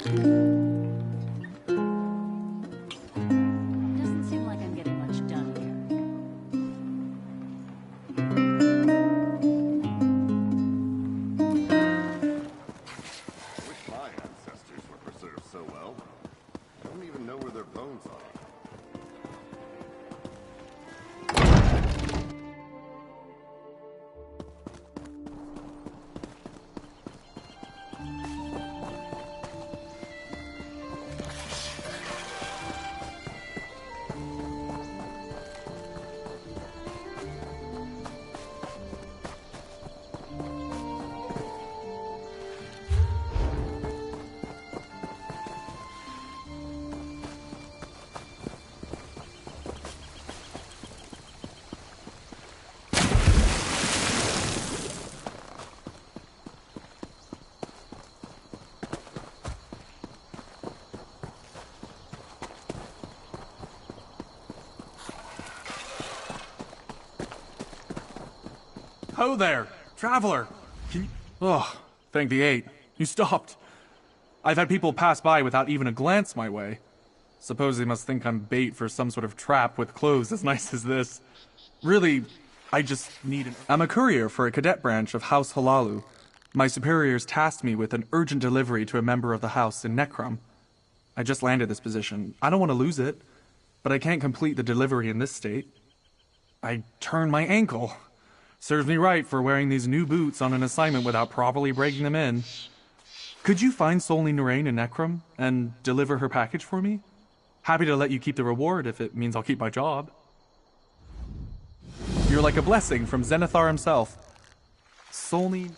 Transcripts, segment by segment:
Doesn't seem like I'm getting much done here. I wish my ancestors were preserved so well. I don't even know where their bones are. Ho there, traveler! Can you... Oh, thank the 8. You stopped. I've had people pass by without even a glance my way. Suppose they must think I'm bait for some sort of trap with clothes as nice as this. Really, I just need an... I'm a courier for a cadet branch of House Halalu. My superiors tasked me with an urgent delivery to a member of the house in Necrom. I just landed this position. I don't want to lose it, but I can't complete the delivery in this state. I turned my ankle. Serves me right for wearing these new boots on an assignment without properly breaking them in. Could you find Solny Narain in Necrom and deliver her package for me? Happy to let you keep the reward if it means I'll keep my job. You're like a blessing from Zenithar himself. Solny...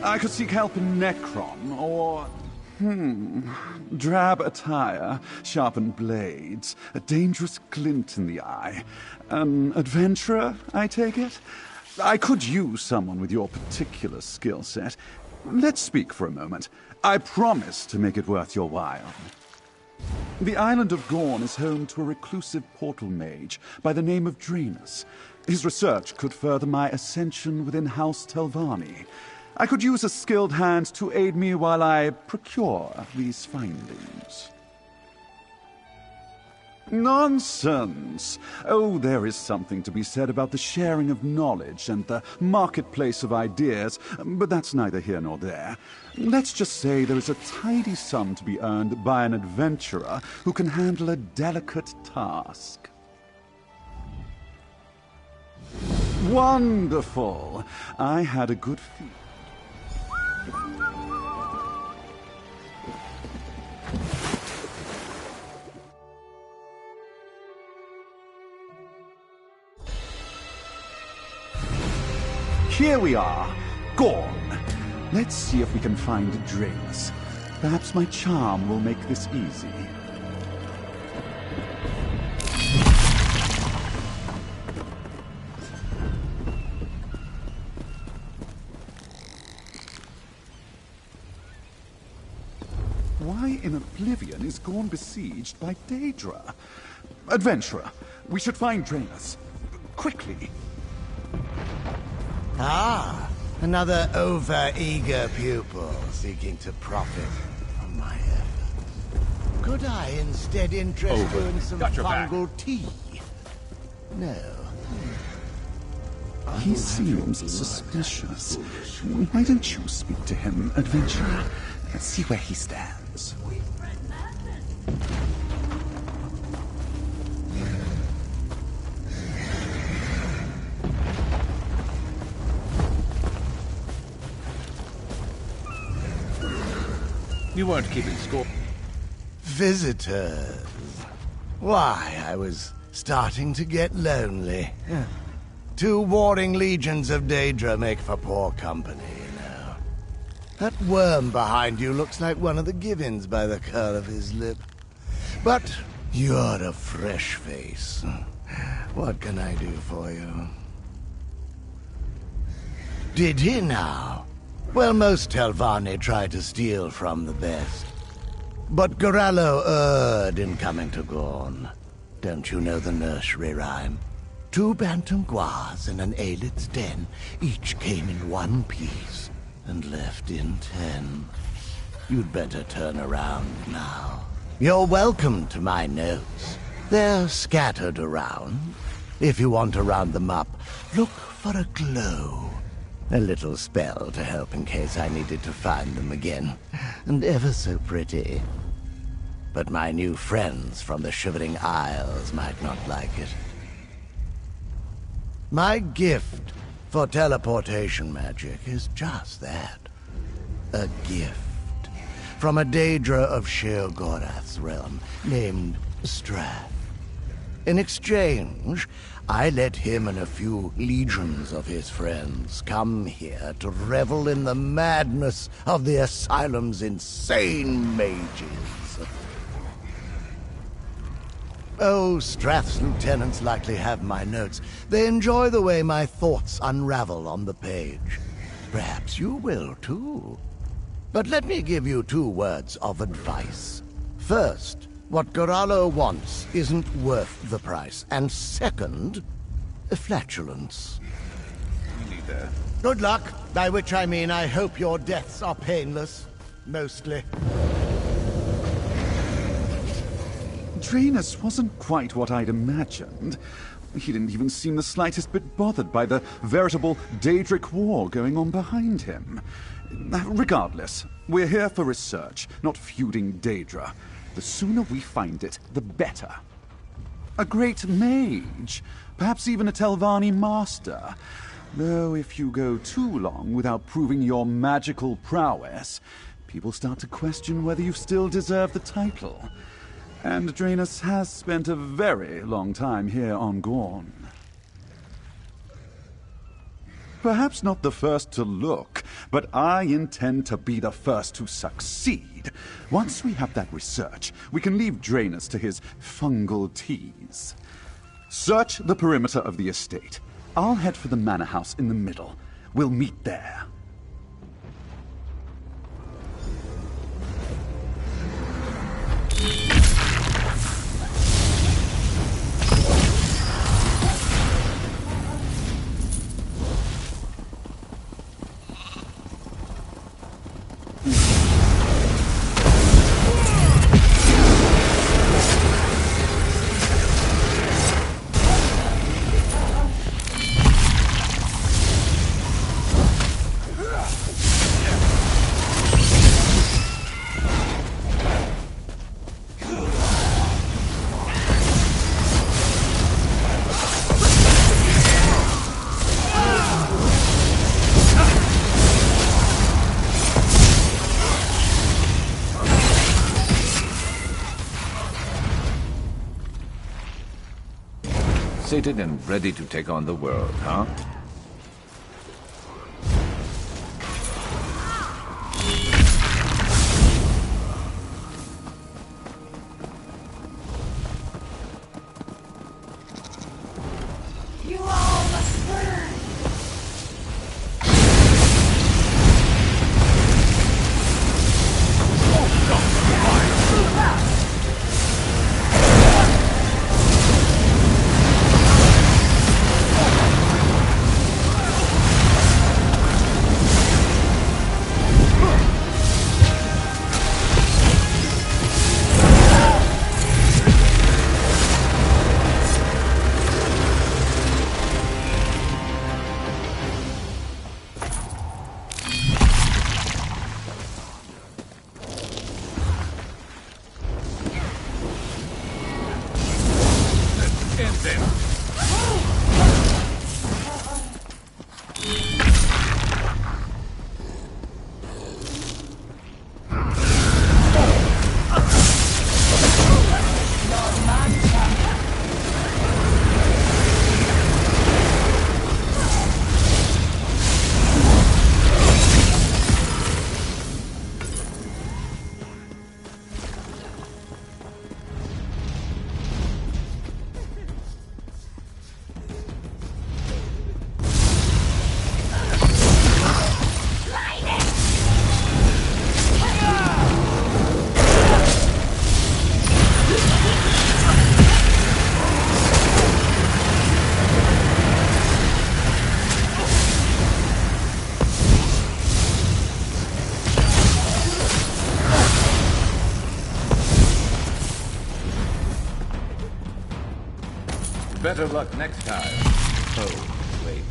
I could seek help in Necrom, or... drab attire, sharpened blades, a dangerous glint in the eye. An adventurer, I take it? I could use someone with your particular skill set. Let's speak for a moment. I promise to make it worth your while. The island of Gorn is home to a reclusive portal mage by the name of Draenus. His research could further my ascension within House Televani. I could use a skilled hand to aid me while I procure these findings. Nonsense! Oh, there is something to be said about the sharing of knowledge and the marketplace of ideas, but that's neither here nor there. Let's just say there is a tidy sum to be earned by an adventurer who can handle a delicate task. Wonderful! I had a good feeling. Here we are, Gorn. Let's see if we can find Draenus. Perhaps my charm will make this easy. Why in Oblivion is Gorn besieged by Daedra? Adventurer, we should find Draenus. Quickly. Ah, another over-eager pupil seeking to profit from my efforts. Could I instead interest you in some fungal tea? No. He seems suspicious. Why don't you speak to him, adventurer? Let's see where he stands. You weren't keeping score. Visitors. Why, I was starting to get lonely. Two warring legions of Daedra make for poor company, you know. That worm behind you looks like one of the Givens by the curl of his lip. But you're a fresh face. What can I do for you? Did he now? Well, most Televani try to steal from the best. But Gorallo erred in coming to Gorn. Don't you know the nursery rhyme? 2 bantam guas in an aelid's den, each came in 1 piece and left in 10. You'd better turn around now. You're welcome to my notes. They're scattered around. If you want to round them up, look for a glow. A little spell to help in case I needed to find them again. And ever so pretty. But my new friends from the Shivering Isles might not like it. My gift for teleportation magic is just that. A gift. From a Daedra of Sheogorath's realm named Strath. In exchange, I let him and a few legions of his friends come here to revel in the madness of the asylum's insane mages. Oh, Strath's lieutenants likely have my notes. They enjoy the way my thoughts unravel on the page. Perhaps you will, too. But let me give you 2 words of advice. First, what Gorallo wants isn't worth the price. And second, flatulence. Good luck, by which I mean I hope your deaths are painless. Mostly. Draenus wasn't quite what I'd imagined. He didn't even seem the slightest bit bothered by the veritable Daedric war going on behind him. Regardless, we're here for research, not feuding Daedra. The sooner we find it, the better. A great mage, perhaps even a Televani master. Though if you go too long without proving your magical prowess, people start to question whether you still deserve the title. And Draenus has spent a very long time here on Gorn. Perhaps not the first to look, but I intend to be the first to succeed. Once we have that research, we can leave Draenus to his fungal teas. Search the perimeter of the estate. I'll head for the manor house in the middle. We'll meet there. Sated and ready to take on the world, huh? Better luck next time. Oh, wait.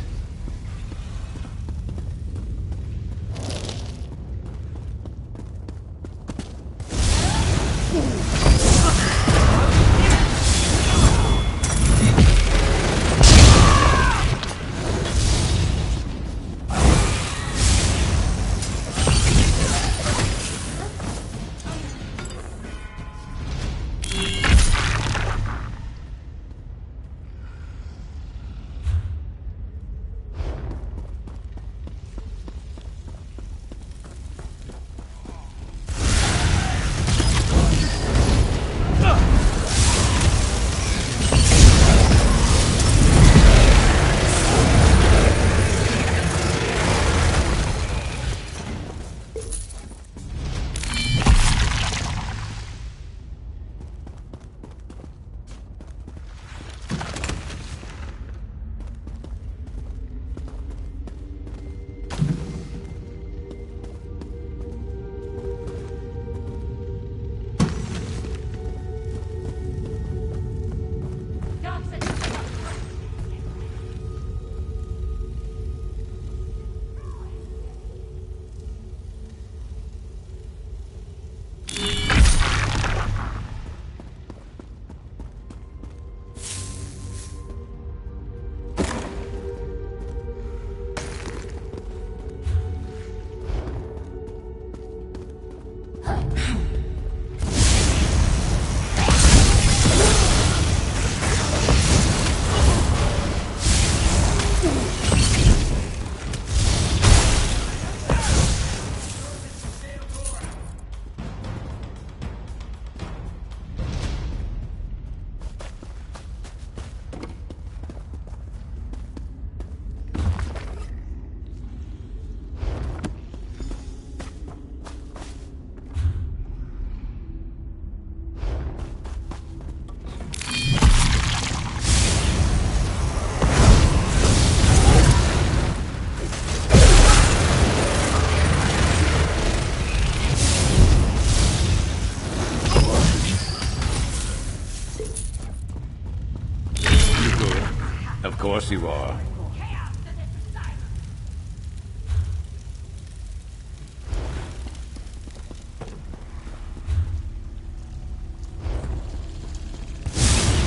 Of course you are.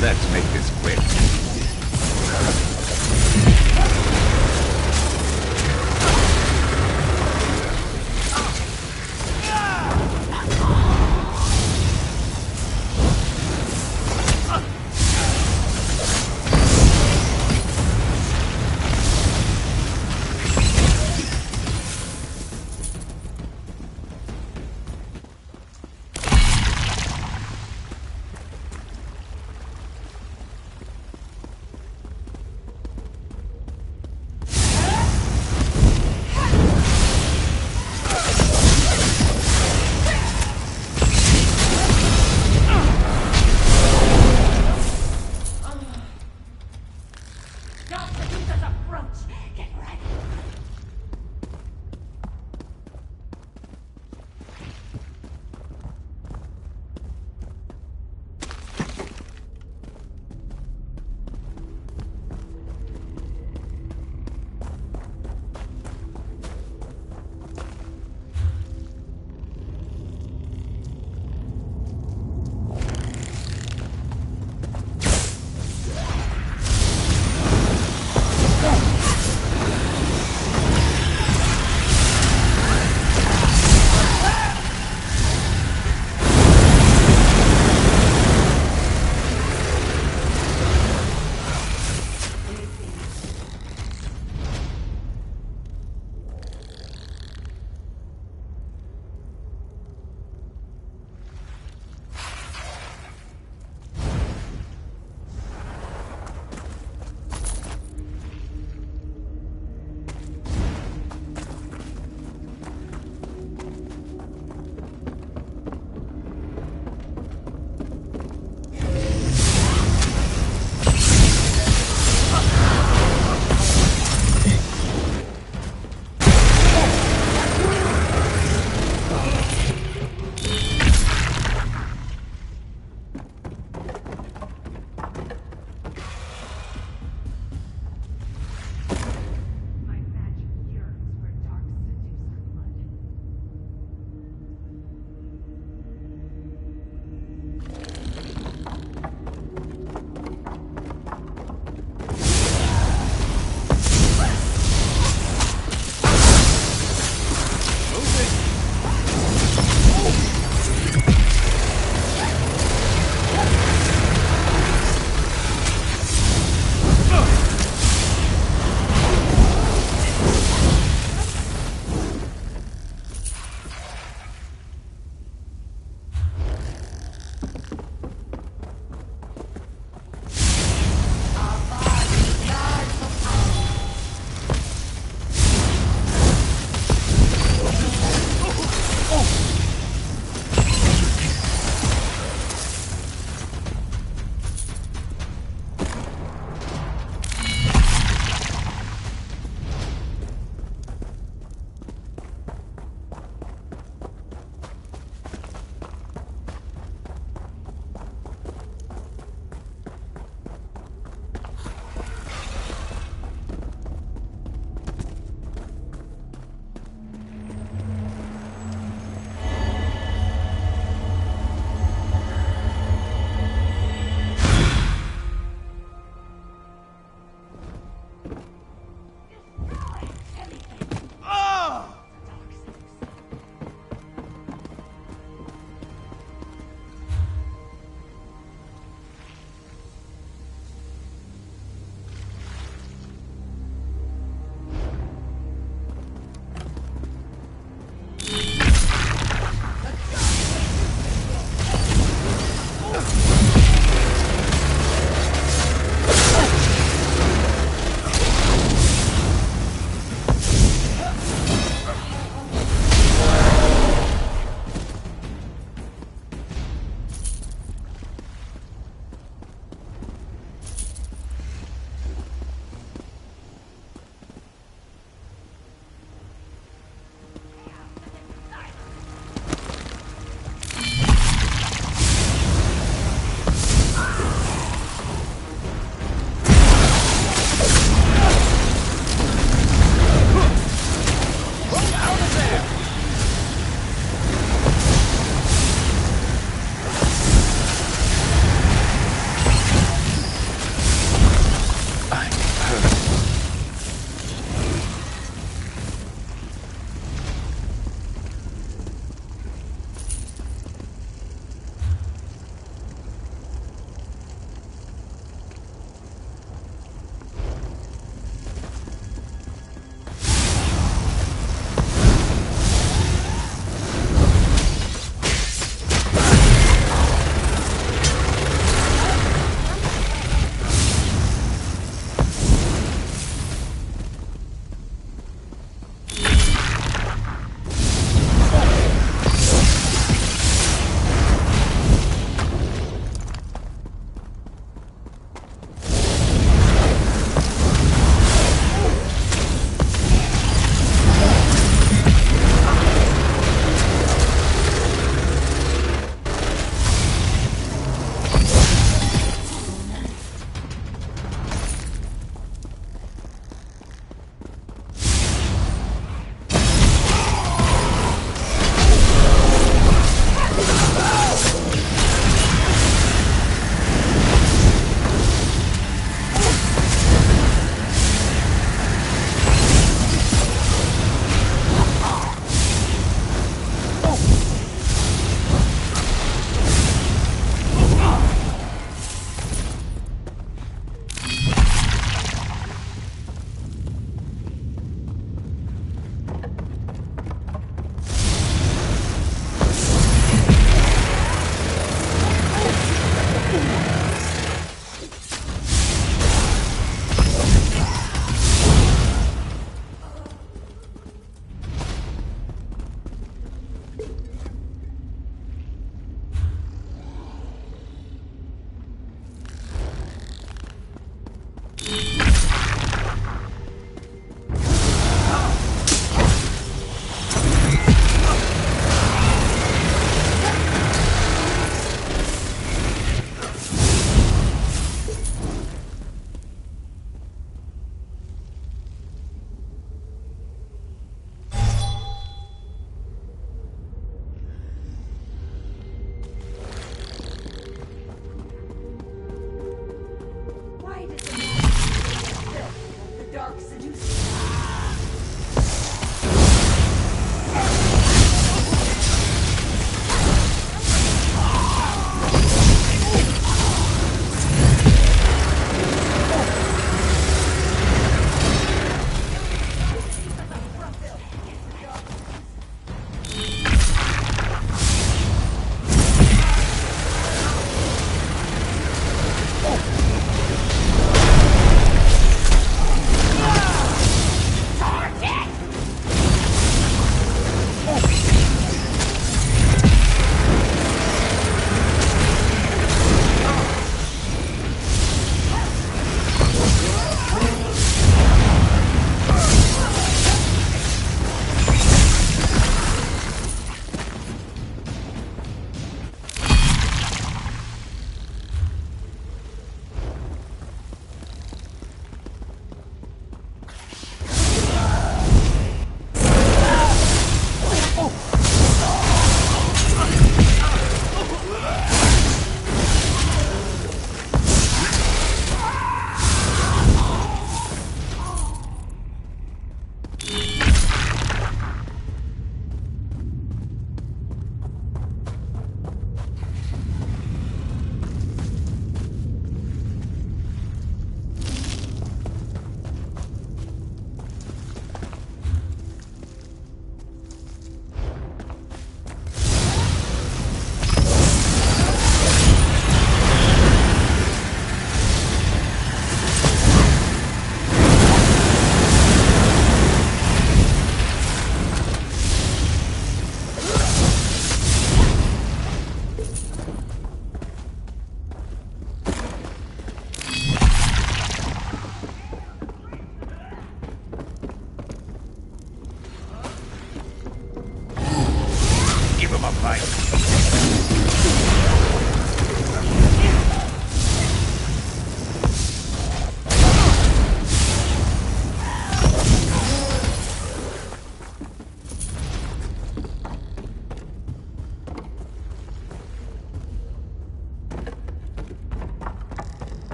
Let's make this quick.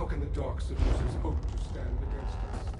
How can the Dark Seducers hope to stand against us?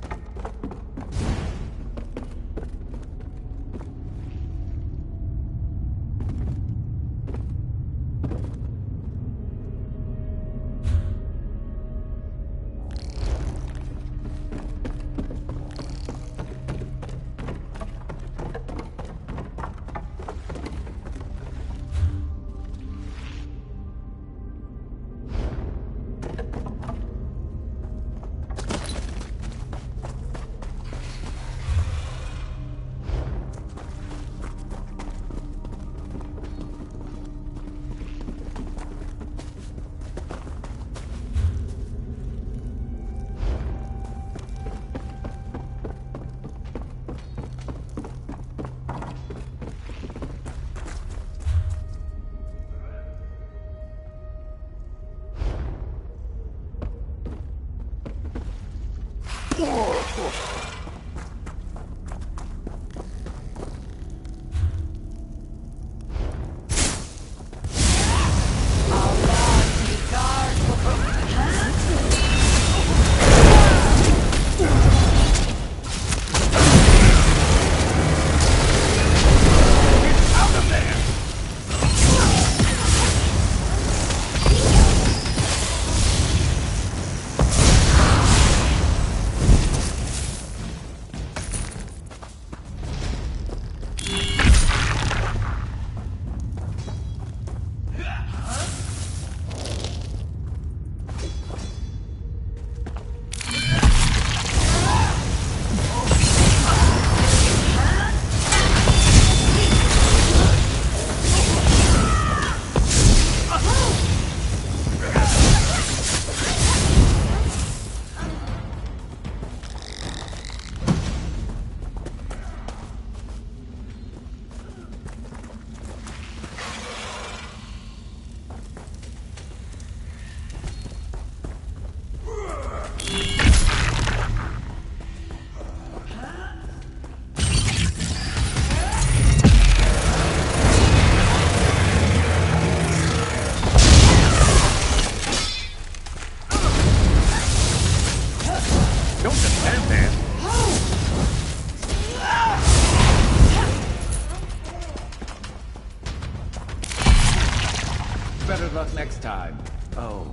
Better luck next time. Oh,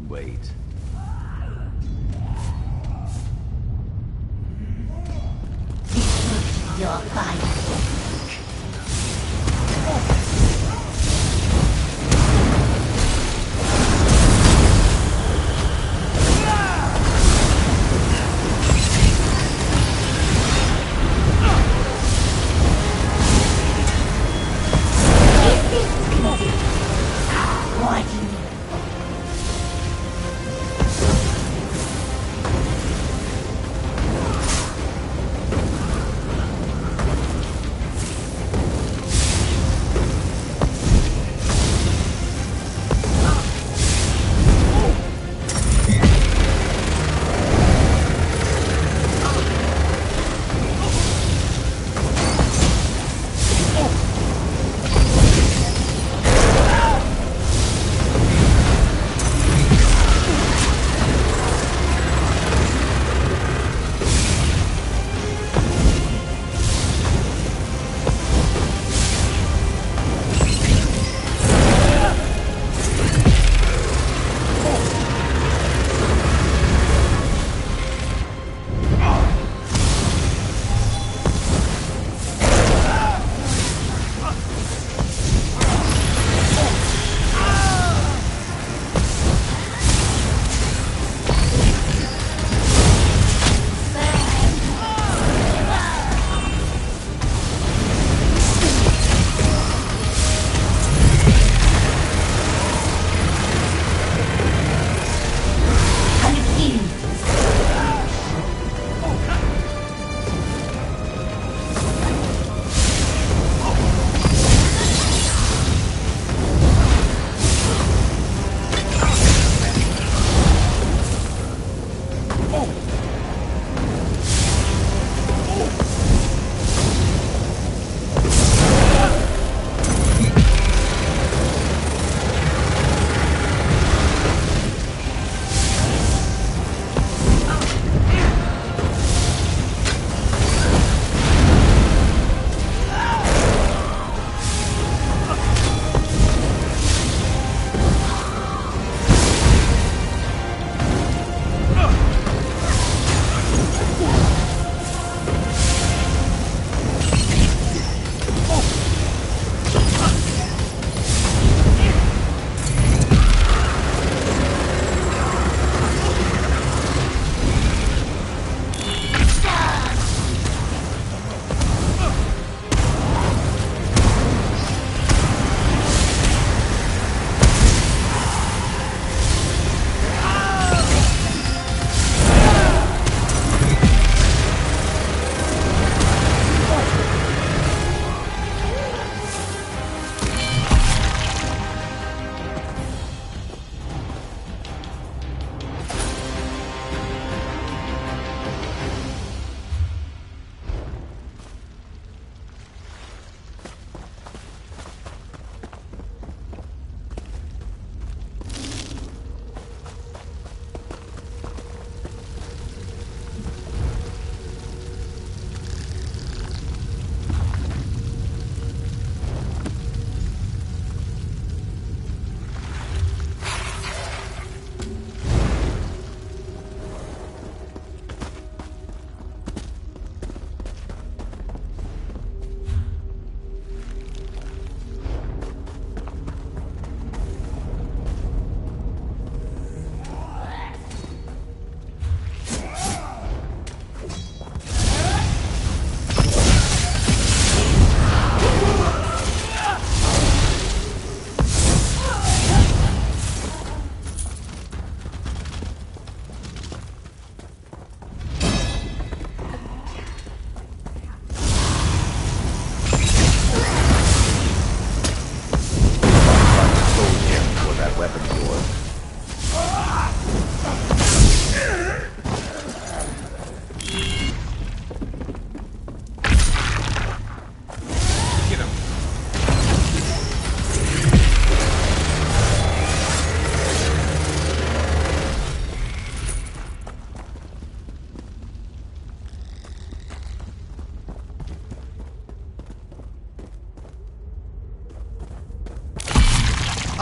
wait. Your fight.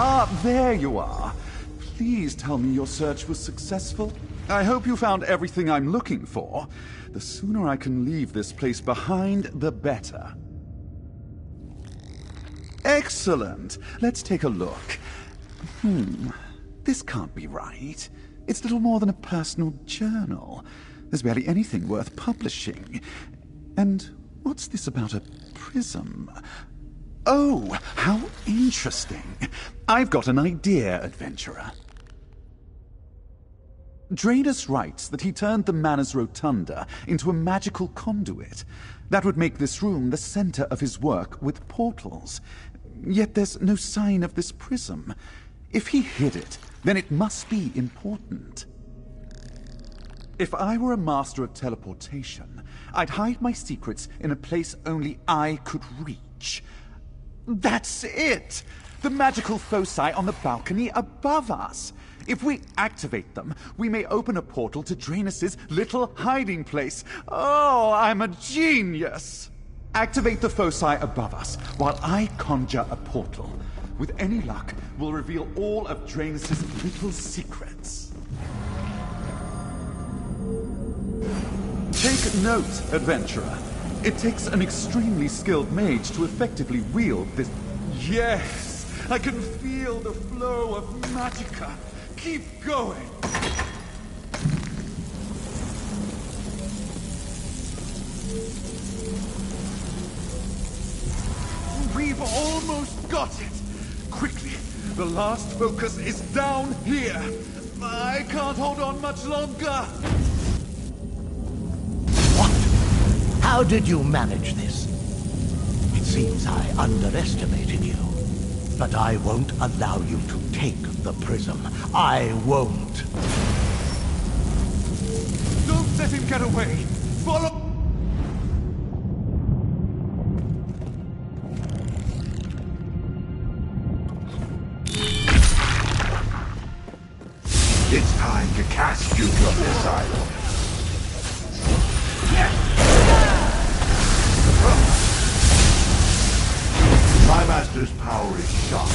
Ah, there you are. Please tell me your search was successful. I hope you found everything I'm looking for. The sooner I can leave this place behind, the better. Excellent. Let's take a look. This can't be right. It's little more than a personal journal. There's barely anything worth publishing. And what's this about a prism? Oh, how interesting. I've got an idea, adventurer. Draenus writes that he turned the Manor's Rotunda into a magical conduit. That would make this room the center of his work with portals. Yet there's no sign of this prism. If he hid it, then it must be important. If I were a master of teleportation, I'd hide my secrets in a place only I could reach. That's it! The magical foci on the balcony above us. If we activate them, we may open a portal to Draenus' little hiding place. Oh, I'm a genius! Activate the foci above us while I conjure a portal. With any luck, we'll reveal all of Draenus' little secrets. Take note, adventurer. It takes an extremely skilled mage to effectively wield this... Yes! I can feel the flow of magicka. Keep going! We've almost got it! Quickly, the last focus is down here! I can't hold on much longer! What? How did you manage this? It seems I underestimated you. But I won't allow you to take the prism. I won't. Don't let him get away! Follow... It's time to cast you from this island. My master's power is sharp.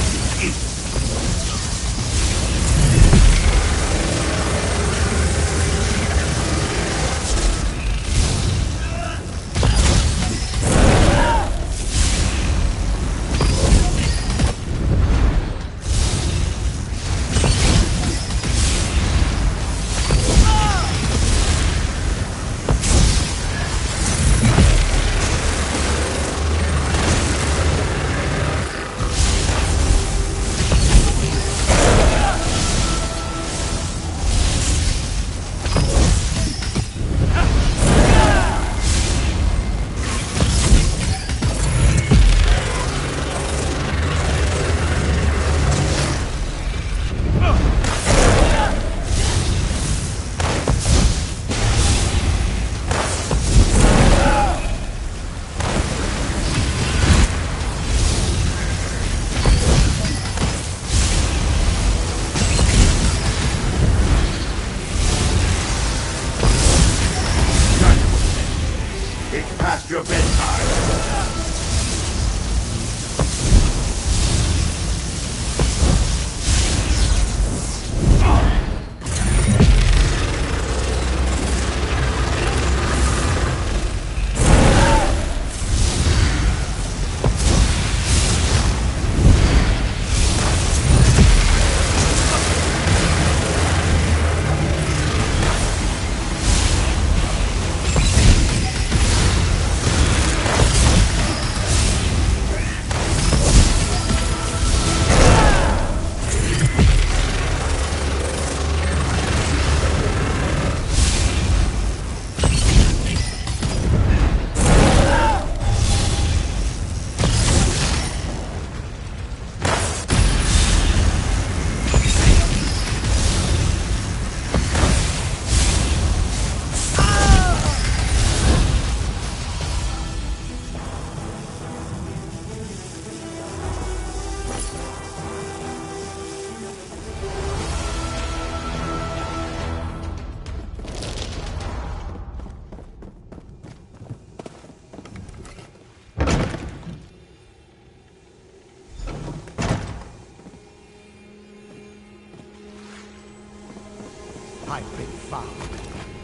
found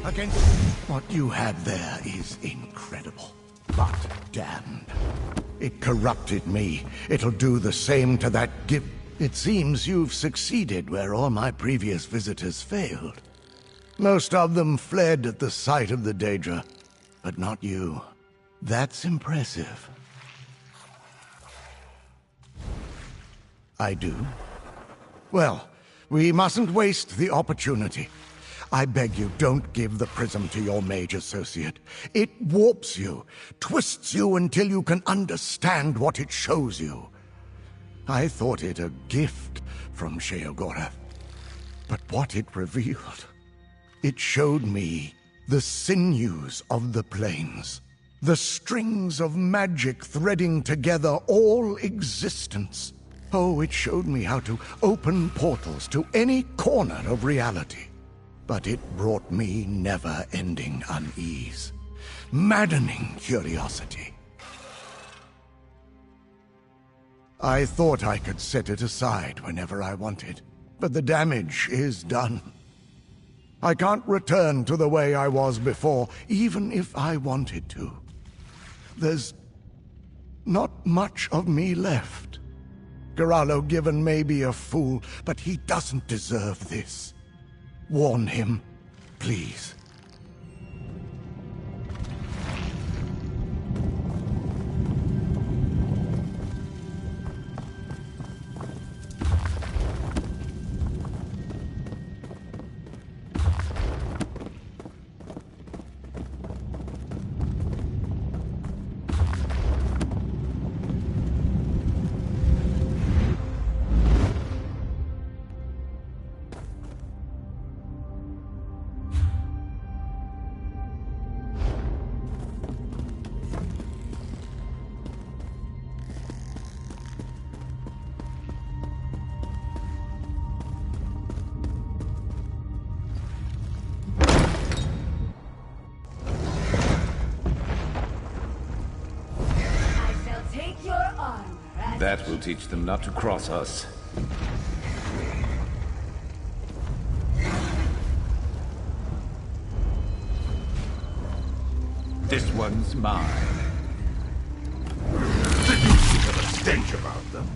against what you have there is incredible, but damned. It corrupted me. It'll do the same to that gift. It seems you've succeeded where all my previous visitors failed. Most of them fled at the sight of the Daedra, but not you. That's impressive. I do? Well, we mustn't waste the opportunity. I beg you, don't give the prism to your mage associate. It warps you, twists you until you can understand what it shows you. I thought it a gift from Sheogorath, but what it revealed, it showed me the sinews of the plains, the strings of magic threading together all existence. Oh, it showed me how to open portals to any corner of reality. But it brought me never-ending unease, maddening curiosity. I thought I could set it aside whenever I wanted, but the damage is done. I can't return to the way I was before, even if I wanted to. There's not much of me left. Garalo Given may be a fool, but he doesn't deserve this. Warn him, please. That will teach them not to cross us. This one's mine. Did you have a stench about them?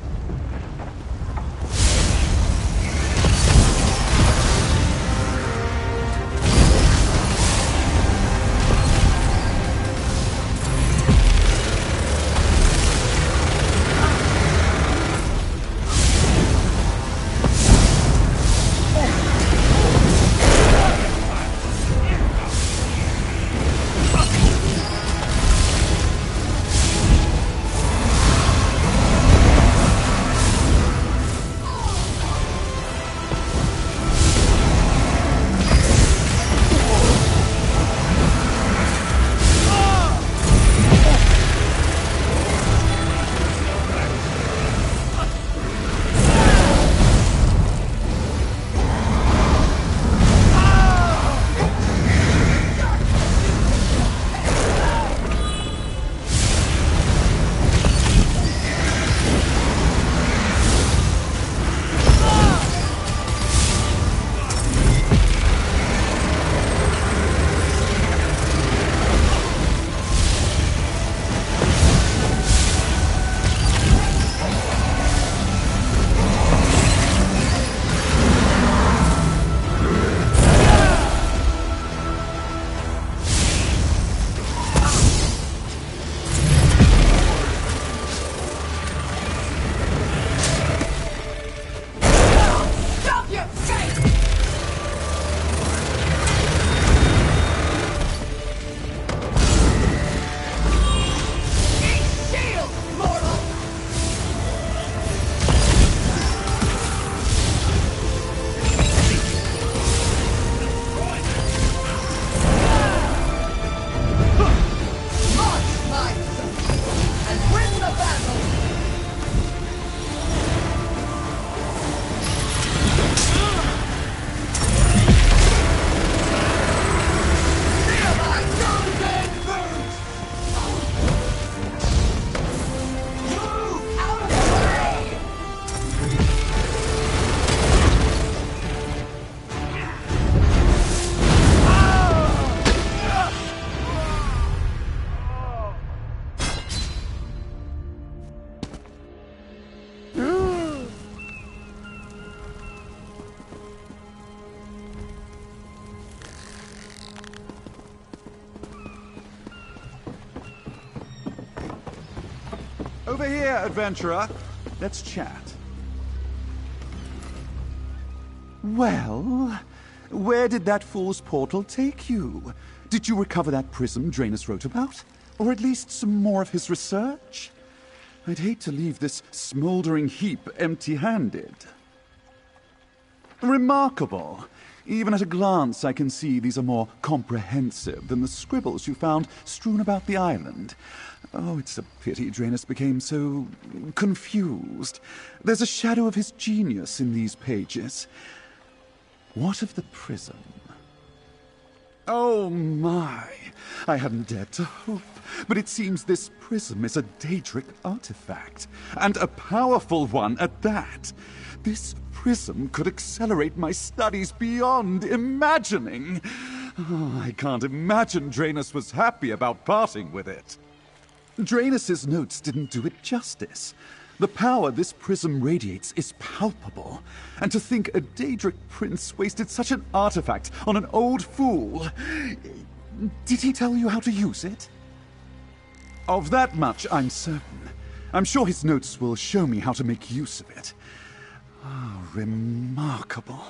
Over here, adventurer. Let's chat. Well, where did that fool's portal take you? Did you recover that prism Draenus wrote about? Or at least some more of his research? I'd hate to leave this smoldering heap empty-handed. Remarkable. Even at a glance, I can see these are more comprehensive than the scribbles you found strewn about the island. Oh, it's a pity Draenus became so confused. There's a shadow of his genius in these pages. What of the prism? Oh my! I hadn't dared to hope, but it seems this prism is a Daedric artifact, and a powerful one at that. This prism could accelerate my studies beyond imagining. Oh, I can't imagine Draenus was happy about parting with it. Draenus's notes didn't do it justice. The power this prism radiates is palpable, and to think a Daedric prince wasted such an artifact on an old fool. Did he tell you how to use it? Of that much I'm certain. I'm sure his notes will show me how to make use of it. Ah, remarkable.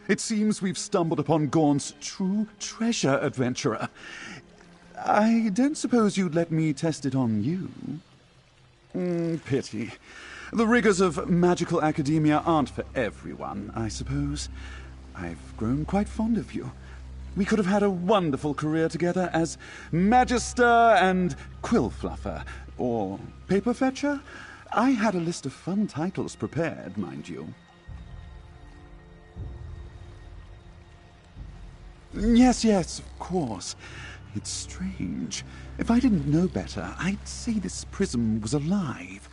It seems we've stumbled upon Gorn's true treasure, adventurer. I don't suppose you'd let me test it on you? Pity. The rigors of magical academia aren't for everyone, I suppose. I've grown quite fond of you. We could have had a wonderful career together as Magister and Quill Fluffer, or Paper Fetcher. I had a list of fun titles prepared, mind you. Yes, of course. It's strange. If I didn't know better, I'd say this prism was alive.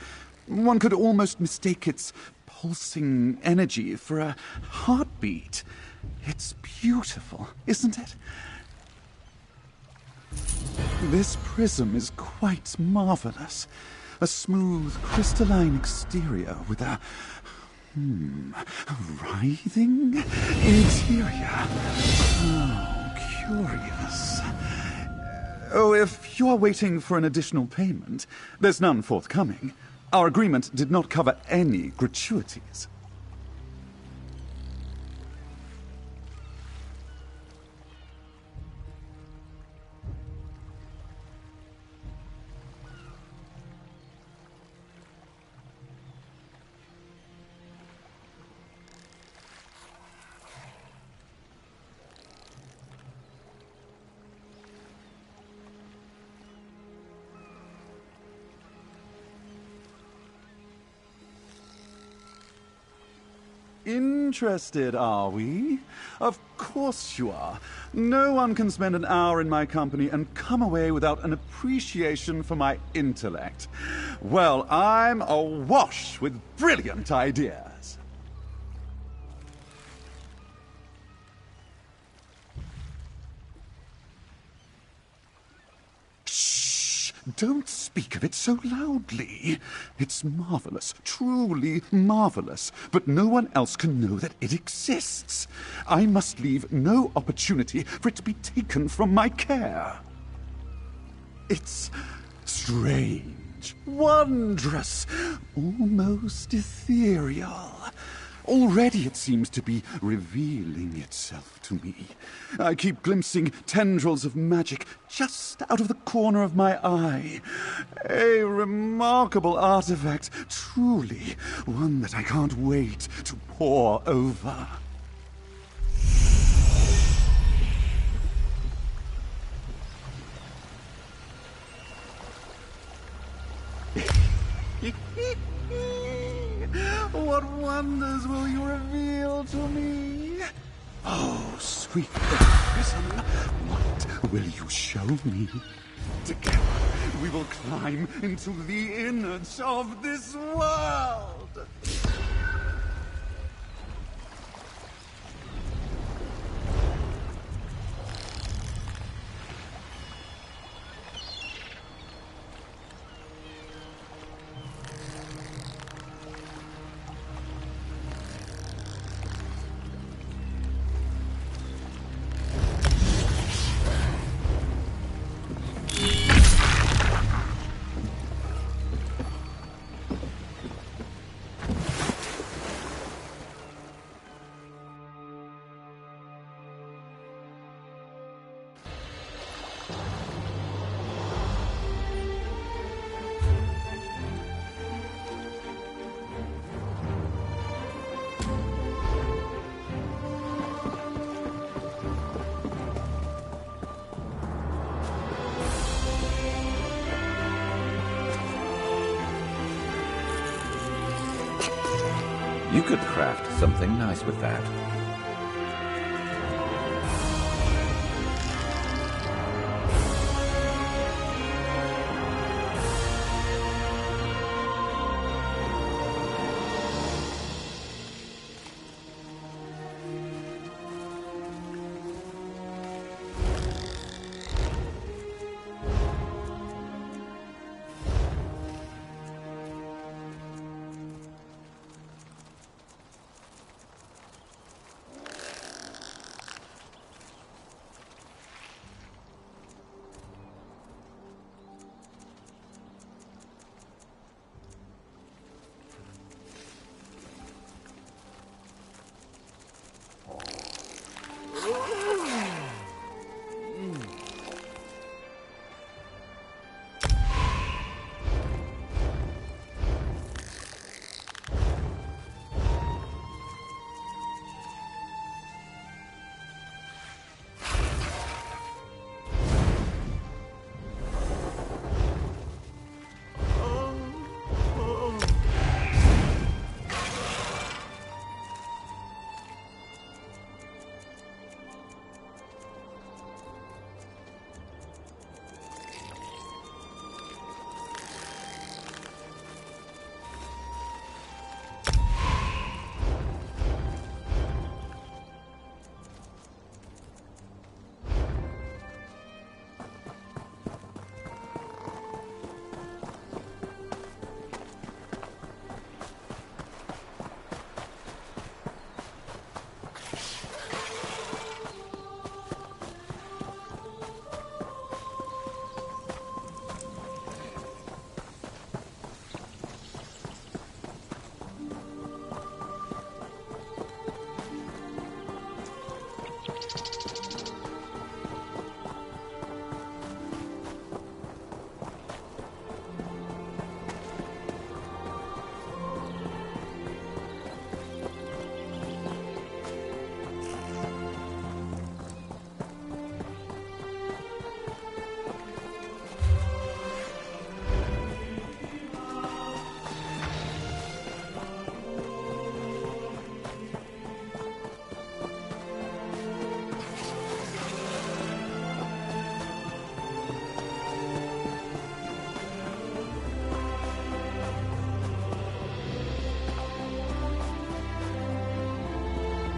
One could almost mistake its pulsing energy for a heartbeat. It's beautiful, isn't it? This prism is quite marvelous. A smooth, crystalline exterior with a writhing interior. Oh, curious. Oh, if you are waiting for an additional payment, there's none forthcoming. Our agreement did not cover any gratuities. Interested, are we? Of course you are. No one can spend an hour in my company and come away without an appreciation for my intellect. Well, I'm awash with brilliant ideas. Don't speak of it so loudly. It's marvelous, truly marvelous, but no one else can know that it exists. I must leave no opportunity for it to be taken from my care. It's strange, wondrous, almost ethereal. Already it seems to be revealing itself to me. I keep glimpsing tendrils of magic just out of the corner of my eye. A remarkable artifact, truly, one that I can't wait to pore over. What wonders will you reveal to me? Oh, sweet prism, what will you show me? Together, we will climb into the innards of this world. You could craft something nice with that.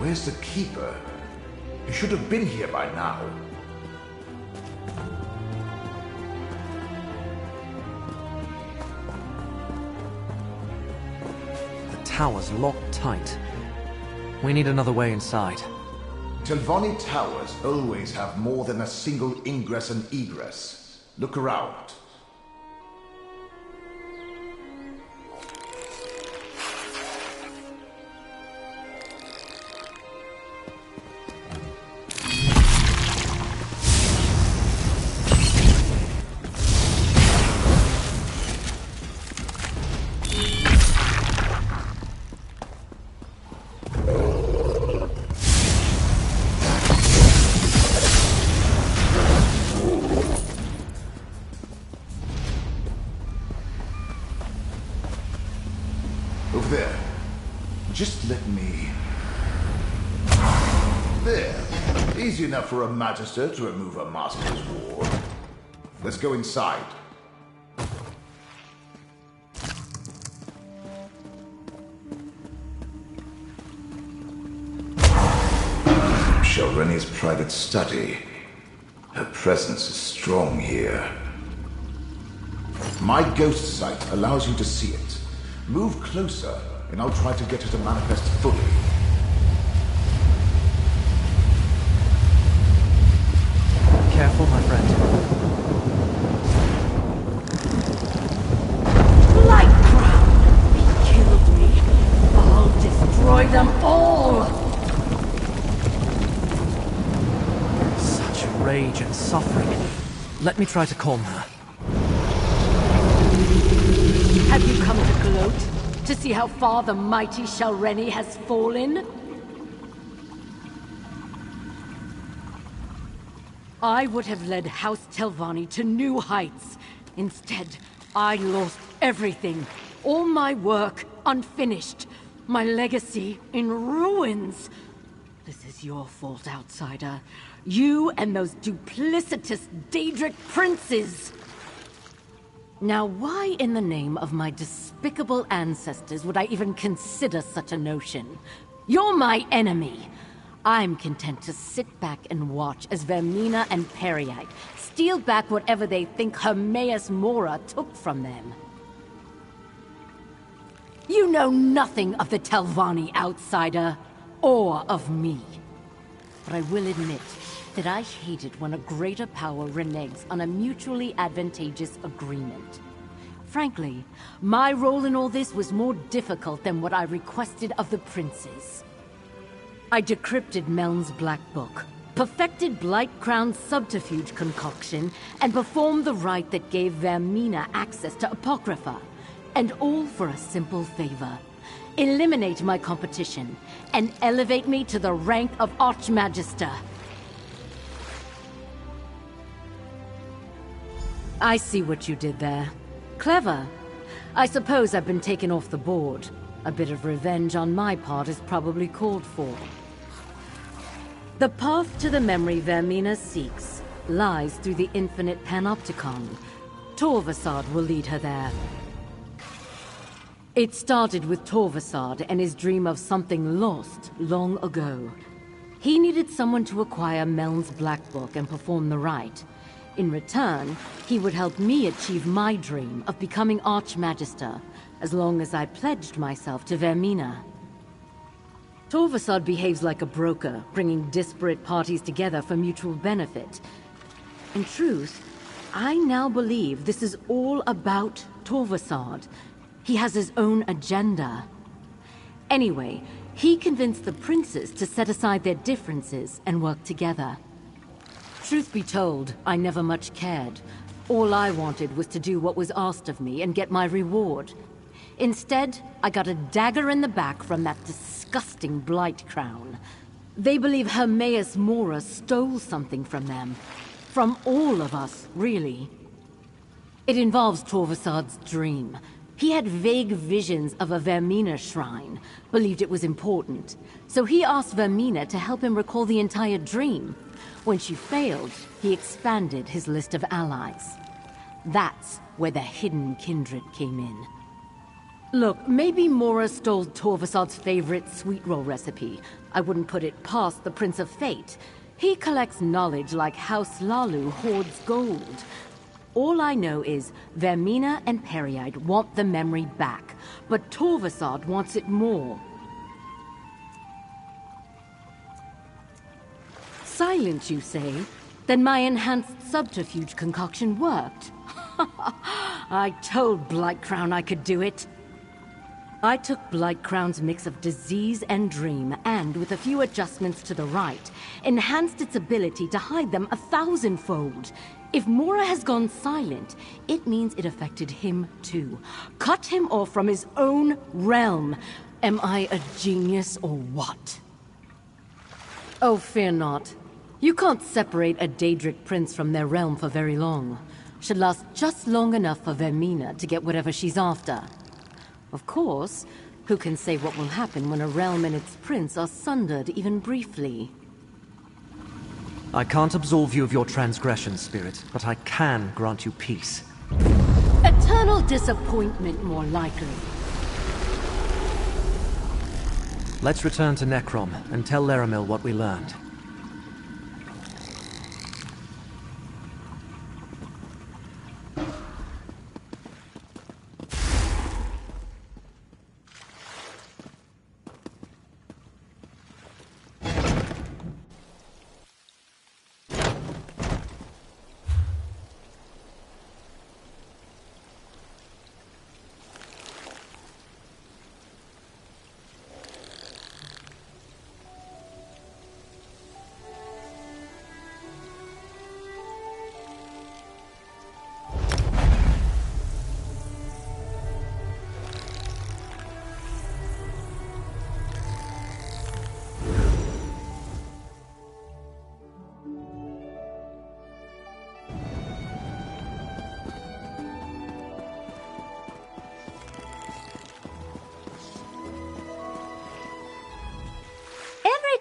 Where's the Keeper? He should have been here by now. The tower's locked tight. We need another way inside. Televani towers always have more than a single ingress and egress. Look around. Over there. Just let me... There. Easy enough for a magister to remove a master's ward. Let's go inside. Shalreni's private study. Her presence is strong here. My ghost sight allows you to see it. Move closer, and I'll try to get her to manifest fully. Careful, my friend. Light Crown! He killed me. I'll destroy them all! Such rage and suffering. Let me try to calm her. Have you come to gloat? To see how far the mighty Shalreni has fallen? I would have led House Televani to new heights. Instead, I lost everything. All my work unfinished. My legacy in ruins. This is your fault, outsider. You and those duplicitous Daedric princes. Now, why in the name of my despicable ancestors would I even consider such a notion? You're my enemy. I'm content to sit back and watch as Vermina and Periite steal back whatever they think Hermaeus Mora took from them. You know nothing of the Televani, outsider, or of me. But I will admit that I hate it when a greater power reneges on a mutually advantageous agreement. Frankly, my role in all this was more difficult than what I requested of the princes. I decrypted Meln's Black Book, perfected Blightcrown's subterfuge concoction, and performed the rite that gave Vermina access to Apocrypha. And all for a simple favor. Eliminate my competition, and elevate me to the rank of Archmagister. I see what you did there. Clever. I suppose I've been taken off the board. A bit of revenge on my part is probably called for. The path to the memory Vermina seeks lies through the infinite panopticon. Torvasad will lead her there. It started with Torvasad and his dream of something lost long ago. He needed someone to acquire Meln's Black Book and perform the rite. In return, he would help me achieve my dream of becoming Archmagister, as long as I pledged myself to Vermina. Torvasad behaves like a broker, bringing disparate parties together for mutual benefit. In truth, I now believe this is all about Torvasad. He has his own agenda. Anyway, he convinced the princes to set aside their differences and work together. Truth be told, I never much cared. All I wanted was to do what was asked of me and get my reward. Instead, I got a dagger in the back from that disgusting Blightcrown. They believe Hermaeus Mora stole something from them. From all of us, really. It involves Torvasad's dream. He had vague visions of a Vermina shrine, believed it was important. So he asked Vermina to help him recall the entire dream. When she failed, he expanded his list of allies. That's where the hidden kindred came in. Look, maybe Mora stole Torvasad's favorite sweet roll recipe. I wouldn't put it past the Prince of Fate. He collects knowledge like House Lalu hoards gold. All I know is Vermina and Periite want the memory back, but Torvasad wants it more. Silent, you say? Then my enhanced subterfuge concoction worked. I told Blightcrown I could do it. I took Blightcrown's mix of disease and dream, and with a few adjustments to the rite, enhanced its ability to hide them 1,000-fold. If Mora has gone silent, it means it affected him too. Cut him off from his own realm. Am I a genius or what? Oh, fear not. You can't separate a Daedric prince from their realm for very long. Should last just long enough for Vermina to get whatever she's after. Of course, who can say what will happen when a realm and its prince are sundered even briefly? I can't absolve you of your transgression, Spirit, but I can grant you peace. Eternal disappointment, more likely. Let's return to Necrom and tell Laramil what we learned.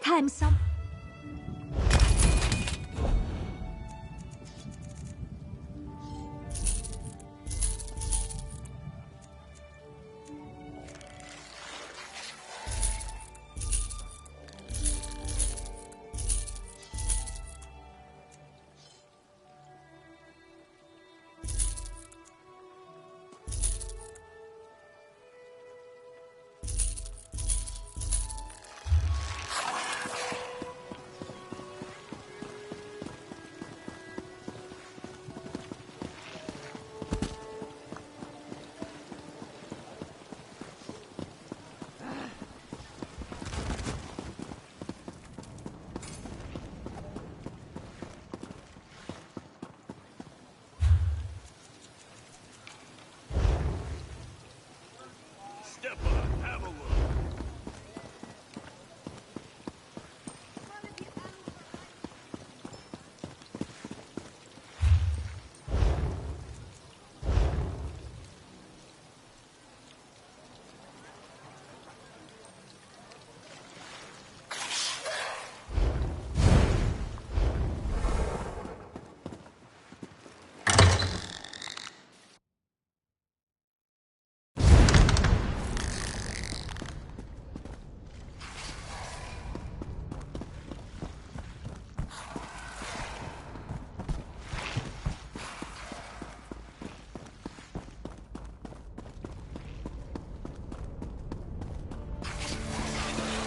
time some...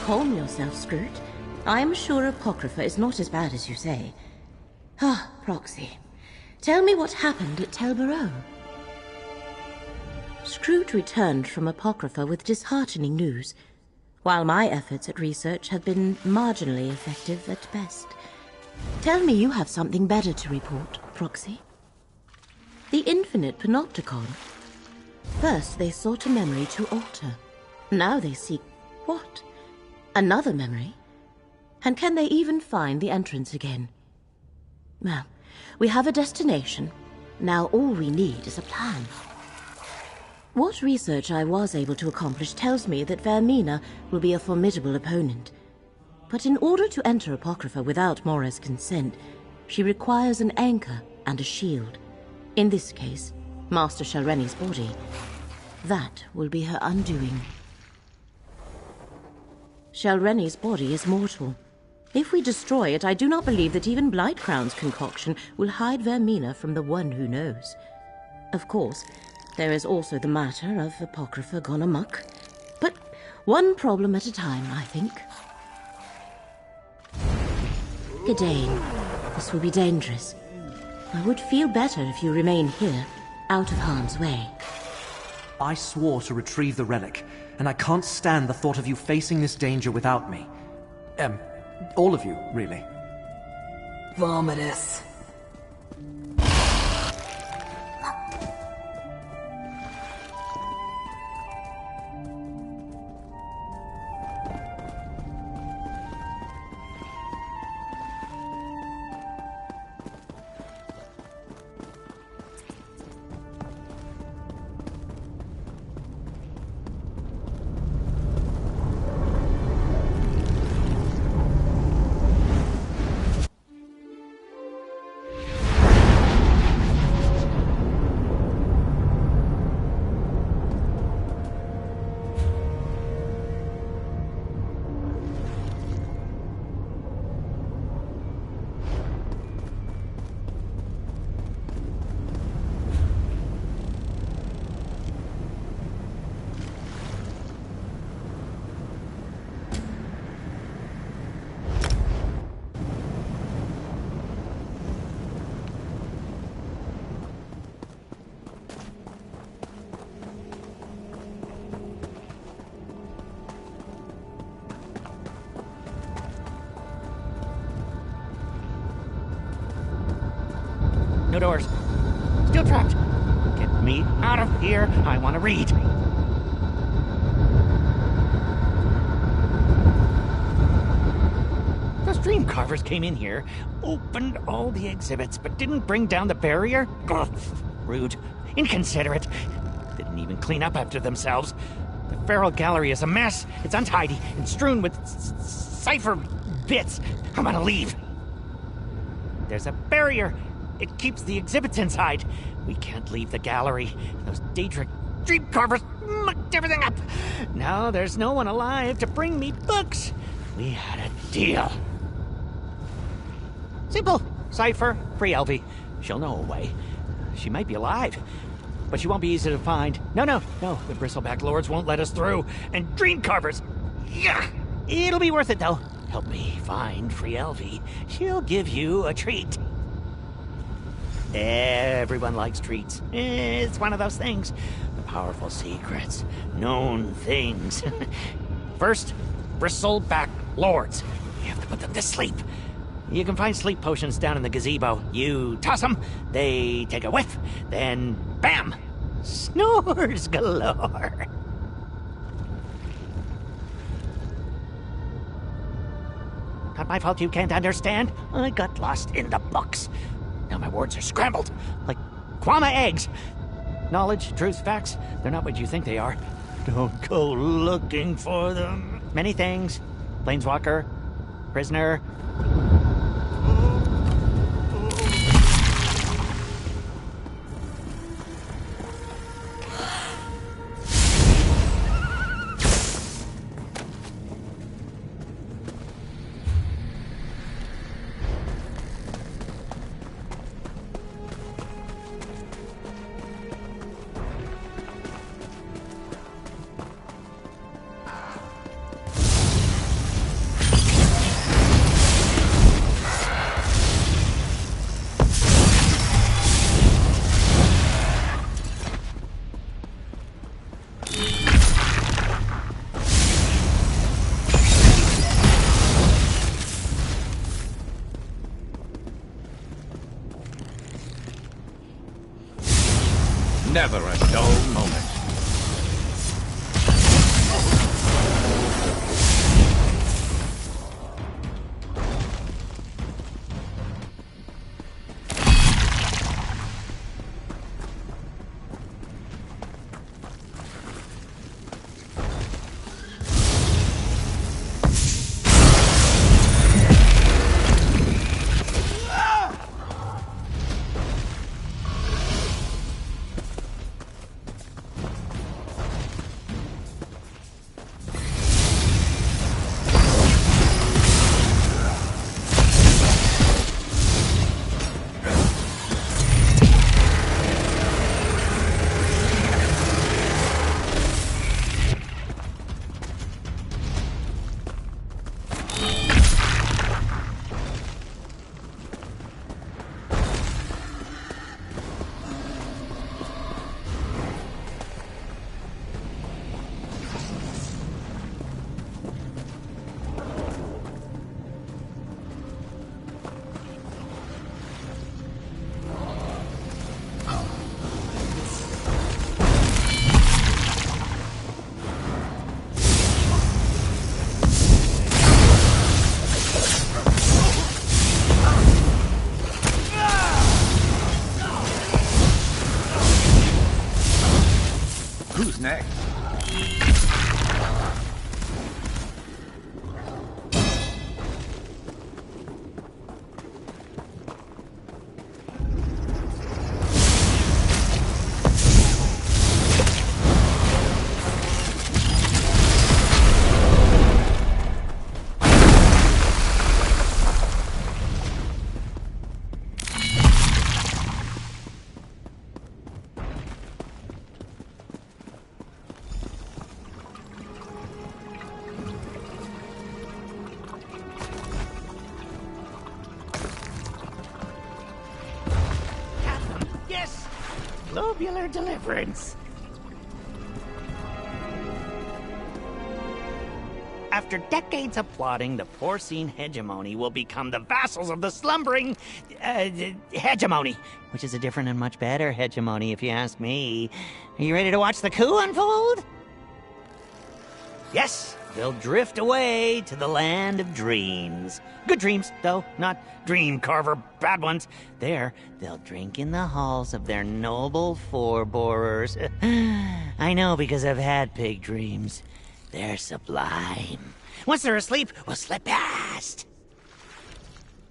Calm yourself, Scroot. I'm sure Apocrypha is not as bad as you say. Ah, Proxy. Tell me what happened at Tel Barrow. Scroot returned from Apocrypha with disheartening news, while my efforts at research have been marginally effective at best. Tell me you have something better to report, Proxy. The Infinite Panopticon. First they sought a memory to alter. Now they seek what? Another memory? And can they even find the entrance again? Well, we have a destination. Now all we need is a plan. What research I was able to accomplish tells me that Vermina will be a formidable opponent. But in order to enter Apocrypha without Mora's consent, she requires an anchor and a shield. In this case, Master Shalreni's body. That will be her undoing. Shalreni's body is mortal. If we destroy it, I do not believe that even Blightcrown's concoction will hide Vermina from the one who knows. Of course, there is also the matter of Apocrypha gone amok. But one problem at a time, I think. Gidane, this will be dangerous. I would feel better if you remain here, out of harm's way. I swore to retrieve the relic, and I can't stand the thought of you facing this danger without me. All of you, really. Vomitus. No doors. Still trapped. Get me out of here. I want to read. Those dream carvers came in here, opened all the exhibits, but didn't bring down the barrier? Ugh, rude. Inconsiderate. Didn't even clean up after themselves. The feral gallery is a mess. It's untidy and strewn with cipher bits. I'm gonna leave. There's a barrier. It keeps the exhibits inside. We can't leave the gallery. Those Daedric dream carvers mucked everything up. Now there's no one alive to bring me books. We had a deal. Simple. Cipher, free Elvie. She'll know a way. She might be alive, but she won't be easy to find. No. The bristleback lords won't let us through. And dream carvers. Yeah. It'll be worth it, though. Help me find free Elvie. She'll give you a treat. Everyone likes treats. It's one of those things. Powerful secrets. Known things. First, bristleback lords. You have to put them to sleep. You can find sleep potions down in the gazebo. You toss them, they take a whiff, then bam! Snores galore. Not my fault you can't understand. I got lost in the books. Now my words are scrambled, like Kwama eggs. Knowledge, truth, facts, they're not what you think they are. Don't go looking for them. Many things. Planeswalker, prisoner. Never a dull moment. Who's next? Globular deliverance. After decades of plotting, the porcine hegemony will become the vassals of the slumbering hegemony, which is a different and much better hegemony, if you ask me. Are you ready to watch the coup unfold? Yes, they'll drift away to the land of dreams. Good dreams, though, not dream carver bad ones. There, they'll drink in the halls of their noble forebearers. I know because I've had pig dreams. They're sublime. Once they're asleep, we'll slip past.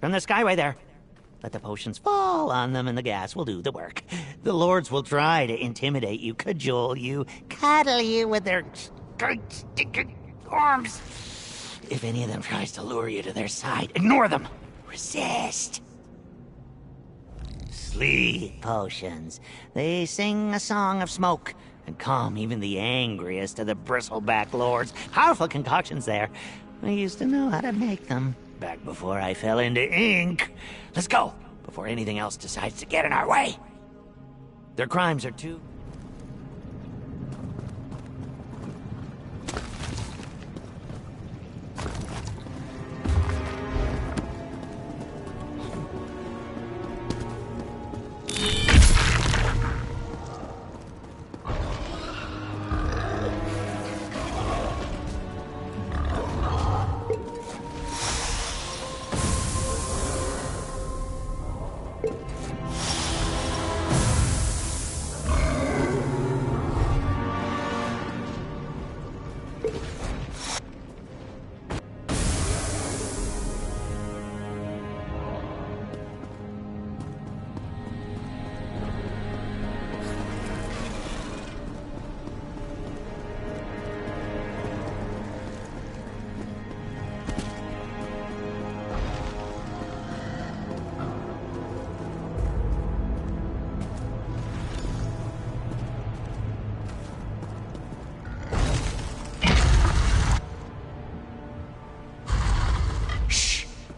from the skyway there. Let the potions fall on them and the gas will do the work. The lords will try to intimidate you, cajole you, cuddle you with their stinking arms. If any of them tries to lure you to their side, ignore them. Resist. Sleep potions. They sing a song of smoke and calm even the angriest of the bristleback lords. Powerful concoctions there. I used to know how to make them back before I fell into ink. Let's go before anything else decides to get in our way. Their crimes are too...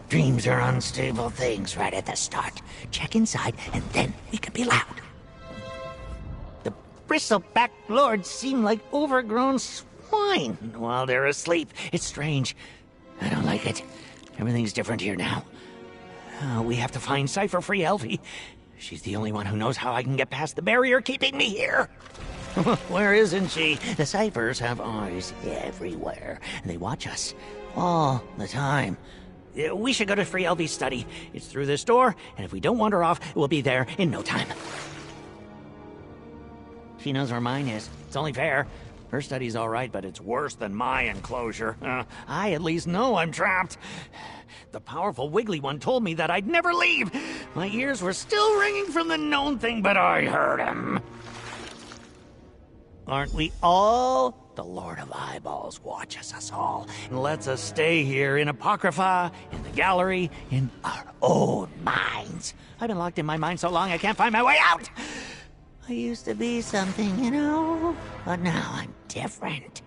Dreams are unstable things right at the start. Check inside, and then we can be loud. The bristleback lords seem like overgrown swine while they're asleep. It's strange. I don't like it. Everything's different here now. We have to find Cypher-free Elfie. She's the only one who knows how I can get past the barrier keeping me here. Where isn't she? The Cyphers have eyes everywhere, and they watch us all the time. We should go to Free Elvie's study. It's through this door, and if we don't wander off, we'll be there in no time. She knows where mine is. It's only fair. Her study's all right, but it's worse than my enclosure. I at least know I'm trapped. The powerful wiggly one told me that I'd never leave. My ears were still ringing from the known thing, but I heard him. Aren't we all? The Lord of Eyeballs watches us all and lets us stay here in Apocrypha, in the gallery, in our own minds. I've been locked in my mind so long I can't find my way out. I used to be something, you know, but now I'm different.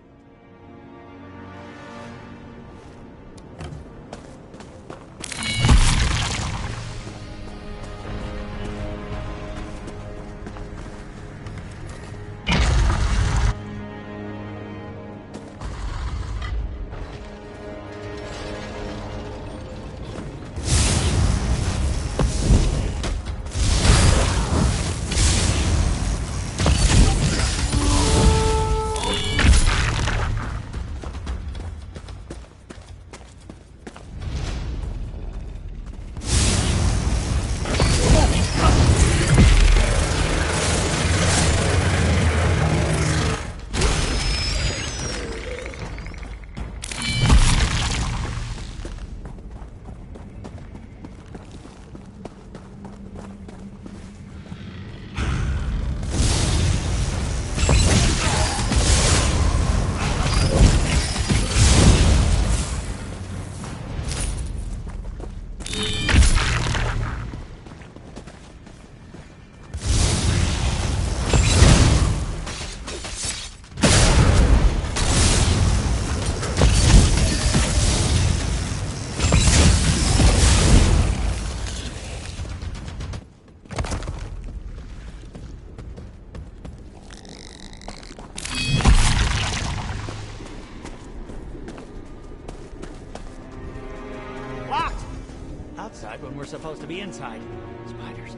Outside when we're supposed to be inside. Spiders.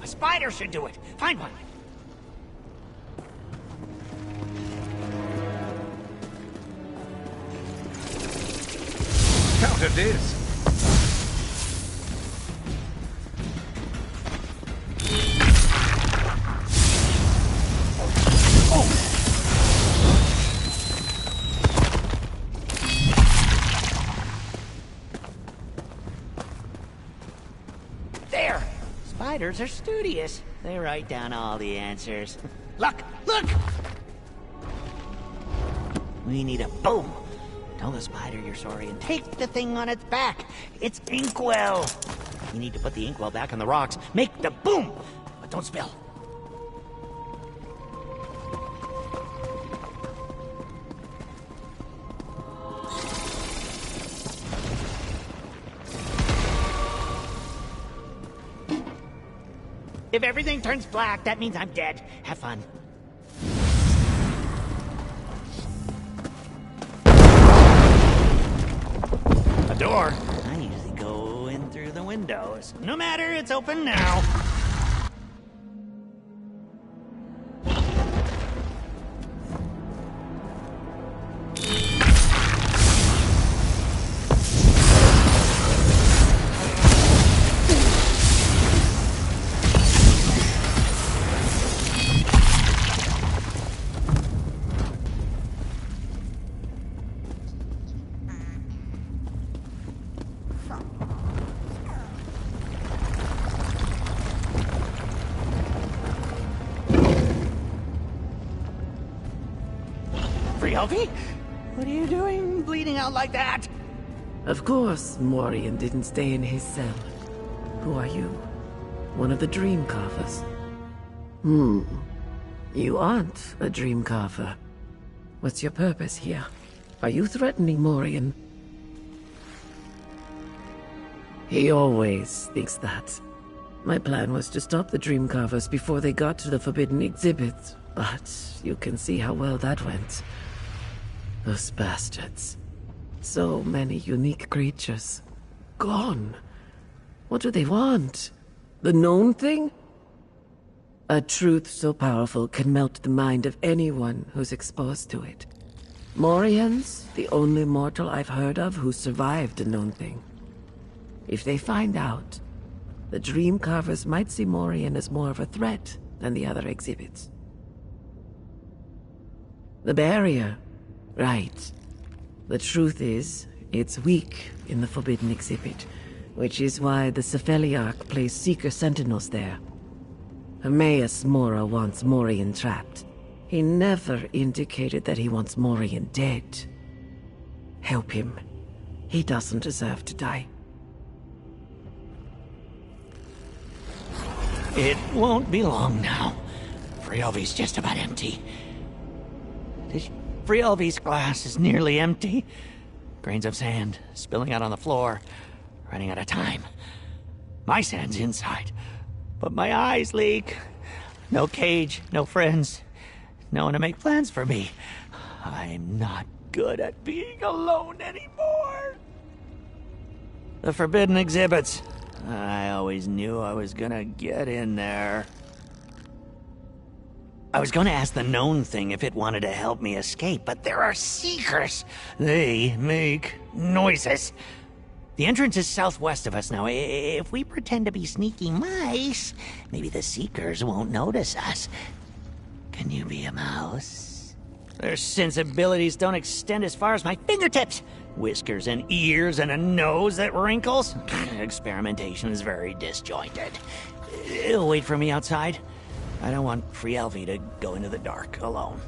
A spider should do it. Find one. Count it is. spiders are studious. They write down all the answers. Look! Look! We need a boom. Tell the spider you're sorry and take the thing on its back. It's inkwell. You need to put the inkwell back on the rocks. Make the boom! But don't spill. If everything turns black, that means I'm dead. Have fun. A door? I usually go in through the windows. No matter, it's open now. Frielvi? What are you doing, bleeding out like that? Of course, Morian didn't stay in his cell. Who are you? One of the Dream Carvers? You aren't a Dream Carver. What's your purpose here? Are you threatening Morian? He always thinks that. My plan was to stop the Dream Carvers before they got to the forbidden exhibit, but you can see how well that went. Those bastards. So many unique creatures. Gone. What do they want? The known thing? A truth so powerful can melt the mind of anyone who's exposed to it. Morian's the only mortal I've heard of who survived the known thing. If they find out, the Dream Carvers might see Morian as more of a threat than the other exhibits. The barrier. Right. The truth is, it's weak in the forbidden exhibit, which is why the Cephaliarch placed Seeker Sentinels there. Hermaeus Mora wants Morian trapped. He never indicated that he wants Morian dead. Help him. He doesn't deserve to die. It won't be long now. Frielvi's just about empty. Frielvi's glass is nearly empty. Grains of sand spilling out on the floor, running out of time. My sand's inside, but my eyes leak. No cage, no friends, no one to make plans for me. I'm not good at being alone anymore. The forbidden exhibits. I always knew I was gonna get in there. I was going to ask the known thing if it wanted to help me escape, but there are seekers. They make noises. The entrance is southwest of us now. If we pretend to be sneaky mice, maybe the seekers won't notice us. Can you be a mouse? Their sensibilities don't extend as far as my fingertips. Whiskers and ears and a nose that wrinkles. Experimentation is very disjointed. Wait for me outside. I don't want Frielvi to go into the dark alone.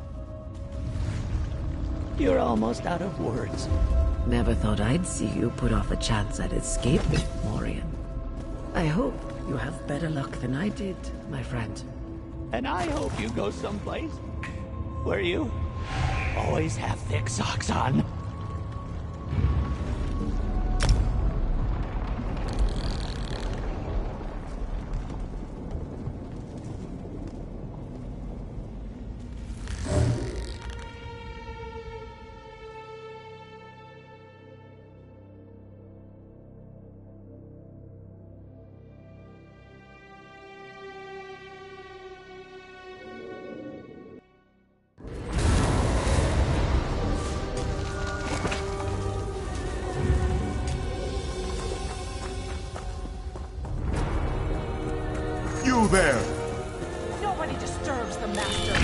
You're almost out of words. Never thought I'd see you put off a chance at escaping, Morian. I hope you have better luck than I did, my friend. And I hope you go someplace where you always have thick socks on. You there! Nobody disturbs the Master.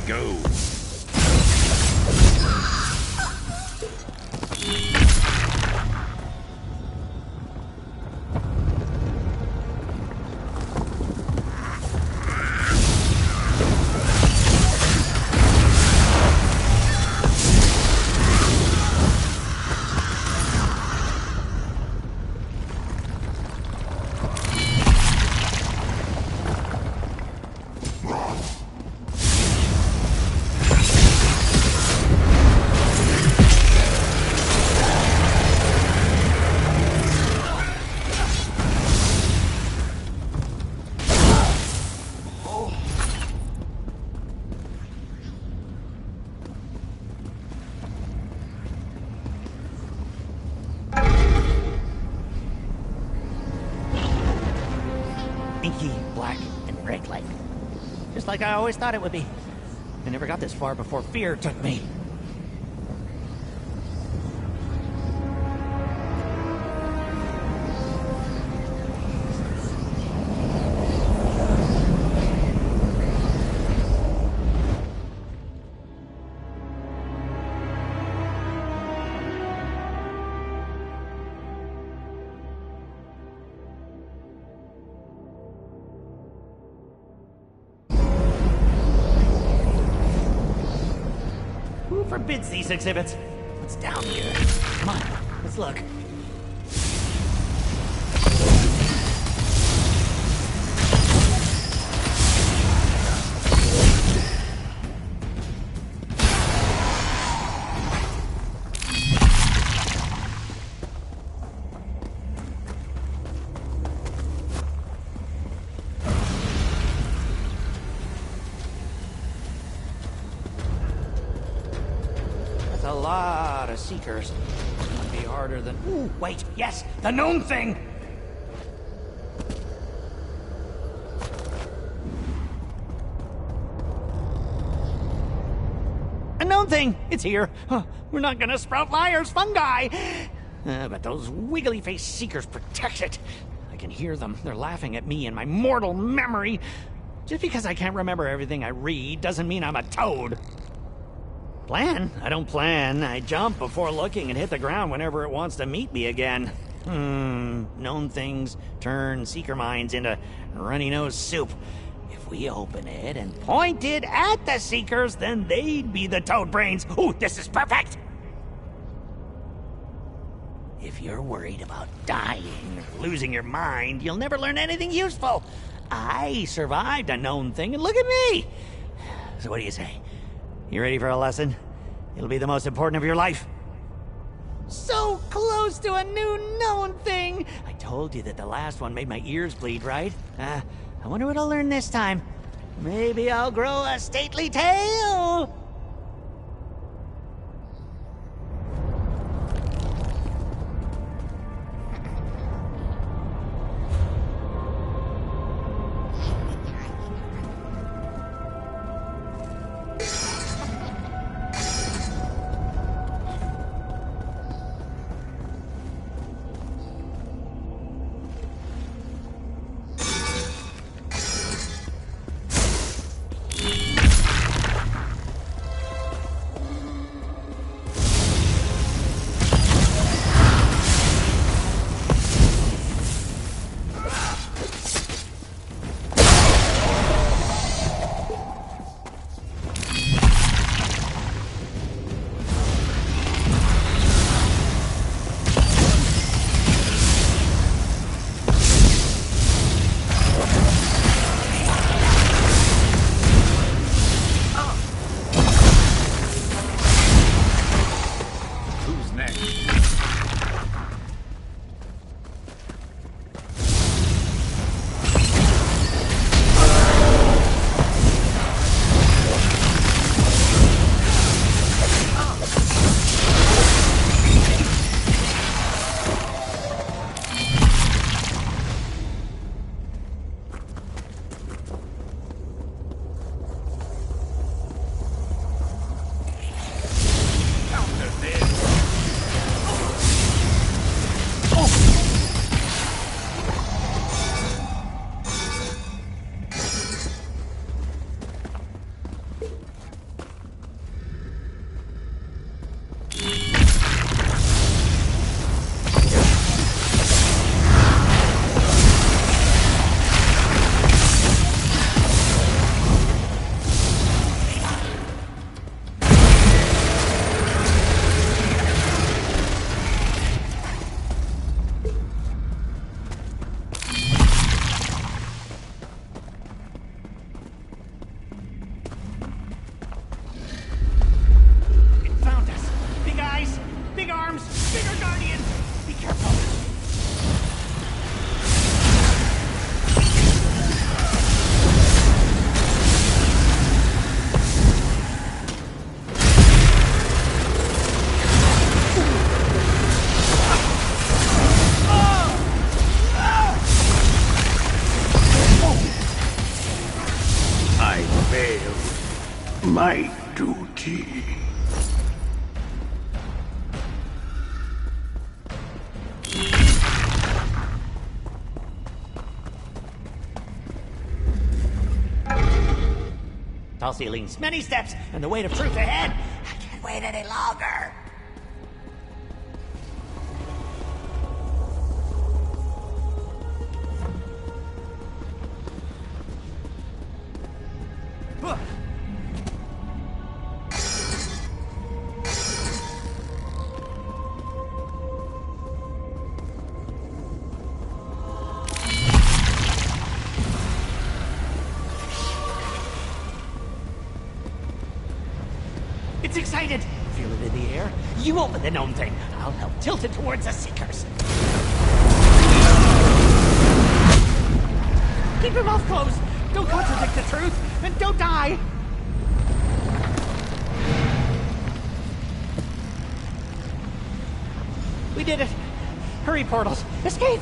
go. Inky, black, and red light. Just like I always thought it would be. I never got this far before fear took me. Who forbids these exhibits? What's down here? Come on, let's look. A lot of seekers. Might be harder than... Ooh, wait, yes! The known thing! A known thing! It's here! Huh, we're not gonna sprout liars, fungi! But those wiggly-faced seekers protect it. I can hear them. They're laughing at me and my mortal memory. Just because I can't remember everything I read doesn't mean I'm a toad. Plan? I don't plan. I jump before looking and hit the ground whenever it wants to meet me again. Known things turn seeker minds into runny-nosed soup. If we open it and point it at the seekers, then they'd be the toad brains. Ooh, this is perfect! If you're worried about dying or losing your mind, you'll never learn anything useful. I survived a known thing, and look at me! So what do you say? You ready for a lesson? It'll be the most important of your life. So close to a new known thing! I told you that the last one made my ears bleed, right? I wonder what I'll learn this time. Maybe I'll grow a stately tail! arms! Bigger guardian! Be careful! I failed my duty. Tall ceilings, many steps, and the weight of truth ahead. I can't wait any longer. It's excited. Feel it in the air. You open the gnome thing. I'll help tilt it towards the seekers. Keep your mouth closed. Don't contradict the truth, and don't die. We did it. Hurry, portals. Escape.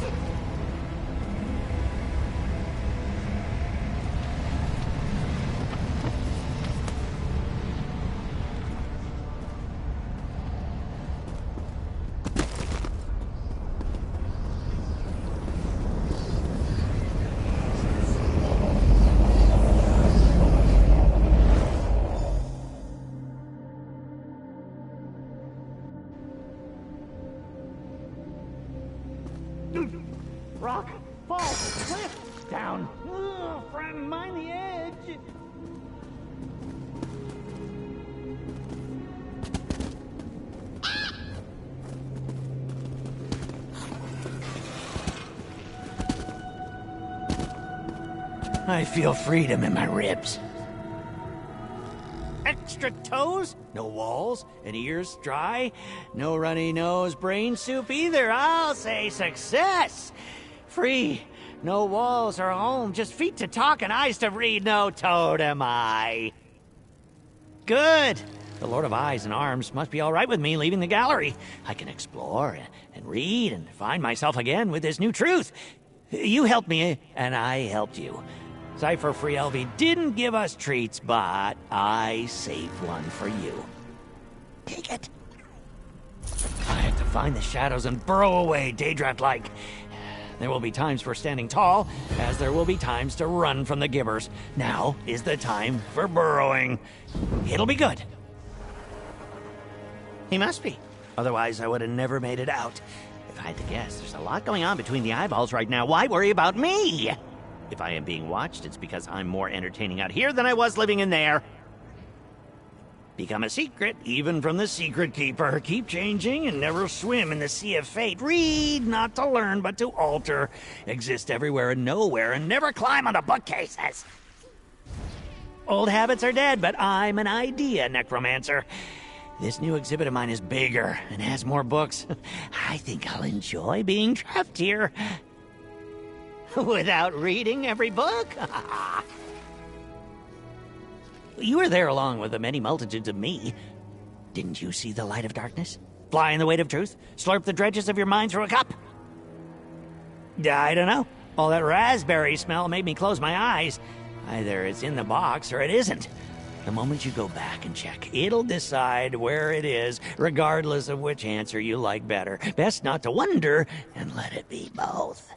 Rock, fall, cliff, down. Ugh, friend, mind the edge. I feel freedom in my ribs. Extra toes, no walls, and ears dry, no runny nose, brain soup either. I'll say success. Free, no walls or home, just feet to talk and eyes to read, no totem eye. Good. The Lord of Eyes and Arms must be all right with me leaving the gallery. I can explore and read and find myself again with this new truth. You helped me, and I helped you. Cypher Free Elvie didn't give us treats, but I saved one for you. Take it. I have to find the shadows and burrow away, Daedrat-like. There will be times for standing tall, as there will be times to run from the gibbers. Now is the time for burrowing. It'll be good. He must be. Otherwise, I would have never made it out. If I had to guess, there's a lot going on between the eyeballs right now. Why worry about me? If I am being watched, it's because I'm more entertaining out here than I was living in there. Become a secret, even from the secret keeper. Keep changing and never swim in the sea of fate. Read, not to learn, but to alter. Exist everywhere and nowhere, and never climb onto bookcases. Old habits are dead, but I'm an idea necromancer. This new exhibit of mine is bigger and has more books. I think I'll enjoy being trapped here. Without reading every book? You were there along with the many multitudes of me. Didn't you see the light of darkness? Fly in the weight of truth? Slurp the dredges of your mind through a cup? I don't know. All that raspberry smell made me close my eyes. Either it's in the box or it isn't. The moment you go back and check, it'll decide where it is, regardless of which answer you like better. Best not to wonder and let it be both.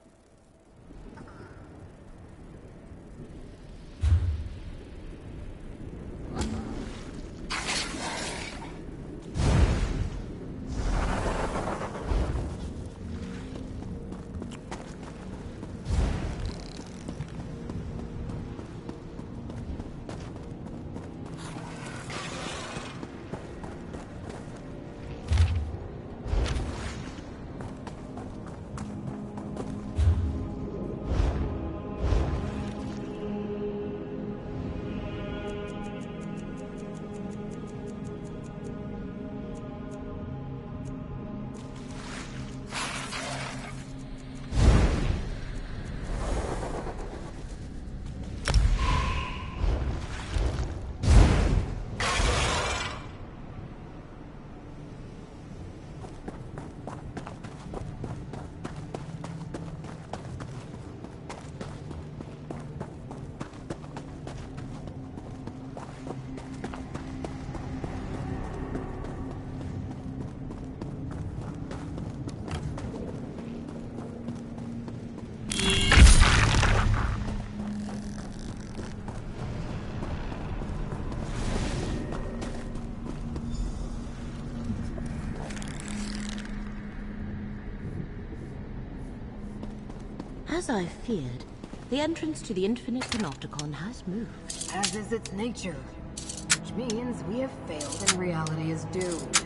As I feared, the entrance to the infinite panopticon has moved. As is its nature. Which means we have failed and reality is doomed.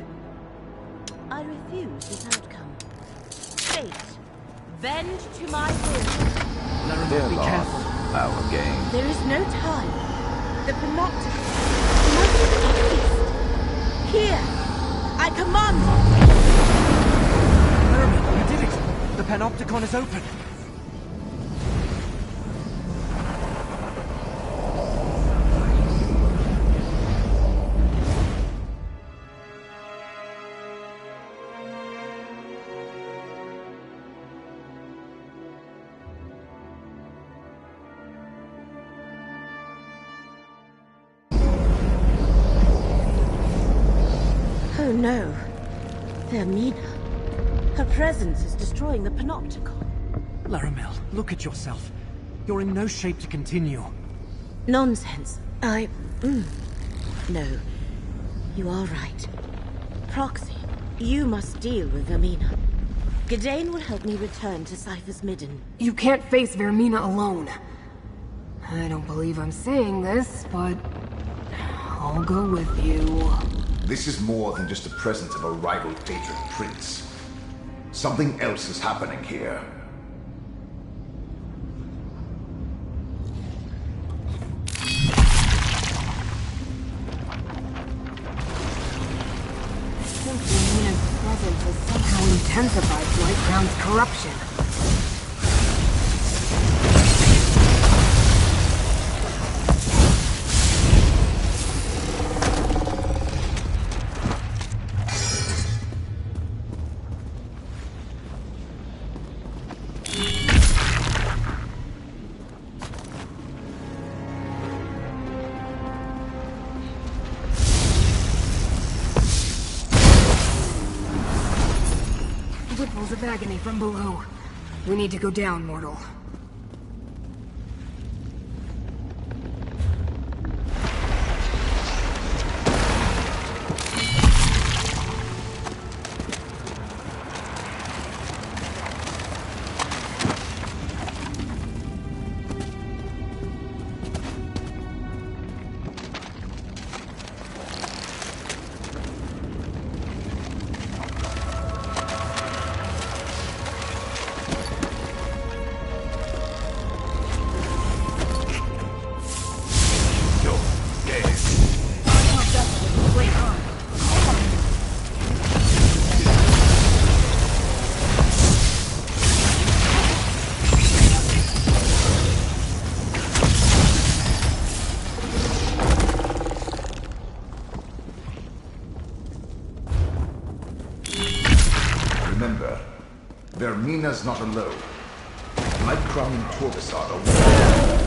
I refuse this outcome. Fate, bend to my will. Their loss, our gain. There is no time. The panopticon must exist. Here, I command. Merman, you did it! The panopticon is open! Oh no. Vermina. Her presence is destroying the panopticon. Laramil, look at yourself. You're in no shape to continue. Nonsense. No. You are right. Proxy, you must deal with Vermina. Gidane will help me return to Cypher's Midden. You can't face Vermina alone. I don't believe I'm saying this, but I'll go with you. This is more than just the presence of a rival Daedric prince. Something else is happening here. Vermina's presence has somehow intensified Blightground's corruption. Ripples of agony from below. We need to go down, mortal. Remember, Vermina's not alone. Lightcrown and Torvisard are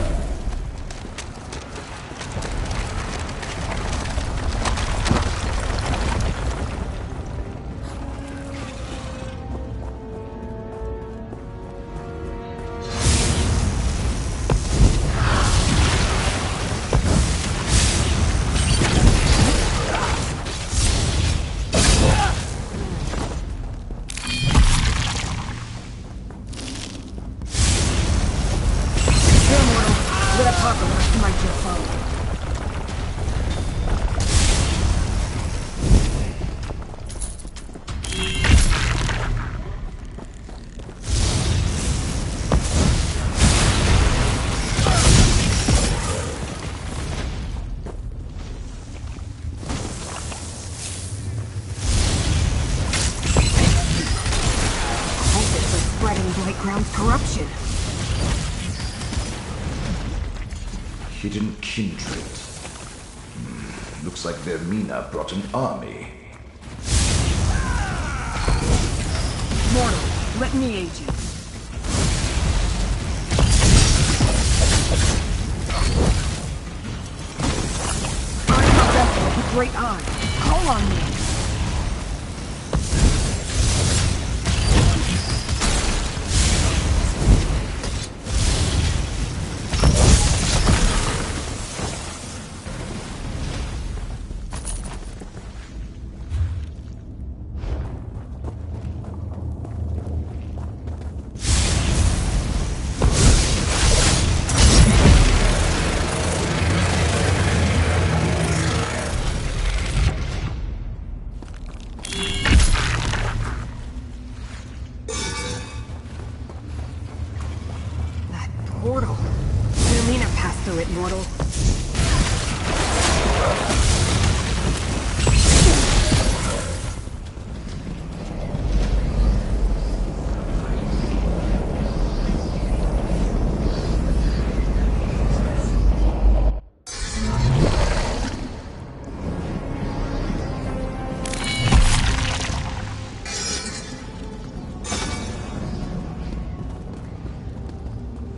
corruption. hidden kindred. Looks like Vermina brought an army. Mortal, let me aid you. I'm the vessel of the Great Eye. Call on me. mortal.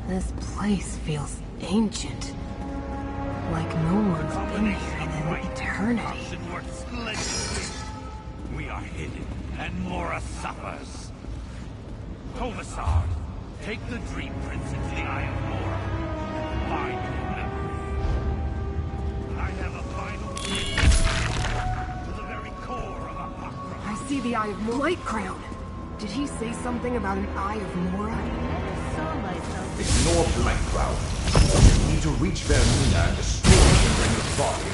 This place feels ancient. Like no one's been here in an eternity. We are hidden, and Mora suffers. Tovasard, take the Dream Prince into the Eye of Mora and find your memory. I have a final mission to the very core of Apocrypha. I see the Eye of Mora. Light Crown! Did he say something about an Eye of Mora? Ignore Black Cloud. You need to reach Vermina and destroy the Ring's body.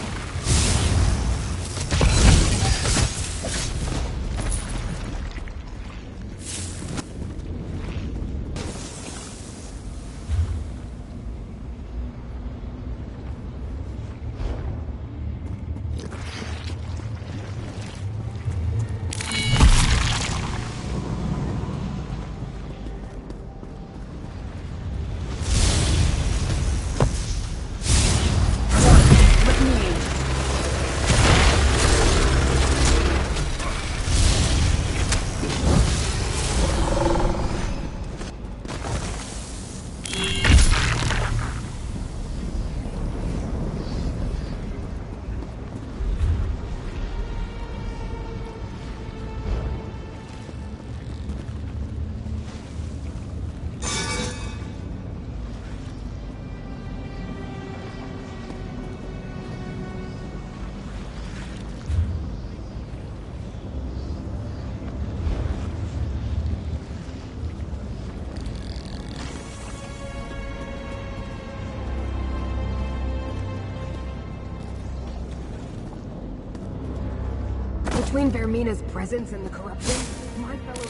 Between Vermina's presence and the corruption, my fellow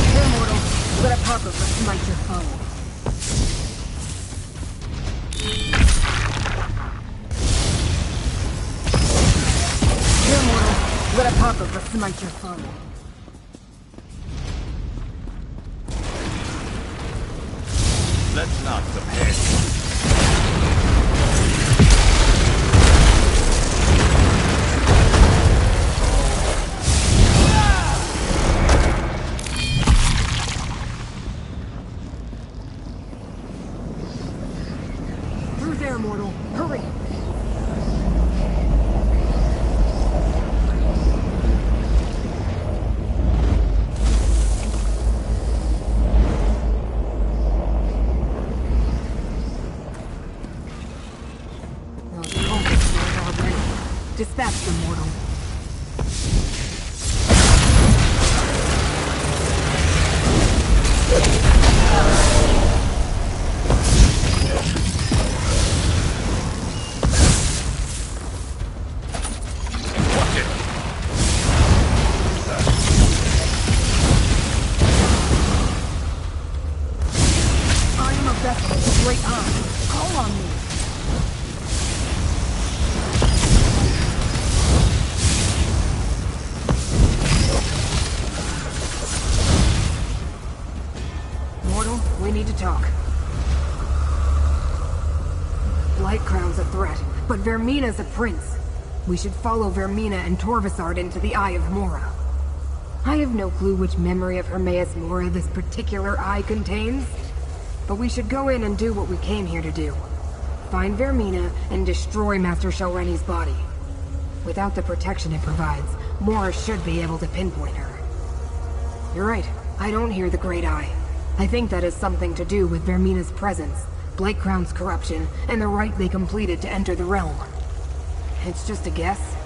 Here, mortal. Let Apocrypha smite your foe. Here, mortal. Let Apocrypha smite your foe. Let's not compare. Through there, mortal. Hurry! Dispatch them, mortal. I am a vessel of the Great Eye. Call on me. We need to talk. Light Crown's a threat, but Vermina's a prince. We should follow Vermina and Torvasard into the Eye of Mora. I have no clue which memory of Hermaeus Mora this particular eye contains, but we should go in and do what we came here to do. Find Vermina and destroy Master Shalreni's body. Without the protection it provides, Mora should be able to pinpoint her. You're right, I don't hear the Great Eye. I think that has something to do with Vermina's presence, Blight Crown's corruption, and the rite they completed to enter the realm. It's just a guess,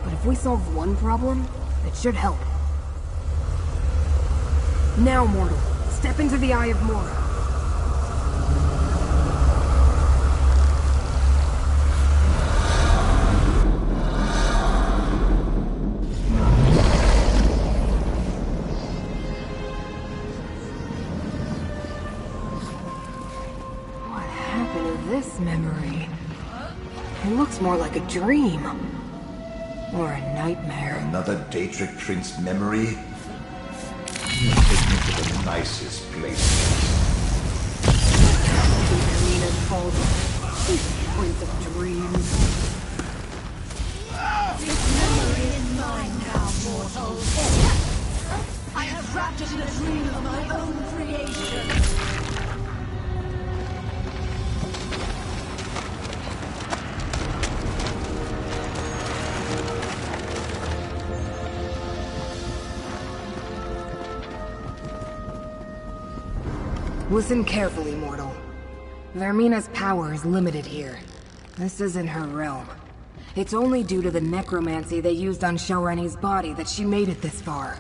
but if we solve one problem, it should help. Now, mortal, step into the Eye of Mora. This memory... It looks more like a dream. Or a nightmare. Another Daedric Prince memory? You take me to the nicest place. Vermina's fault. He's the Prince of Dreams. This memory is mine now, mortal. I have wrapped it in a dream of my own creation. Listen carefully, mortal. Vermina's power is limited here. This isn't her realm. It's only due to the necromancy they used on Shalrani's body that she made it this far.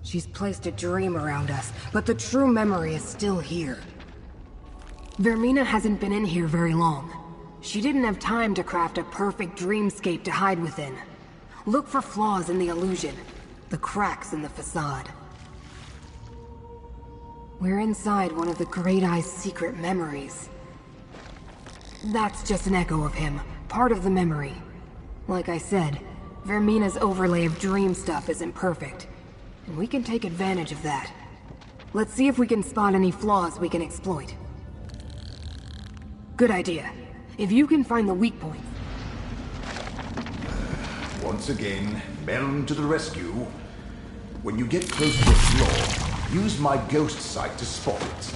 She's placed a dream around us, but the true memory is still here. Vermina hasn't been in here very long. She didn't have time to craft a perfect dreamscape to hide within. Look for flaws in the illusion, the cracks in the facade. We're inside one of the Great Eye's secret memories. That's just an echo of him, part of the memory. Like I said, Vermina's overlay of dream stuff isn't perfect, and we can take advantage of that. Let's see if we can spot any flaws we can exploit. Good idea. If you can find the weak points. Once again, Melon to the rescue. When you get close to a flaw, use my ghost sight to spot it.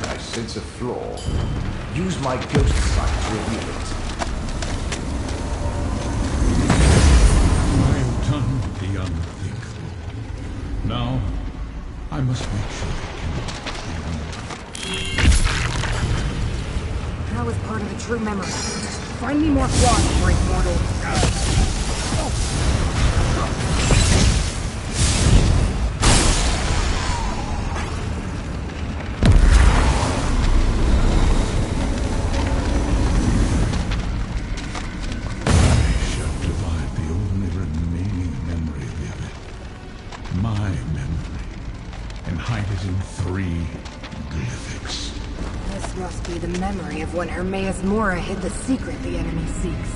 I sense a flaw. Use my ghost sight to reveal it. I've done the unthinkable. Now, I must make sure That was part of the true memory. Find me more flaws, great mortal. I shall divide the only remaining memory of it. My memory. And hide it in 3 glyphics. This must be the memory of when Hermaeus Mora hid the secret the enemy seeks.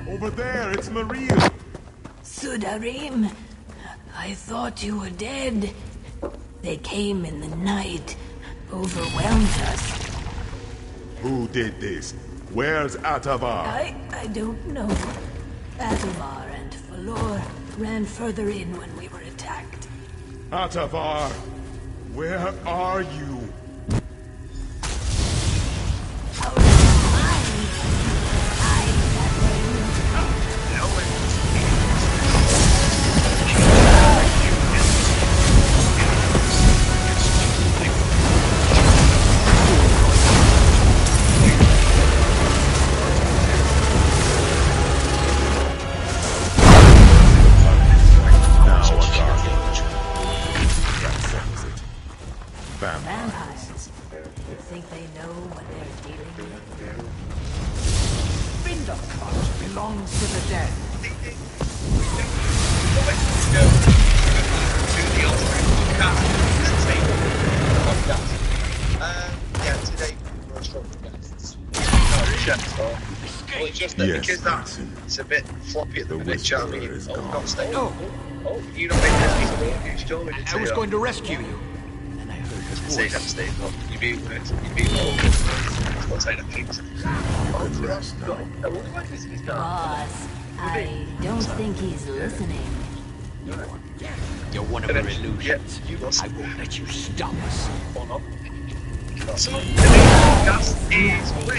Over there, it's Maria. Sudarim, I thought you were dead. They came in the night, overwhelmed us. Who did this? Where's Atavar? I don't know. Atavar and Falor ran further in when we were attacked. Atavar, where are you? Vampires. You think they know what they're dealing with? Vinderpot belongs to the dead. Yeah, today we're a strong guests. No, chef's well, it's just that because that it's a bit floppy at the minute, you know what I mean? Oh, not stay. Oh, you don't make this piece of work. I was going to rescue you. And I heard his voice. Say that stay up. You beat what's I think? Boss, I don't think he's listening. You're one of her illusions. I won't let you stop us. So, podcast is with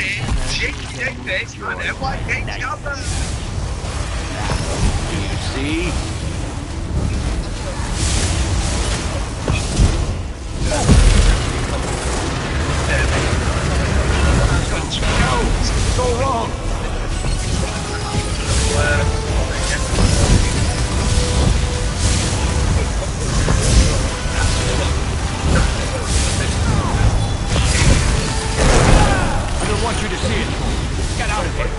Shaky Dick Face and NYK Jumper. Do you see? What's so wrong? I don't want you to see it. Get out of here.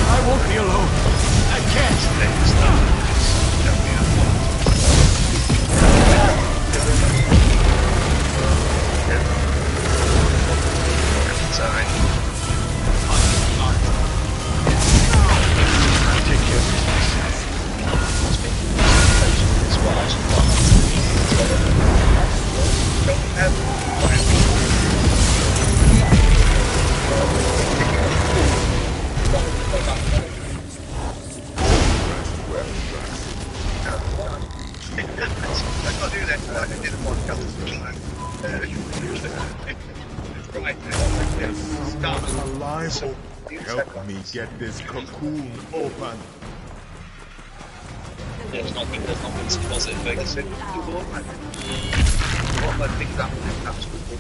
I won't be alone. I can't. Sorry. Take care of myself. I can't do that. I can do the podcast. Alive. Help me get this cocoon open. There's not been positive things in the world. What I think that would absolutely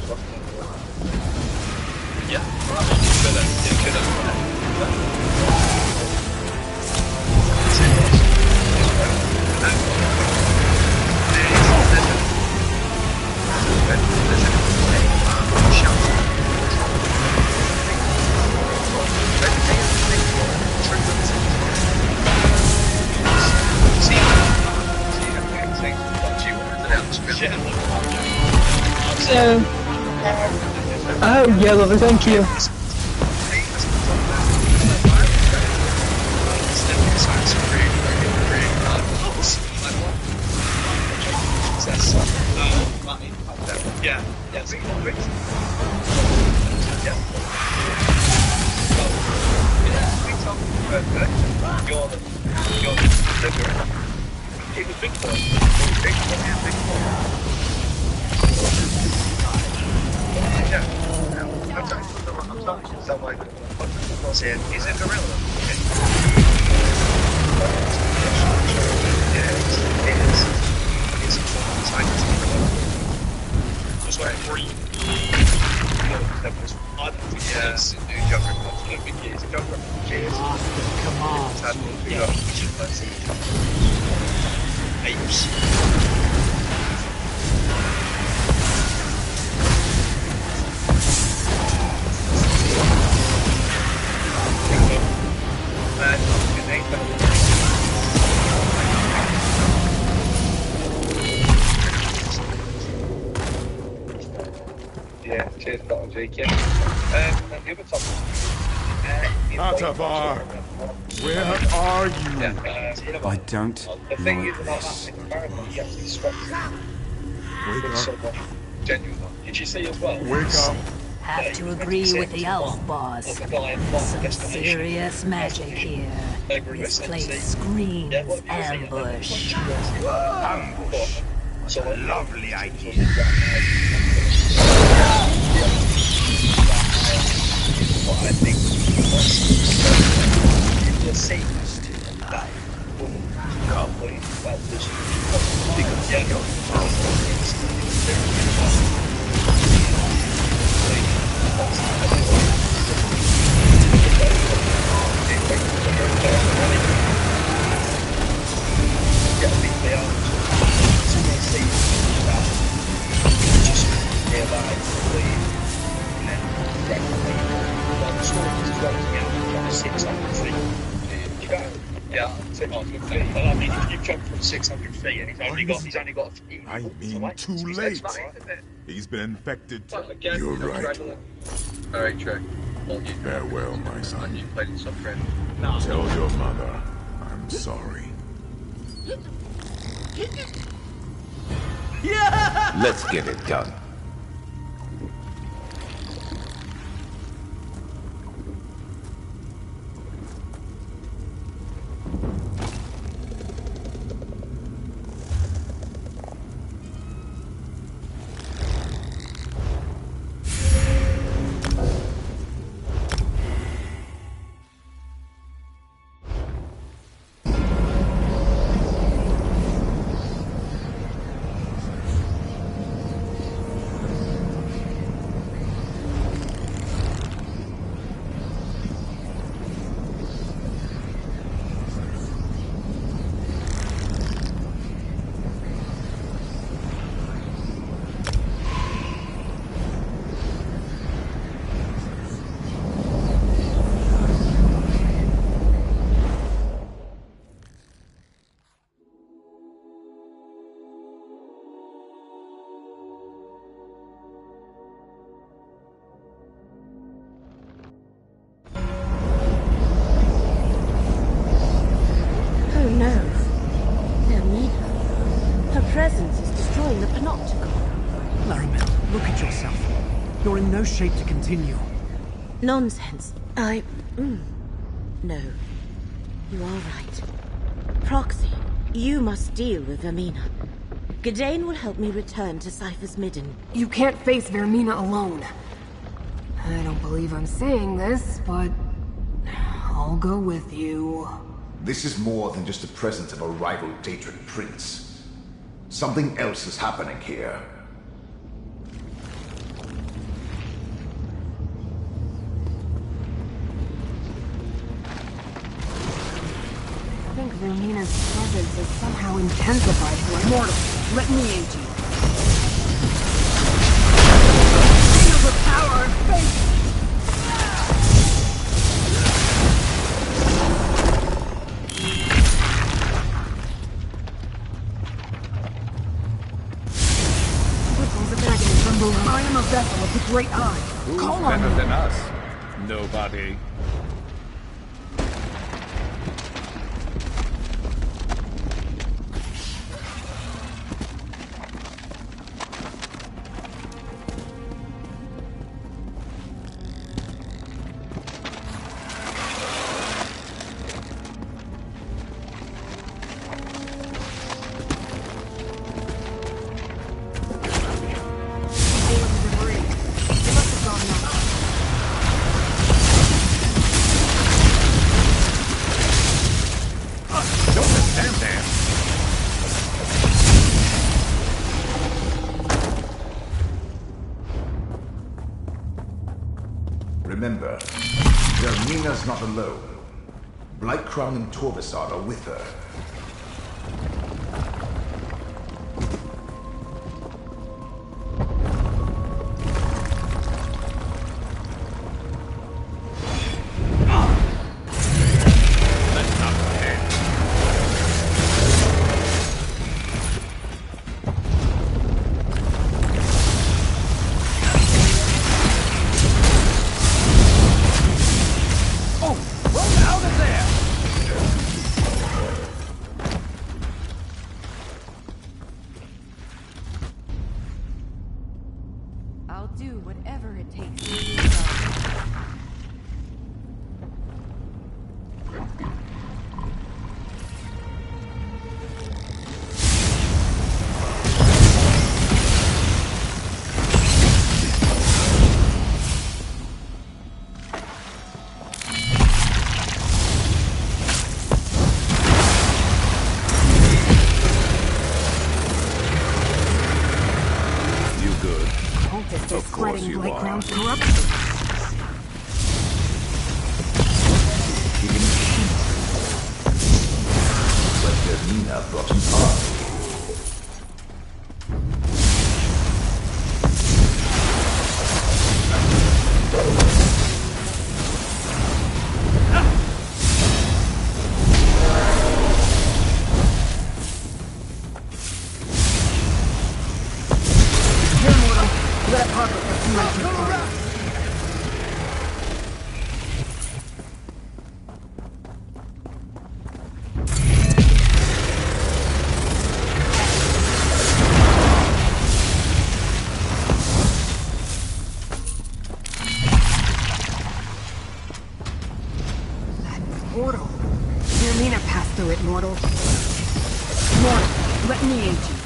Oh, yeah, lovely, thank you. Yeah, yes, you're the He was big boy. Big boy. Yeah. I'm talking to someone. I'm saying, is it gorilla? Yeah, it is. It's scientific gorilla. Just like free. That was odd. Yeah, new Joker. It's Joker. Cheers. Come on. Apes. Yeah. speaking. And the other topic. Atavar, where are you? I don't The thing like is about this. that, apparently he actually swapped with someone genuine. Did you see as well? Wake up. Have to agree with the elf boss. Some serious magic here. This place screams ambush. Ambush. A lovely idea. What I think the safest that can't believe that this I mean, if you've jumped from 600 feet and he's only got. I mean, too late. He's been infected. You're right. Alright, Trey. Farewell, my son. You played in some friend. Tell your mother I'm sorry. Let's get it done. You're in no shape to continue. Nonsense. No. You are right. Proxy, you must deal with Vermina. Gidane will help me return to Cypher's Midden. You can't face Vermina alone. I don't believe I'm saying this, but I'll go with you. This is more than just the presence of a rival Daedric prince. Something else is happening here. I think Vermina's presence is somehow intensified for immortal. Let me aid you. Feel the power of faith! I am a vessel of the Great Eye. Who's Call on better me. than us? Nobody. Remember, Vermina's not alone. Blightcrown and Torvisard are with her. corruption. But Vermina brought him up. Mortal. Vermina passed through it, mortal. Mortal, let me aid you.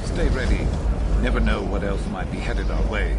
Stay ready. Never know what else might be headed our way.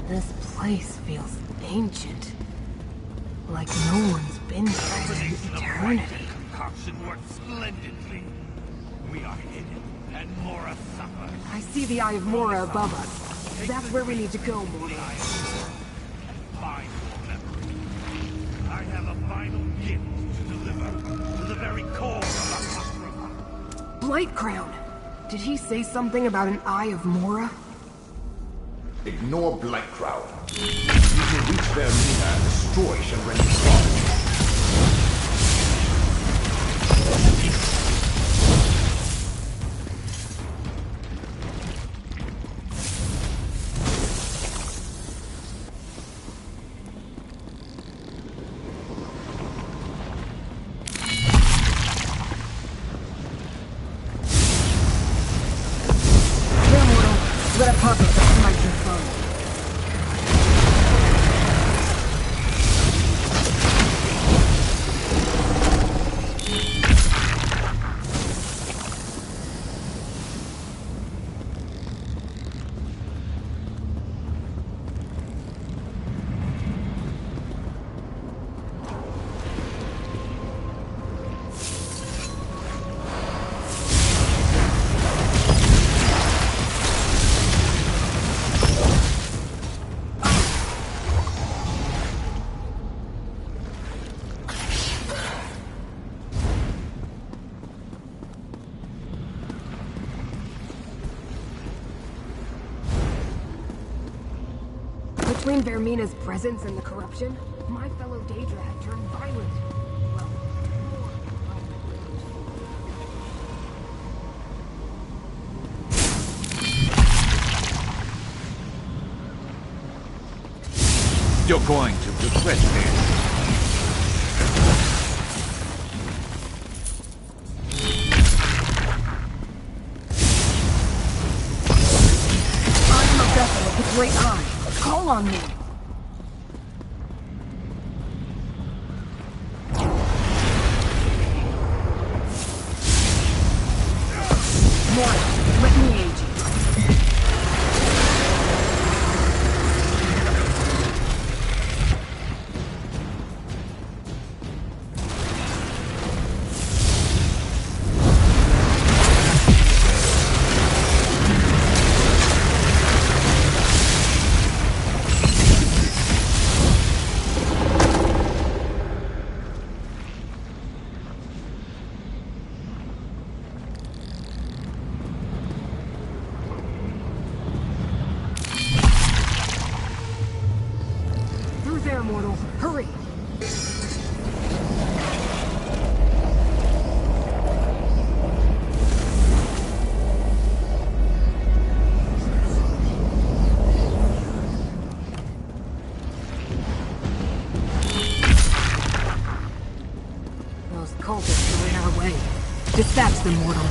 This place feels ancient. Like no one's been here in eternity. Concoction worked splendidly. We are hidden, and Mora suffers. I see the Eye of Mora above us. That's where we need to go, mortal. Find your memory. I have a final gift to deliver to the very core of Apocrypha. Blight Crown! Did he say something about an Eye of Mora? Ignore Blight Crown. You can reach Vermina and destroy Shenren's body. Let it pop it, that's my phone. Between Vermina's presence and the corruption, my fellow Daedra had turned violent. You're going to regret this. I'm a vessel of the Great Eye. Call on me. Mora, let me aid you. Cultists are in our way. Dispatch them, mortal.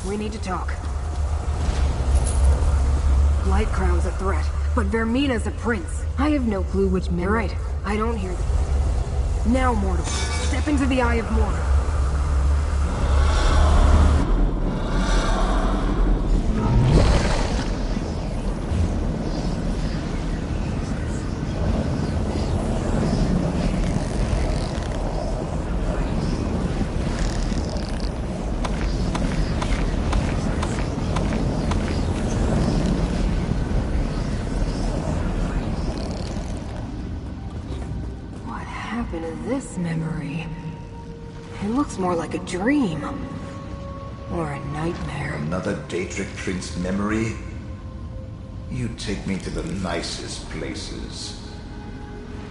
We need to talk. Light Crown's a threat, but Vermina's a prince. I have no clue which men. You're right. I don't hear them. Now, mortal, step into the Eye of Mora. This memory. It looks more like a dream. Or a nightmare. Another Daedric Prince memory? You take me to the nicest places.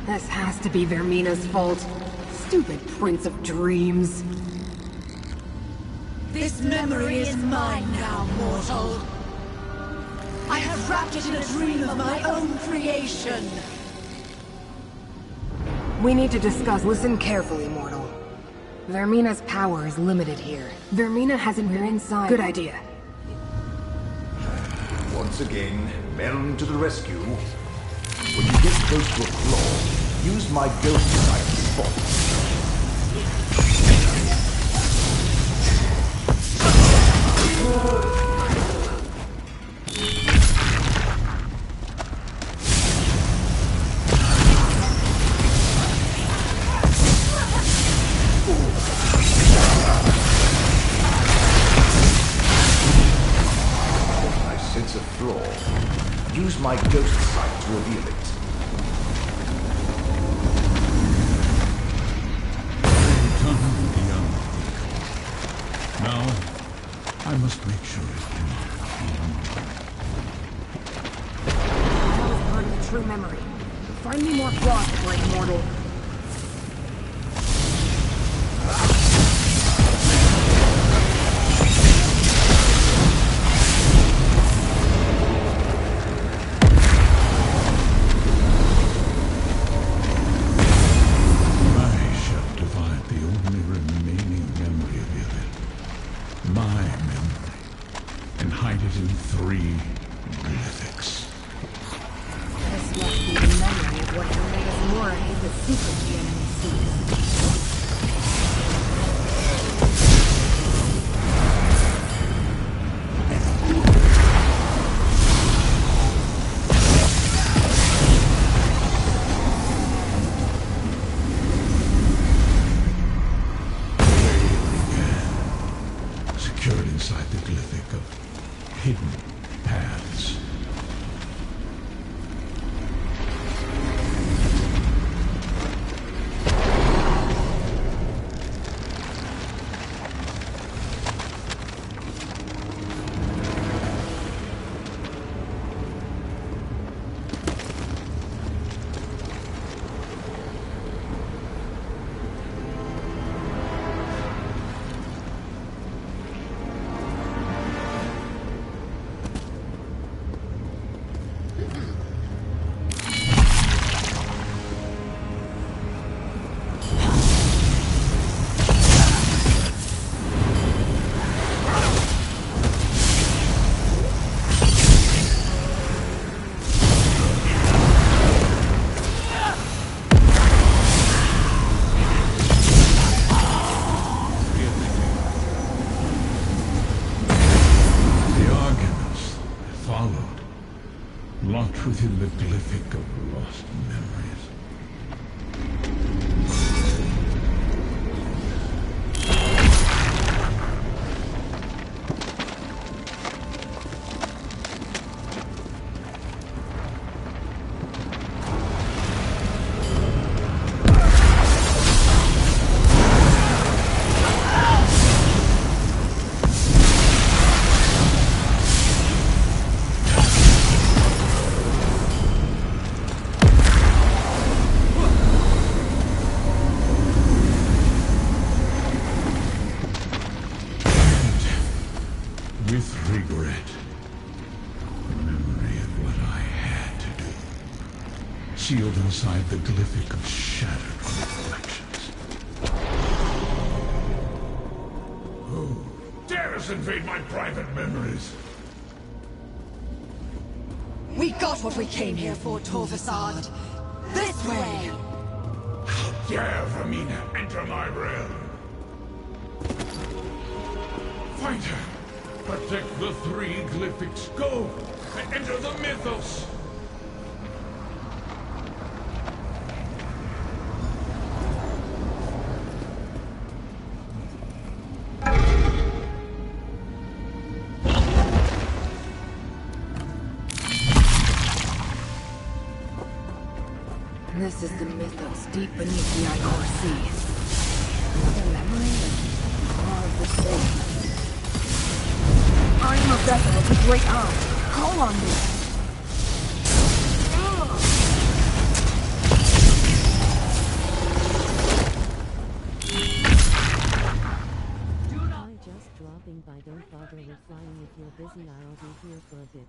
This has to be Vermina's fault. Stupid Prince of Dreams. This memory is mine now, mortal. I have wrapped it in a dream of my own creation. We need to discuss. Listen carefully, mortal. Vermina's power is limited here. Vermina hasn't been inside. Good idea. Once again, Melon to the rescue. When you get close to a flaw, use my ghost sight to spot. Use my ghost sight to reveal it. Now, I must make sure it cannot be. That was part of the true memory. Find me more flaws, great mortal. locked within the glyphic of lost memories. With regret, the memory of what I had to do, sealed inside the glyphic of shattered reflections. Who dares invade my private memories? We got what we came here for, Torvasad. This way! How dare Vermina enter my realm? Find her! Protect the three glyphics. Go and enter the mythos. This is the mythos deep beneath the Icor Sea. Another memory? More of the same. I am a vessel of the Great Eye. Call on me. I'm just dropping by. Don't bother replying if you're busy. I'll be here for a bit.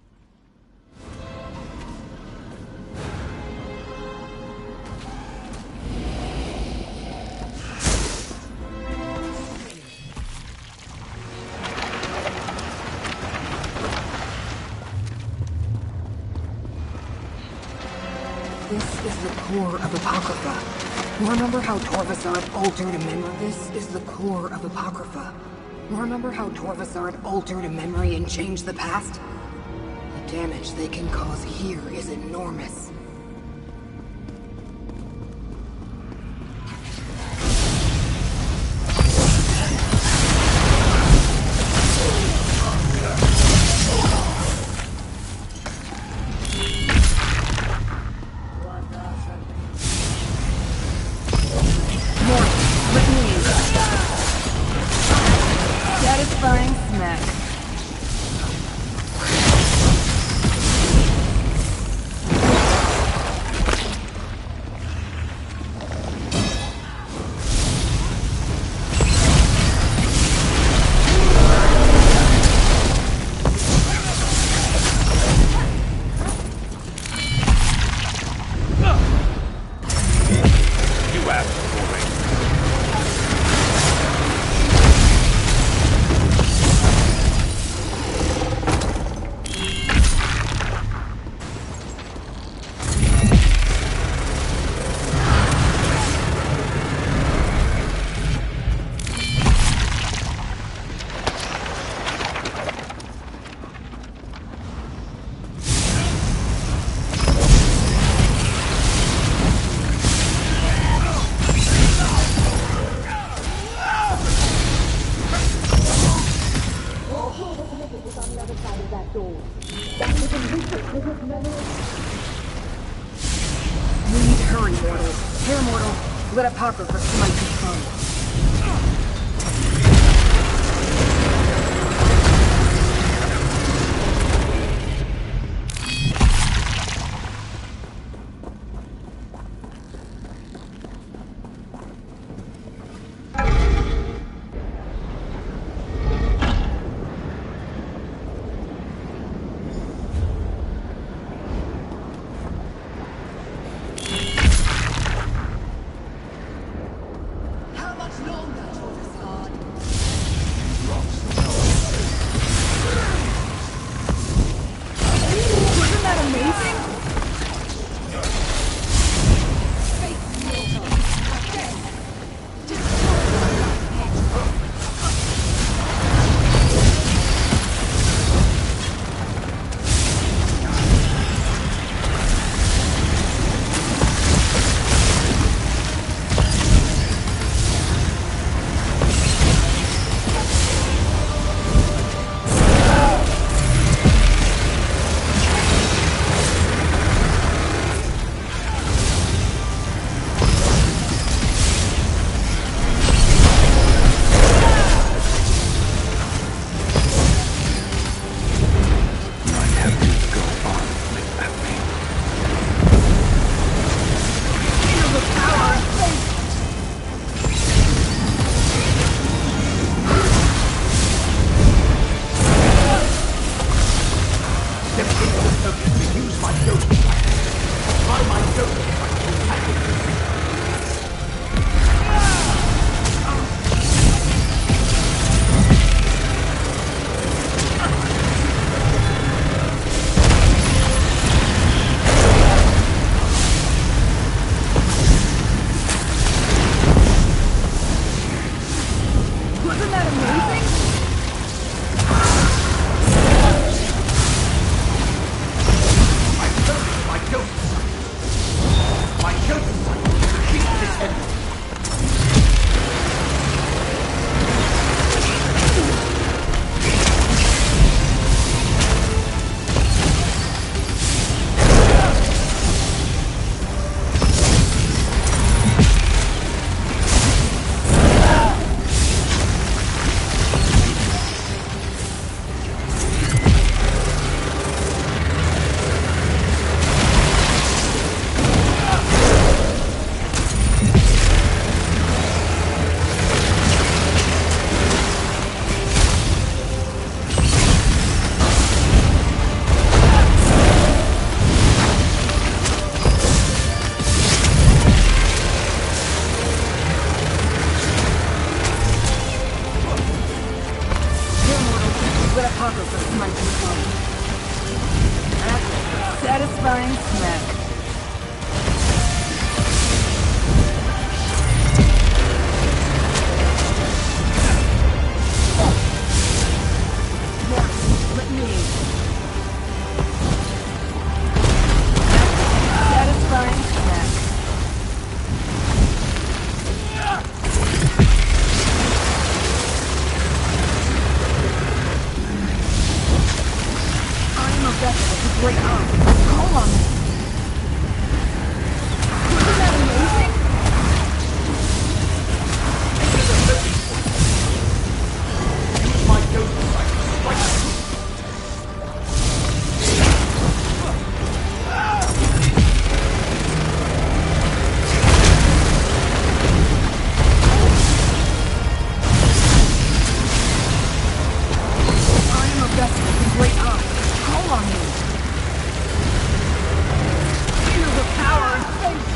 This is the core of Apocrypha. Remember how Torvasard altered a memory? This is the core of Apocrypha. Remember how Torvasard altered a memory and changed the past? The damage they can cause here is enormous. Satisfying smack. You asked for it. We need to hurry, mortal. Here, mortal. Let Apocrypha smite the foe. How much longer? Satisfying smack. Let me in. Satisfying smack. I'm a vessel with a great arm. Call on me. Isn't that amazing? Use my ghost sight to strike. I am a vessel with a great arm. Call on me. Feel the power and faith.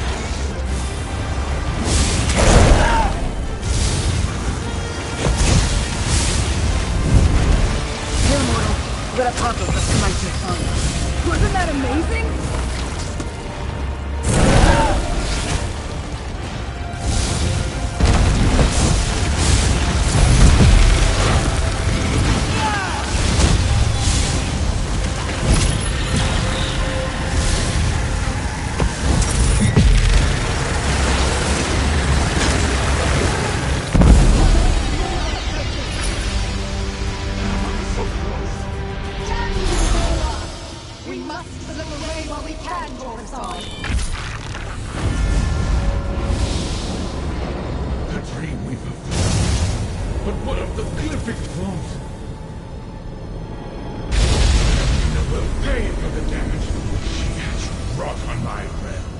Here, mortal. Let Apocrypha smite your tongue. Wasn't that amazing? We must slip away while we can, Torvasad. The Dreamweaver falls. But what of the Glyphic vault? Nina will pay for the damage she has wrought on my realm.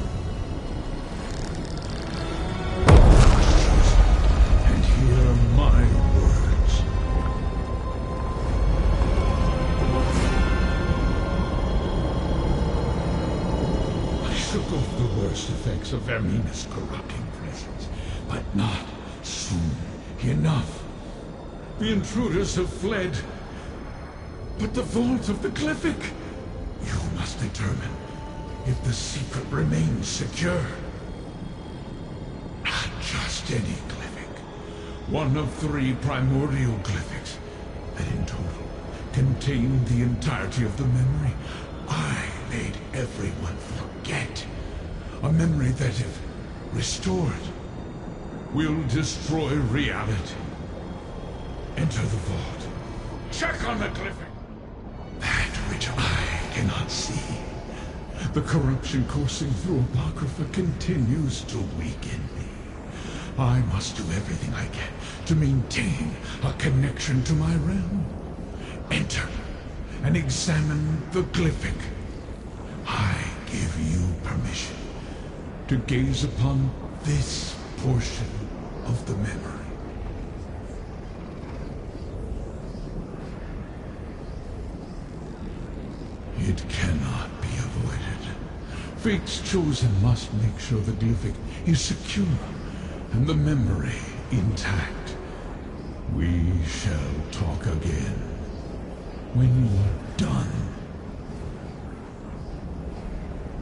And hear my words. I shook off the worst effects of Vermina's corrupting presence, but not soon enough. The intruders have fled. But the vault of the Glyphic! You must determine if the secret remains secure. Not just any Glyphic. One of 3 primordial Glyphics that in total contain the entirety of the memory I made everyone forget. A memory that, if restored, will destroy reality. Enter the vault. Check on the Glyphic. That which I cannot see. The corruption coursing through Apocrypha continues to weaken me. I must do everything I can to maintain a connection to my realm. Enter and examine the Glyphic. I give you permission to gaze upon this portion of the memory. It cannot be avoided. Fate's chosen must make sure the Glyphic is secure and the memory intact. We shall talk again when you are done.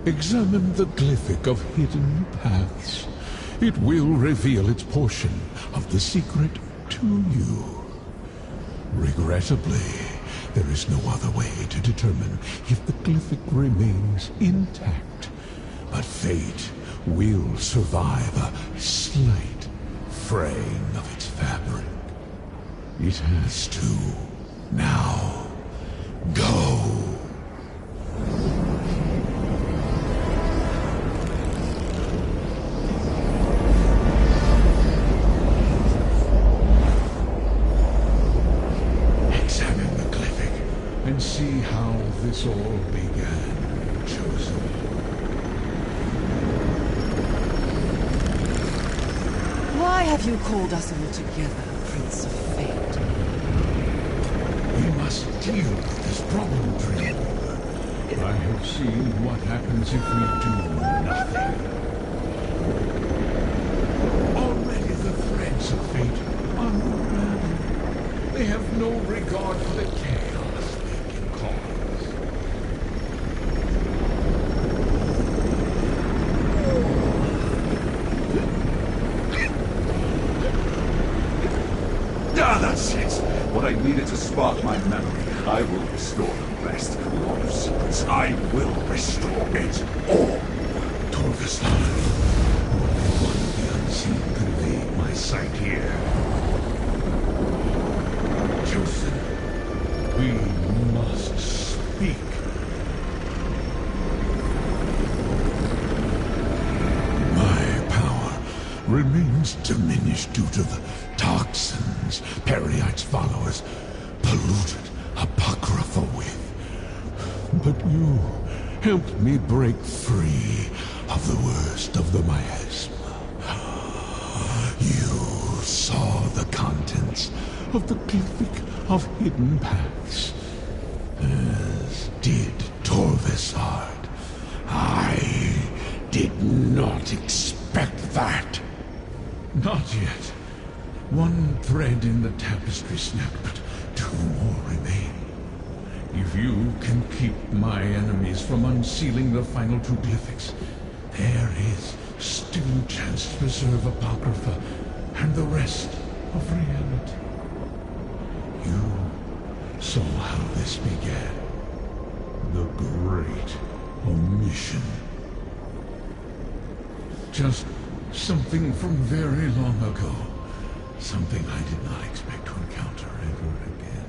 Examine the Glyphic of hidden paths. It will reveal its portion of the secret to you. Regrettably, there is no other way to determine if the Glyphic remains intact. But fate will survive a slight fraying of its fabric. It has to. Now, go! Examine the Glyphic and see how this all began, Chosen. Why have you called us all together, Prince of Fate? We must deal with this problem, Dreamweaver. I have seen what happens if we do nothing. Already the threads of fate unravel. They have no regard for the chaos they can cause. spark my memory, I will restore the rest. Lord of Secrets, I will restore it all. Torvastad, only one of the unseen could evade my sight here. Chosen, we must speak. My power remains diminished due to the toxins Peryite's followers polluted Apocrypha with. But you helped me break free of the worst of the miasma. You saw the contents of the Glyphic of Hidden Paths, as did Torvastad. I did not expect that. Not yet. One thread in the tapestry snapped, but 2 more remain. If you can keep my enemies from unsealing the final 2 glyphics, there is still a chance to preserve Apocrypha and the rest of reality. You saw how this began. The Great Omission. Just something from very long ago. Something I did not expect to encounter ever again.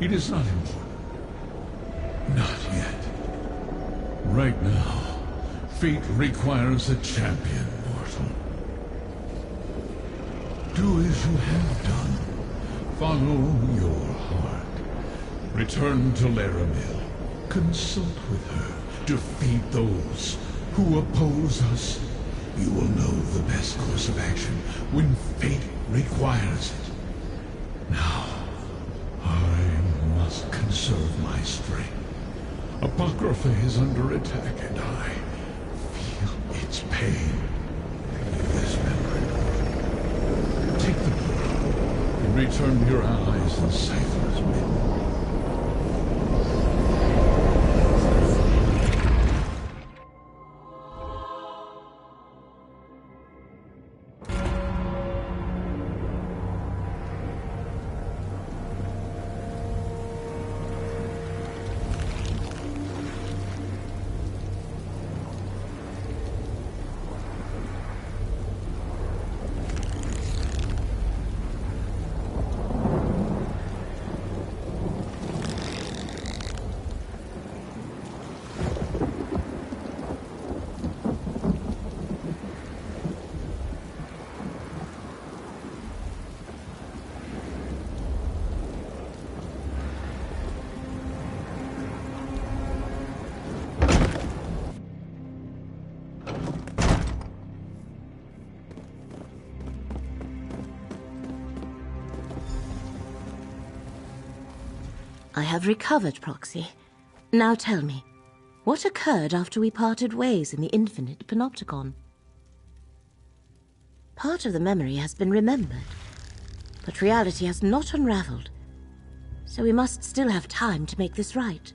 It is not important. Not yet. Right now, fate requires a champion, mortal. Do as you have done. Follow your heart. Return to Laramil. Consult with her. Defeat those who oppose us. You will know the best course of action when fate requires it. Now, I must conserve my strength. Apocrypha is under attack, and I feel its pain. This memory. Take the book and return to your allies in Cypher's Midden. I have recovered, Proxy. Now tell me, what occurred after we parted ways in the infinite Panopticon? Part of the memory has been remembered, but reality has not unraveled, so we must still have time to make this right.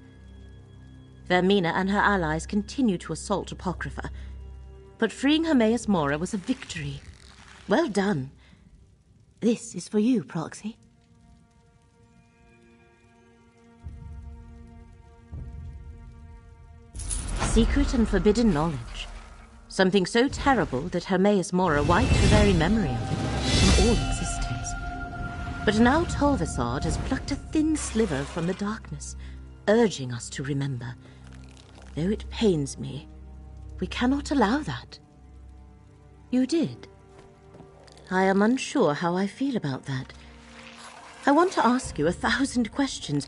Vermina and her allies continue to assault Apocrypha, but freeing Hermaeus Mora was a victory. Well done. This is for you, Proxy. Secret and forbidden knowledge. Something so terrible that Hermaeus Mora wiped the very memory of it from all existence. But now Torvastad has plucked a thin sliver from the darkness, urging us to remember. Though it pains me, we cannot allow that. You did. I am unsure how I feel about that. I want to ask you 1,000 questions,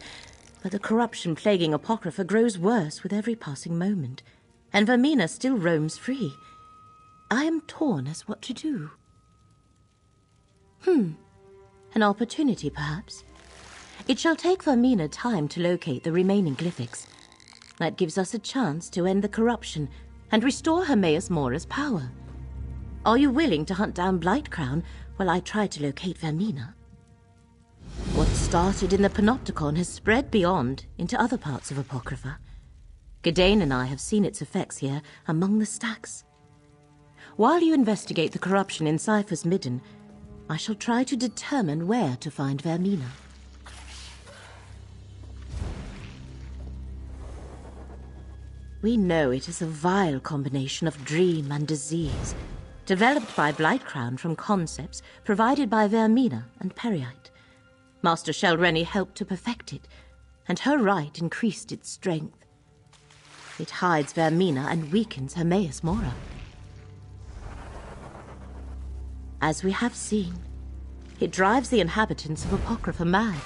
but the corruption plaguing Apocrypha grows worse with every passing moment, and Vermina still roams free. I am torn as what to do. An opportunity, perhaps. It shall take Vermina time to locate the remaining glyphics. That gives us a chance to end the corruption and restore Hermaeus Mora's power. Are you willing to hunt down Blightcrown while I try to locate Vermina? What started in the Panopticon has spread beyond into other parts of Apocrypha. Gidane and I have seen its effects here among the stacks. While you investigate the corruption in Cypher's Midden, I shall try to determine where to find Vermina. We know it is a vile combination of dream and disease, developed by Blightcrown from concepts provided by Vermina and Periite. Master Shelreni helped to perfect it, and her rite increased its strength. It hides Vermina and weakens Hermaeus Mora. As we have seen, it drives the inhabitants of Apocrypha mad,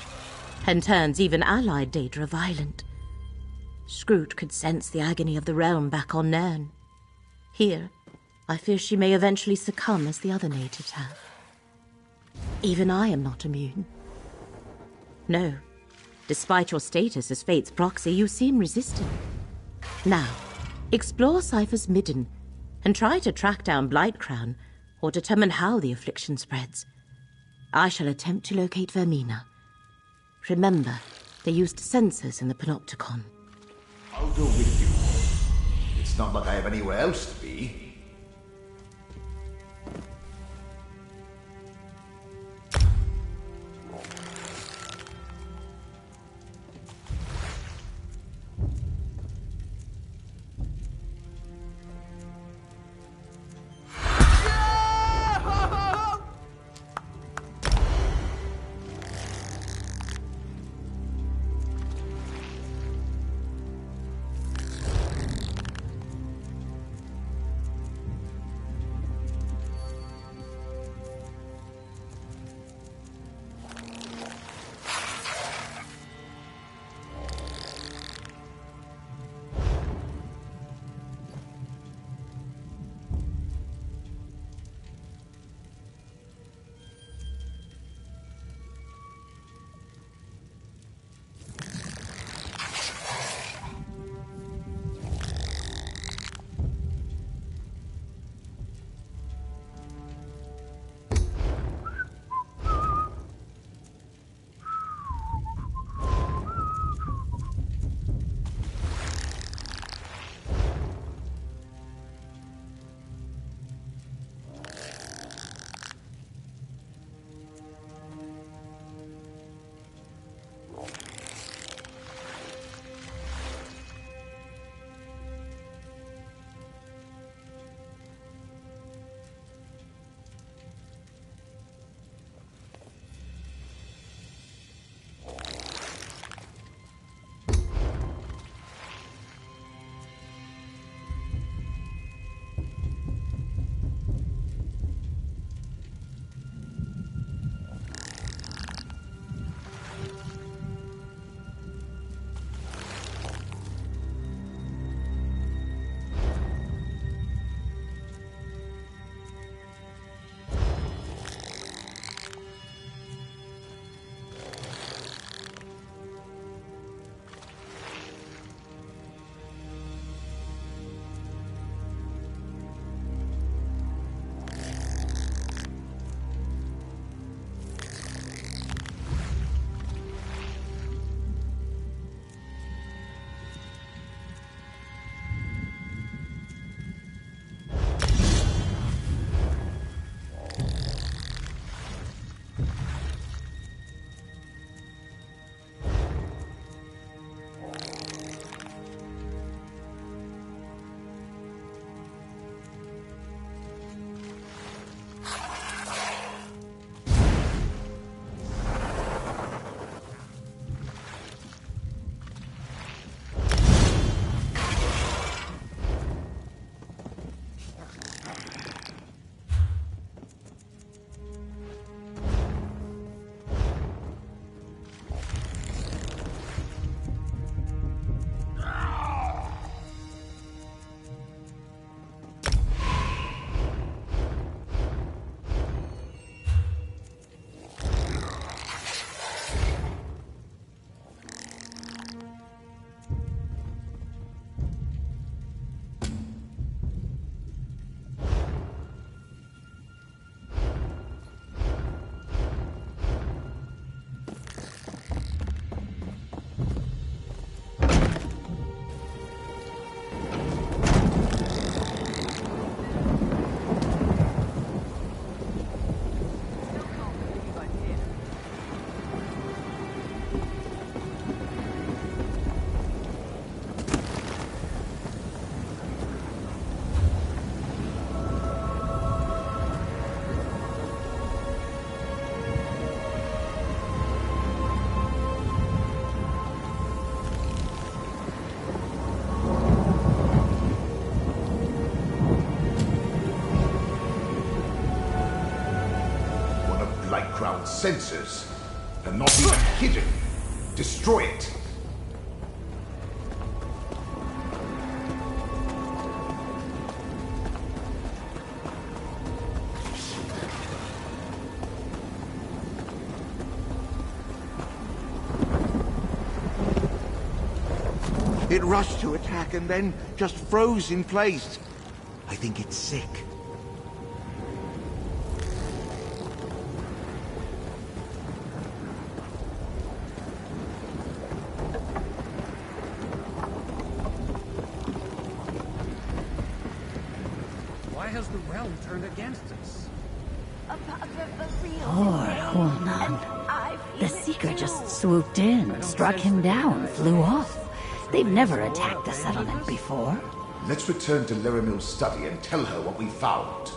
and turns even allied Daedra violent. Scroot could sense the agony of the realm back on Nairn. Here, I fear she may eventually succumb as the other natives have. Even I am not immune. No, despite your status as Fate's proxy, you seem resistant. Now, explore Cypher's Midden, and try to track down Blightcrown, or determine how the affliction spreads. I shall attempt to locate Vermina. Remember, they used sensors in the Panopticon. I'll go with you. It's not like I have anywhere else to be. sensors. And not even hidden. Destroy it. It rushed to attack and then just froze in place. I think it's sick. Why has the realm turned against us? Poor Hulnan. The Seeker just swooped in, struck him down, flew off. They've never attacked the settlement before. Let's return to Laramil's study and tell her what we found.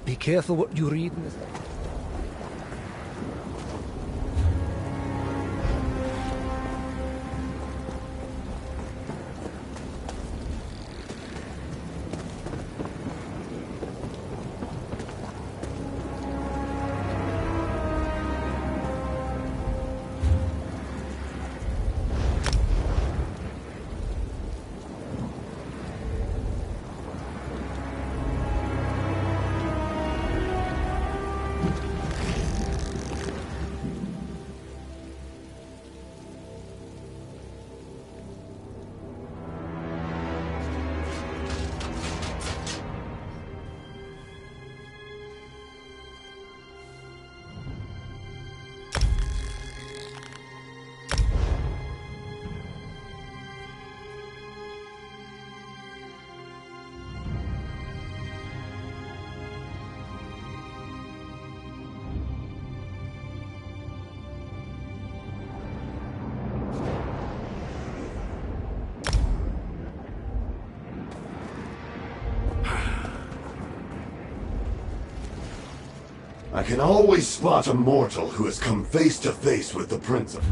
Be careful what you read in this. I can always spot a mortal who has come face to face with the Prince of...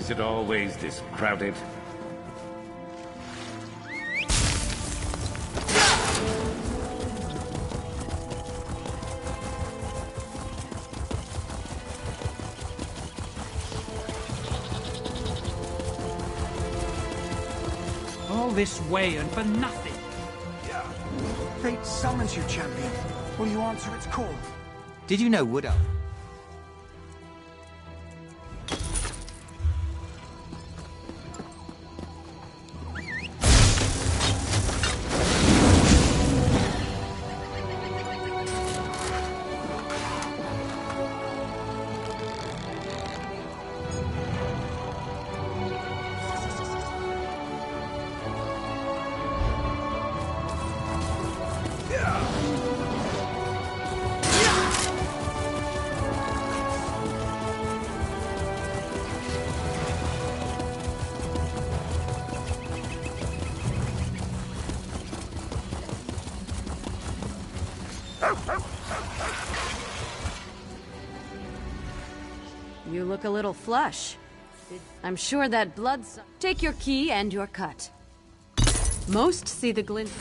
Is it always this crowded? All this way and for nothing. Fate summons you, champion. Will you answer its call? Did you know Wood Elf? You look a little flush. I'm sure that blood's... Take your key and your cut. Most see the glint...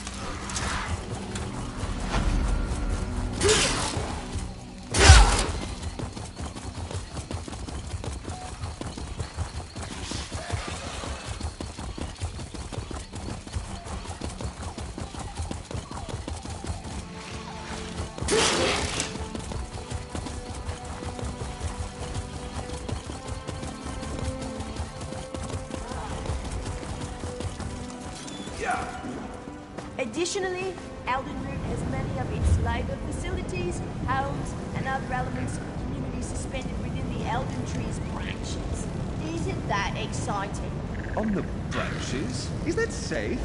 Additionally, Eldenroot has many of its LIGO facilities, homes, and other elements of the community suspended within the Elden Tree's branches. Isn't that exciting? On the branches? Is that safe?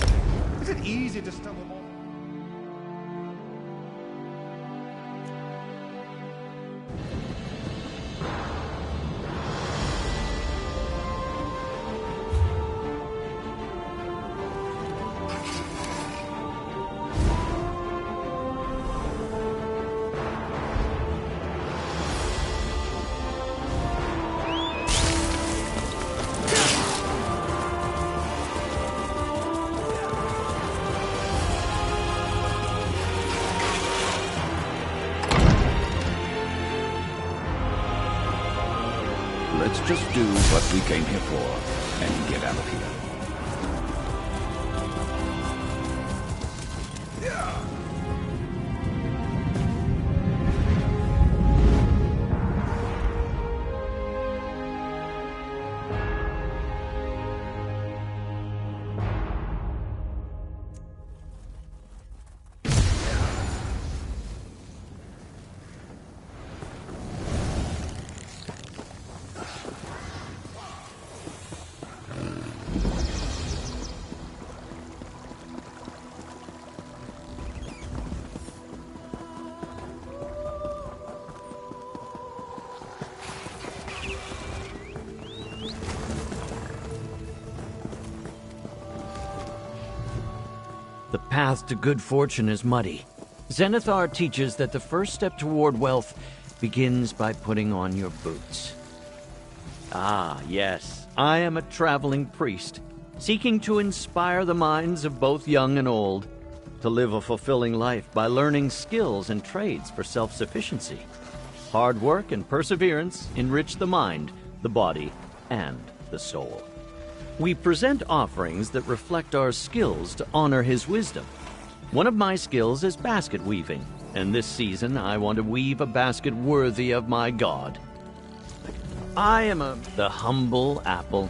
Is it easy to stumble on? Let's just do what we came here for and get out of here. The path to good fortune is muddy. Zenithar teaches that the first step toward wealth begins by putting on your boots. Ah, yes, I am a traveling priest, seeking to inspire the minds of both young and old, to live a fulfilling life by learning skills and trades for self-sufficiency. Hard work and perseverance enrich the mind, the body, and the soul. We present offerings that reflect our skills to honor his wisdom. One of my skills is basket weaving, and this season I want to weave a basket worthy of my god. I am the humble apple.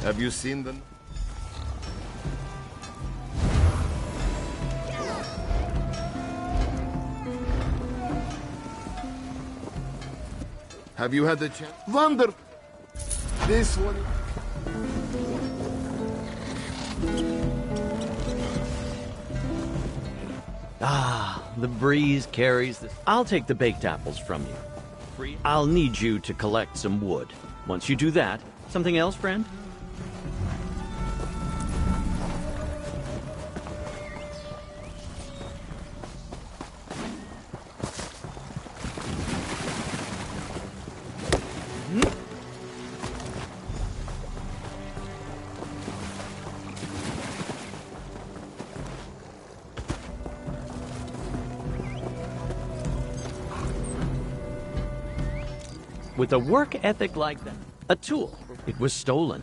Have you seen them? Have you had the chance? Wonder. This one. Ah, the breeze carries the... I'll take the baked apples from you. I'll need you to collect some wood. Once you do that... Something else, friend? With a work ethic like that, a tool, it was stolen.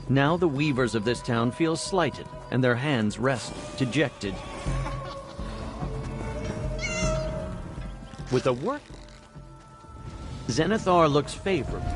Now the weavers of this town feel slighted, and their hands rest dejected. With a work, Zenithar looks favorable.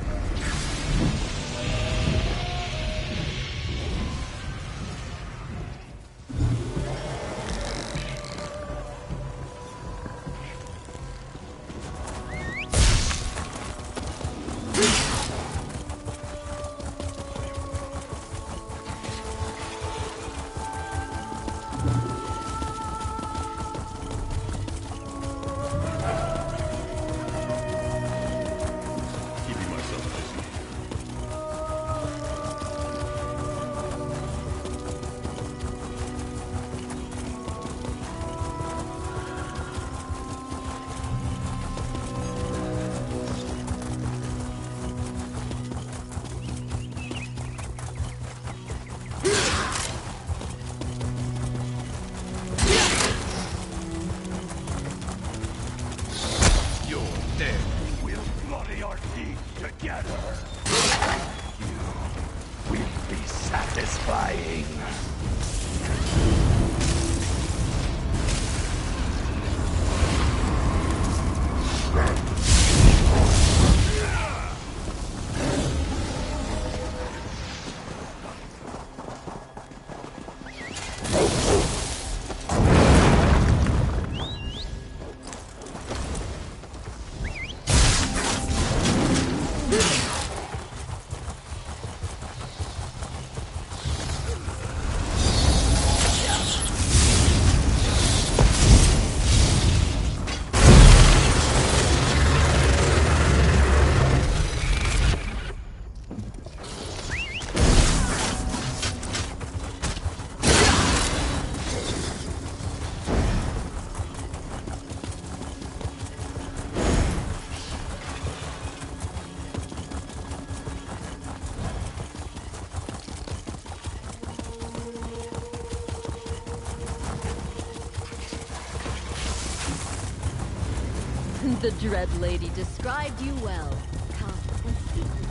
The Dread Lady described you well. Come and speak with me.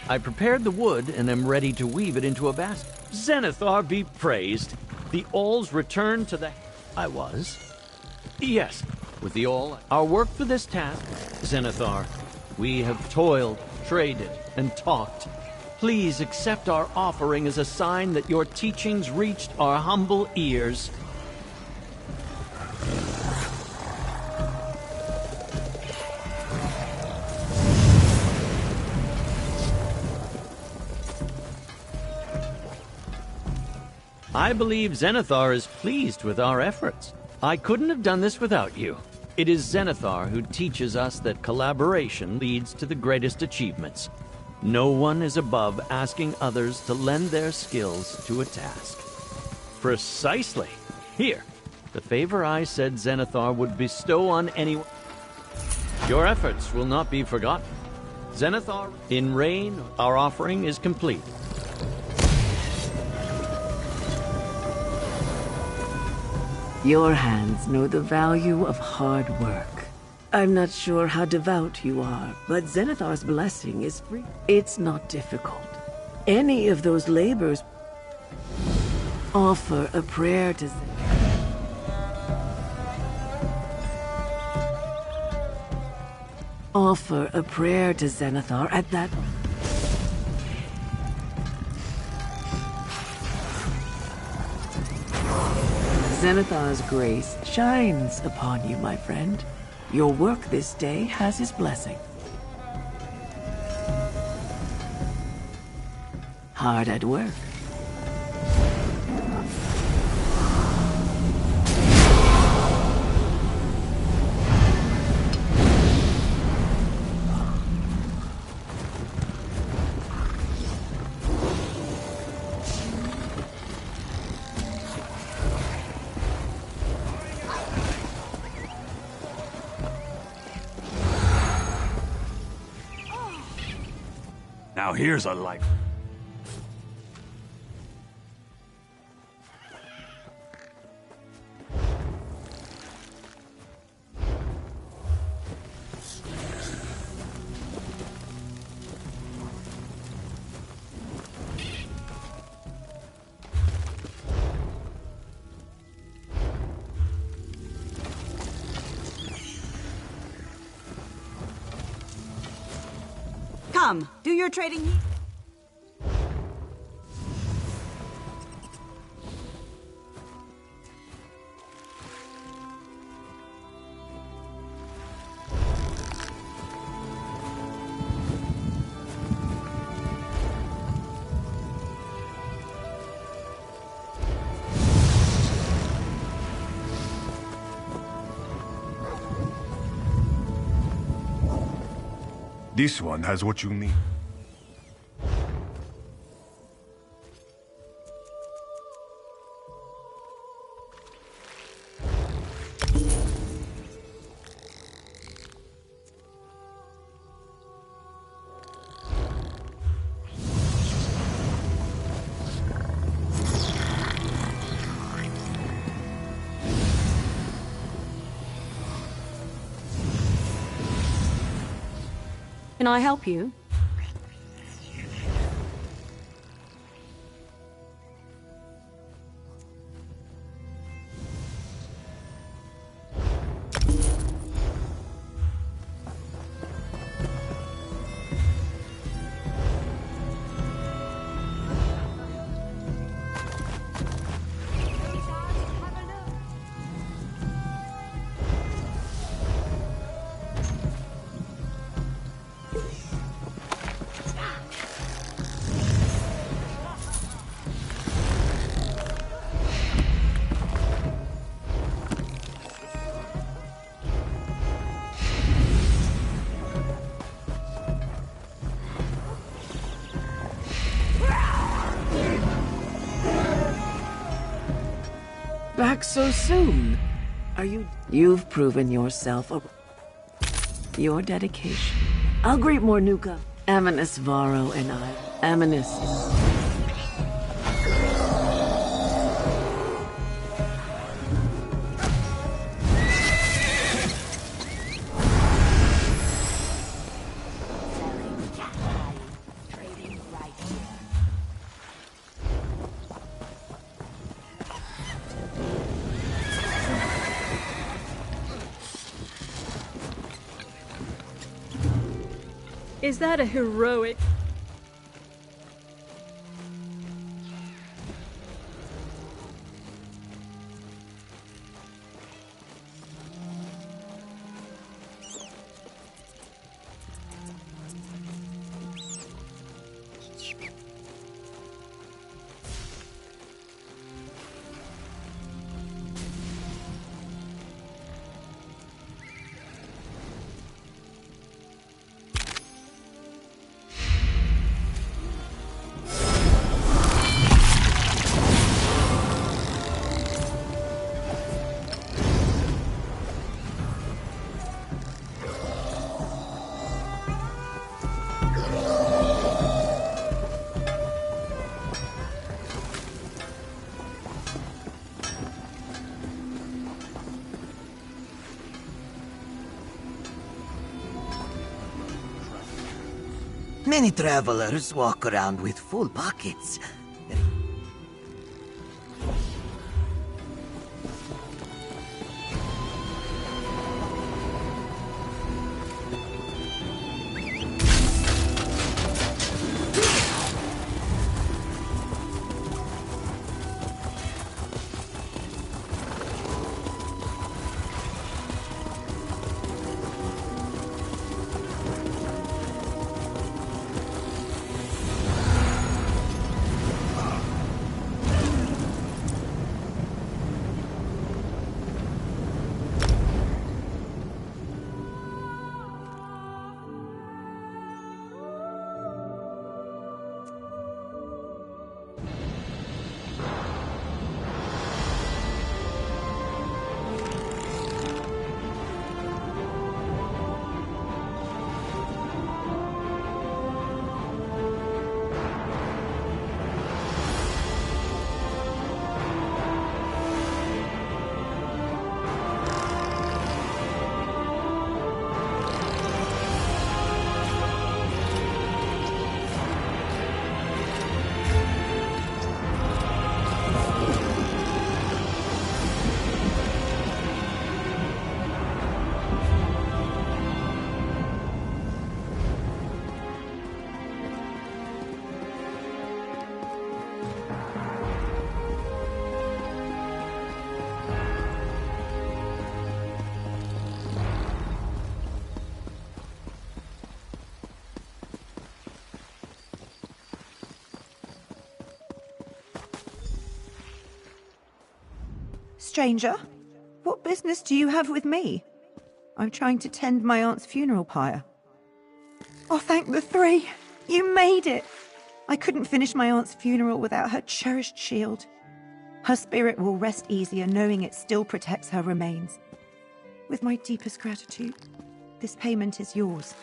I prepared the wood and am ready to weave it into a basket. Zenithar be praised. The Alls returned to the... I was. Yes, with the All. Our work for this task, Zenithar. We have toiled, traded, and talked. Please accept our offering as a sign that your teachings reached our humble ears. I believe Zenithar is pleased with our efforts. I couldn't have done this without you. It is Zenithar who teaches us that collaboration leads to the greatest achievements. No one is above asking others to lend their skills to a task. Precisely. Here, the favor I said Zenithar would bestow on anyone. Your efforts will not be forgotten. Zenithar, in reign, our offering is complete. Your hands know the value of hard work. I'm not sure how devout you are, but Zenithar's blessing is free. It's not difficult. Any of those labors offer a prayer to Zenithar. Offer a prayer to Zenithar at that... Zenithar's grace shines upon you, my friend. Your work this day has his blessing. Hard at work. Now here's a light. Come, do your trading here. This one has what you need. Can I help you? Back so soon? Are you... You've proven yourself your dedication. I'll greet Mornuka. Aminus Varro and I. Aminus. Is that a heroic... Many travelers walk around with full pockets. Stranger, what business do you have with me? I'm trying to tend my aunt's funeral pyre. Oh, thank the three! You made it! I couldn't finish my aunt's funeral without her cherished shield. Her spirit will rest easier knowing it still protects her remains. With my deepest gratitude, this payment is yours.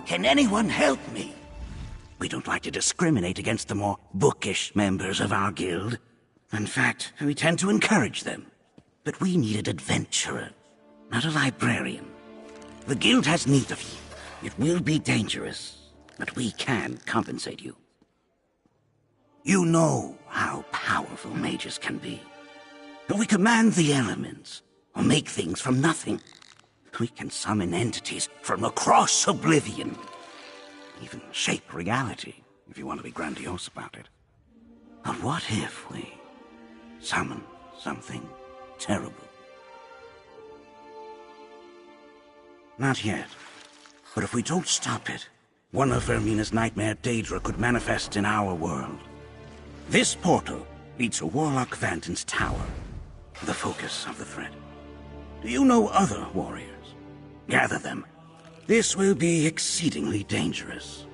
Can anyone help me? We don't like to discriminate against the more bookish members of our guild. In fact, we tend to encourage them. But we need an adventurer, not a librarian. The guild has need of you. It will be dangerous, but we can compensate you. You know how powerful mages can be. We command the elements, or make things from nothing. We can summon entities from across Oblivion. Even shape reality, if you want to be grandiose about it. But what if we summon something terrible? Not yet. But if we don't stop it, one of Vermina's nightmare Daedra could manifest in our world. This portal leads to Warlock Vanton's tower, the focus of the threat. Do you know other warriors? Gather them. This will be exceedingly dangerous.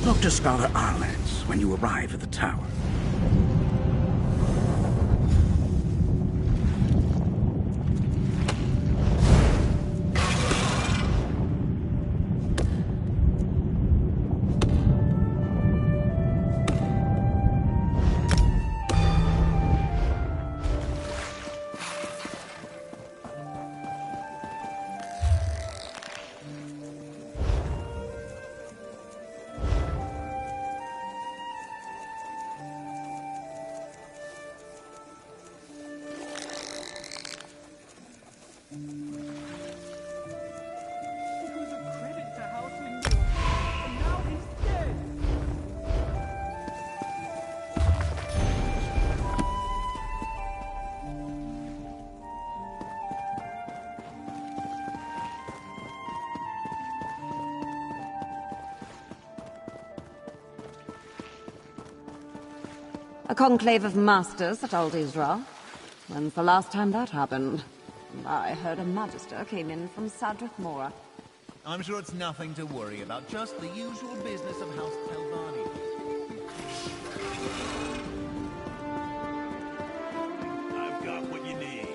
Talk to Scholar Arlance when you arrive at the tower. A conclave of masters at Aldisra. When's the last time that happened? I heard a magister came in from Sadrith Mora. I'm sure it's nothing to worry about, just the usual business of House Televani. I've got what you need.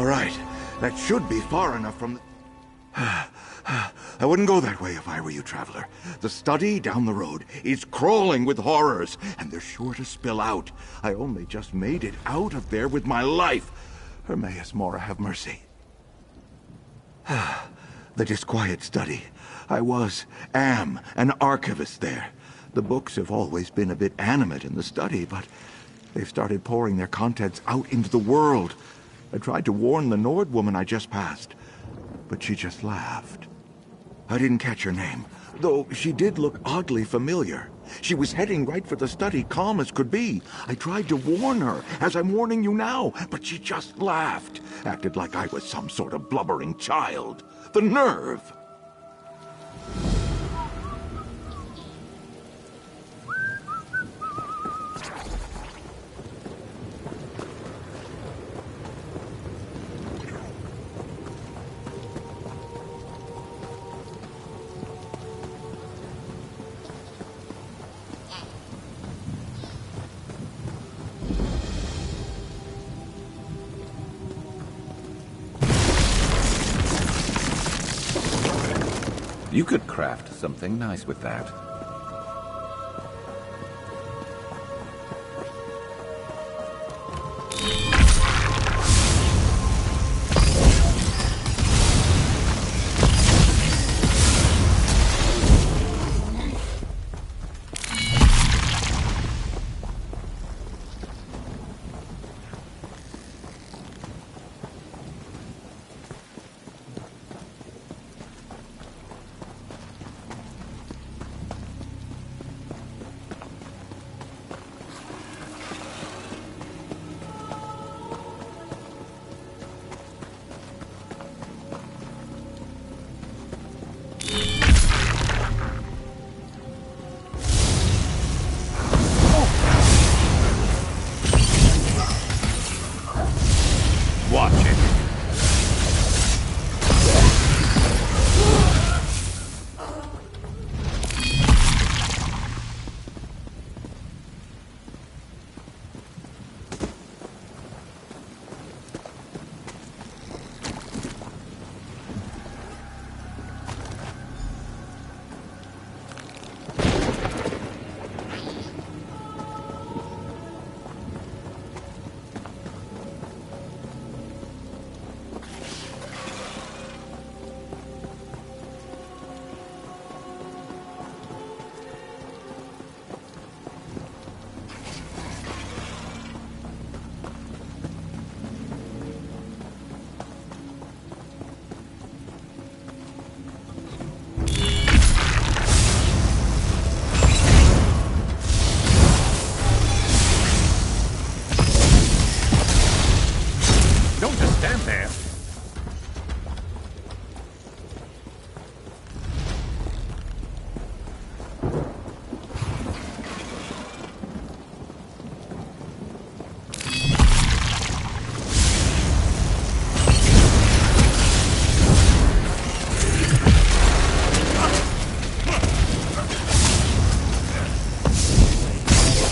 All right, that should be far enough from the... I wouldn't go that way if I were you, traveler. The study down the road is crawling with horrors, and they're sure to spill out. I only just made it out of there with my life. Hermaeus Mora have mercy. The disquiet study. I am an archivist there. The books have always been a bit animate in the study, but they've started pouring their contents out into the world. I tried to warn the Nord woman I just passed, but she just laughed. I didn't catch her name, though she did look oddly familiar. She was heading right for the study, calm as could be. I tried to warn her, as I'm warning you now, but she just laughed. Acted like I was some sort of blubbering child. The nerve! You could craft something nice with that.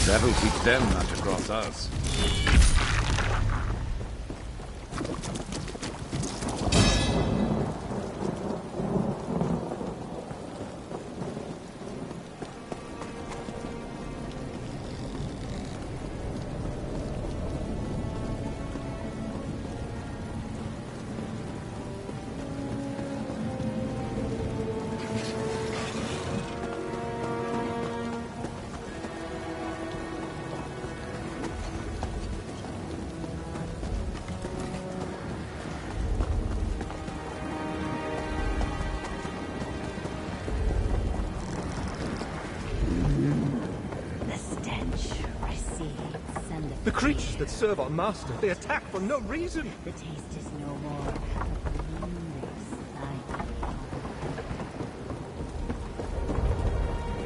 That'll teach them not to cross us. The creatures that serve our master, they attack for no reason. The taste is no more.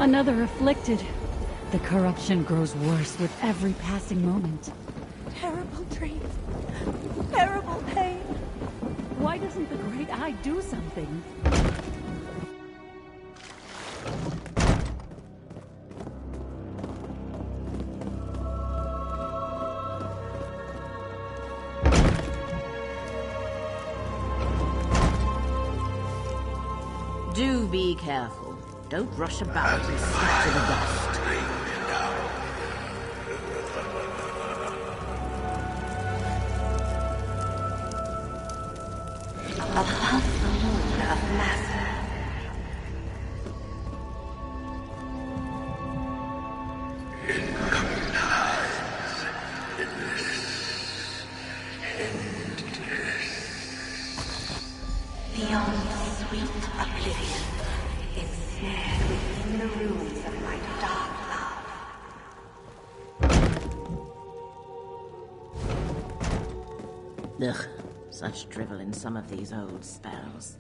Another afflicted. The corruption grows worse with every passing moment. Terrible dreams. Terrible pain. Why doesn't the Great Eye do something? be careful. Don't rush about and scatter the dust. Above the moon of Master. Beyond sweet oblivion is snared within the ruins of my dark love. Ugh, such drivel in some of these old spells.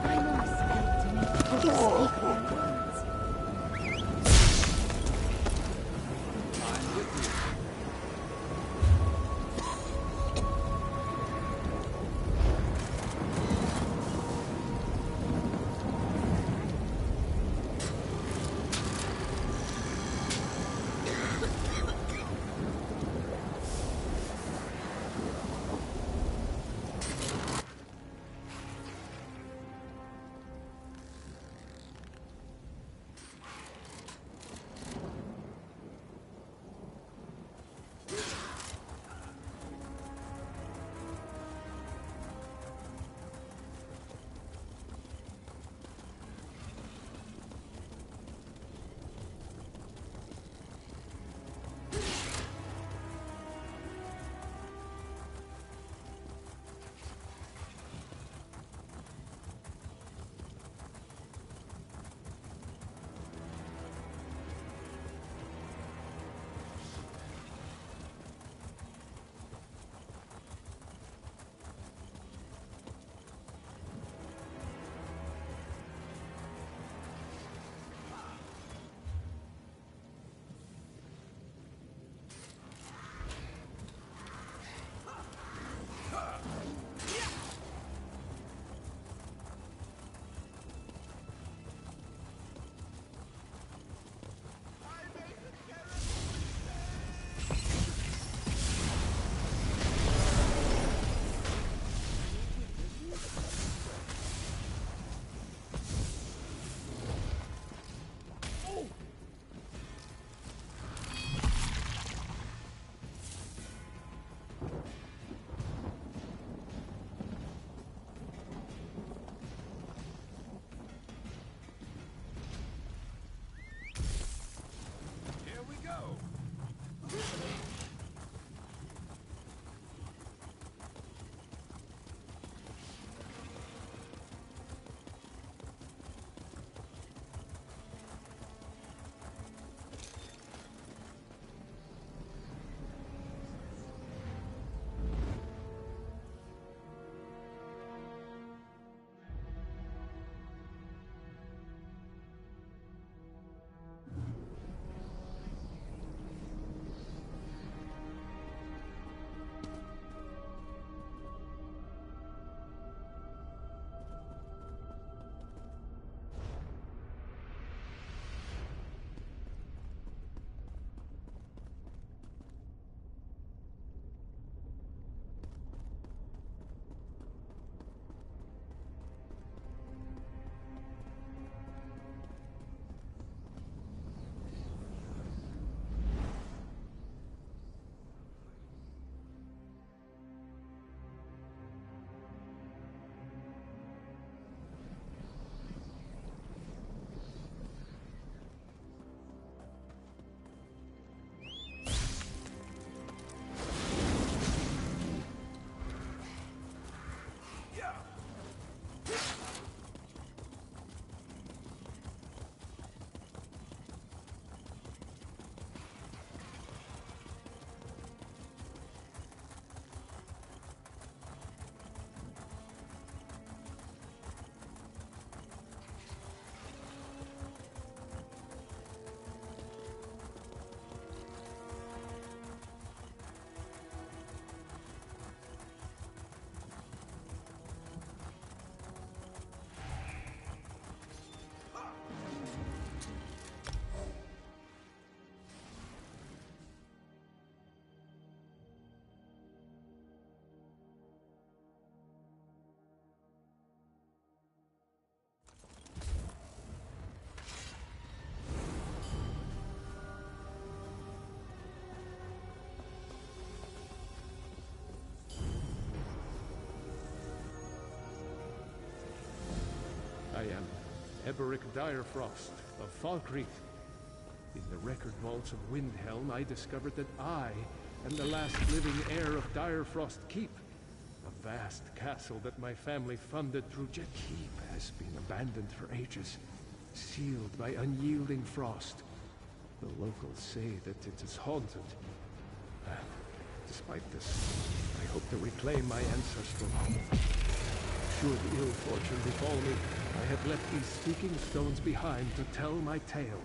I'm all spell to me. Eberic Direfrost of Falkreath. In the record vaults of Windhelm, I discovered that I am the last living heir of Direfrost Keep. A vast castle that my family funded through Jet Keep has been abandoned for ages, sealed by unyielding frost. The locals say that it is haunted. Despite this, I hope to reclaim my ancestral home. Should ill fortune befall me, I have left these speaking stones behind to tell my tale.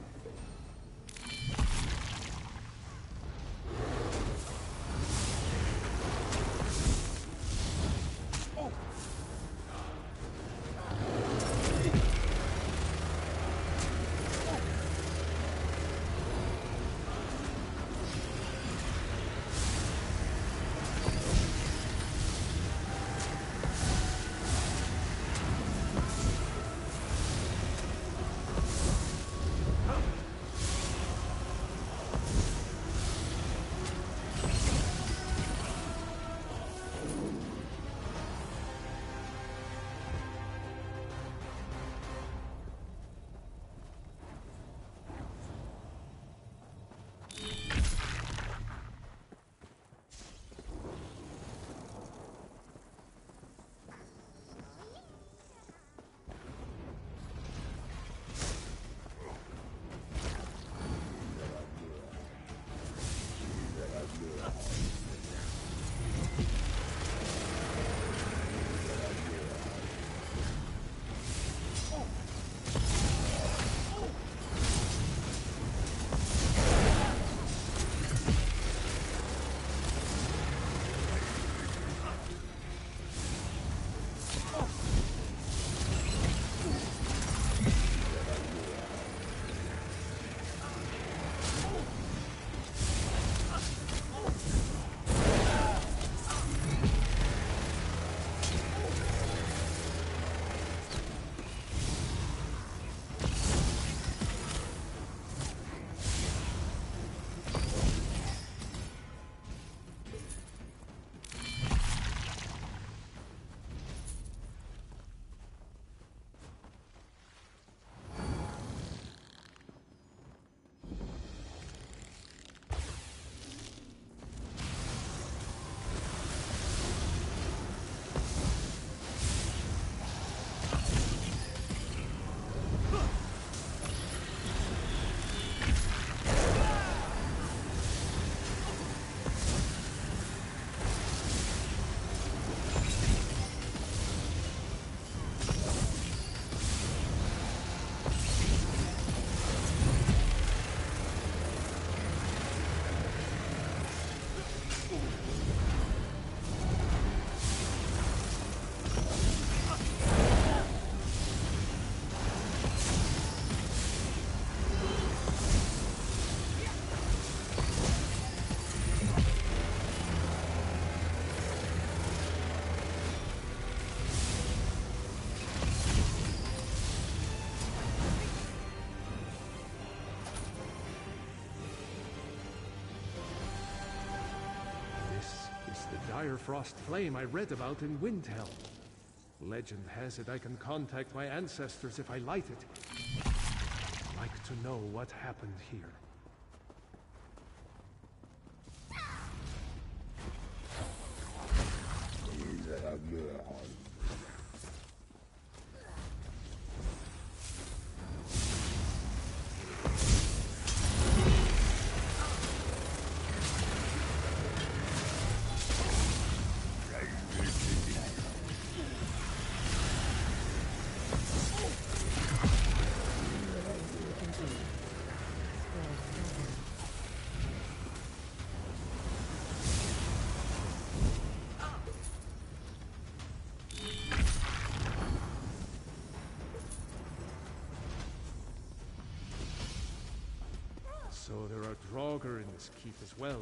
Direfrost flame I read about in Windhelm. Legend has it I can contact my ancestors if I light it. I'd like to know what happened here. So there are Draugr in this keep as well.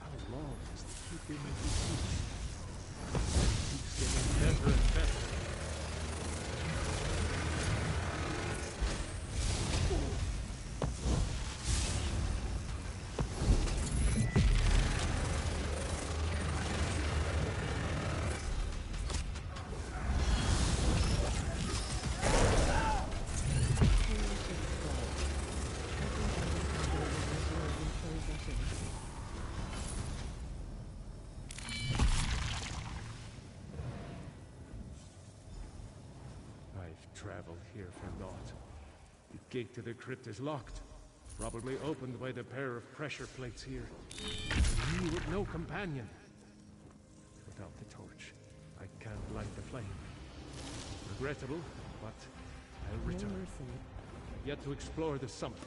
How long has the keep been in this keep? It keeps getting better and better. traveled here for naught. The gate to the crypt is locked, probably opened by the pair of pressure plates here. And you with no companion. Without the torch, I can't light the flame. Regrettable, but I'll return. I've yet to explore the summit.